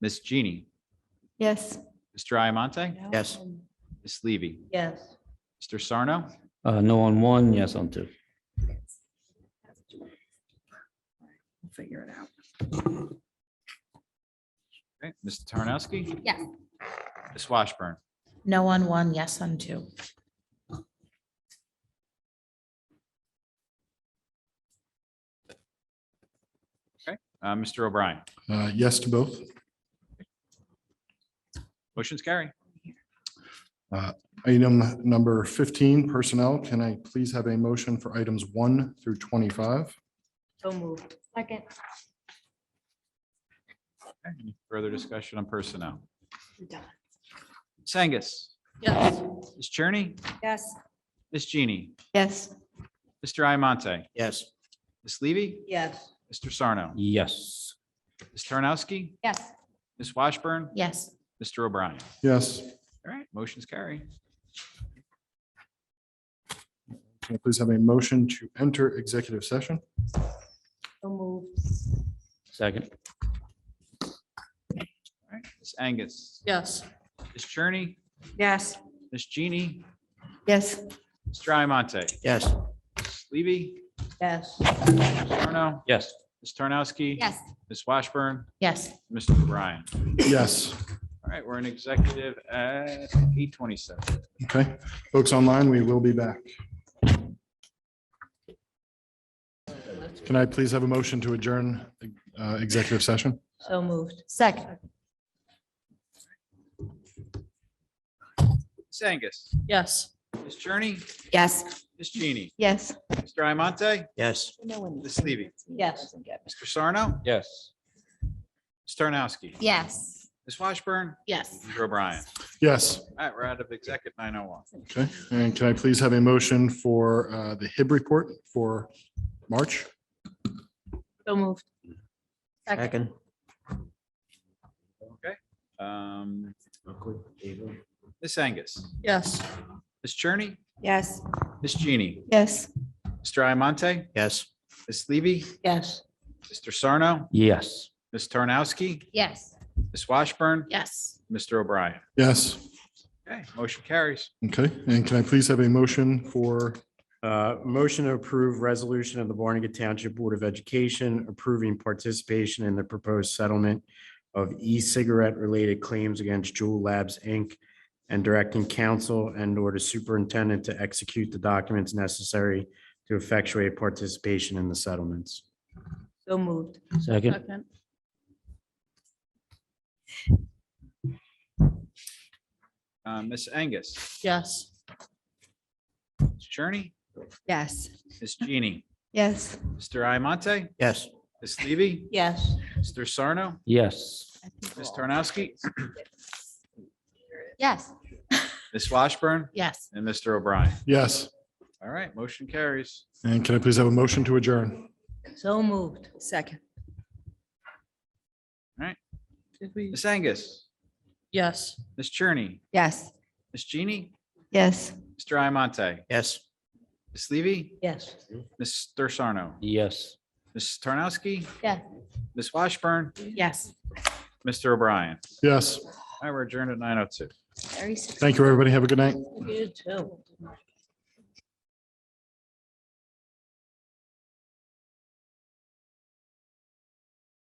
Ms. Jeannie, Yes. Mr. Iamonte, Yes. Ms. Levy, Yes. Mr. Sarno, No on 1, yes on 2. We'll figure it out. okay, Mr. Tarnowski, Yes. Ms. Washburn, No on 1, yes on 2. Mr. O'Brien. Yes to both. Motion's carry. Item number 15, personnel. Can I please have a motion for items 1 through 25? So moved. Second. Okay, any further discussion on personnel? Ms. Angus, Yes. Ms. Cherney, Yes. Ms. Jeannie, Yes. Mr. Iamonte, Yes. Ms. Levy, Yes. Mr. Sarno, Yes. Ms. Tarnowski, Yes. Ms. Washburn, Yes. Mr. O'Brien. Yes. All right, motion's carry. Can I please have a motion to enter executive session? So moved. Second. All right, Ms. Angus, Yes. Ms. Cherney, Yes. Ms. Jeannie, Yes. Mr. Iamonte, Yes. Ms. Levy, Yes. Mr. Sarno, Yes. Ms. Tarnowski. Yes. Ms. Washburn, Yes. Mr. O'Brien. Yes. All right, we're in executive at 8:27. Okay, folks online, we will be back. Can I please have a motion to adjourn executive session? So moved. Second. Ms. Angus, Yes. Ms. Cherney, Yes. Ms. Jeannie, Yes. Mr. Iamonte, Yes. Ms. Levy, Yes. Mr. Sarno, Yes. Ms. Tarnowski, Yes. Ms. Washburn, Yes. Mr. O'Brien. Yes. All right, we're out of exec at 9:01. Okay, and can I please have a motion for the HIB report for March? So moved. Second. Okay. Ms. Angus, Yes. Ms. Cherney, Yes. Ms. Jeannie, Yes. Mr. Iamonte, Yes. Ms. Levy, Yes. Mr. Sarno, Yes. Ms. Tarnowski, Yes. Ms. Washburn, Yes. Mr. O'Brien. Yes. Okay, motion carries. Okay, and can I please have a motion for, Motion to approve resolution of the Barnegat Township Board of Education approving participation in the proposed settlement of e-cigarette related claims against Juul Labs, Inc. and directing counsel and or the superintendent to execute the documents necessary to effectuate participation in the settlements. So moved. Second. Ms. Angus, Yes. Ms. Cherney, Yes. Ms. Genie, Yes. Mr. Iamonte, Yes. Ms. Levy, Yes. Mr. Sarno, Yes. Ms. Tarnowski, Yes. Ms. Washburn, Yes. and Mr. O'Brien. yes, All right, motion carries. and can I please have a motion to adjourn? So moved. Second. All right, Did we? Ms. Angus, Yes. Ms. Cherney, Yes. Ms. Genie, Yes. Mr. Iamonte, Yes. Ms. Levy, Yes. Mr. Sarno, Yes. Ms. Tarnowski, Yeah. Ms. Washburn, Yes. Mr. O'Brien. Yes, All right, we're adjourned at 9:02. Very. thank you, everybody. Have a good night. You too.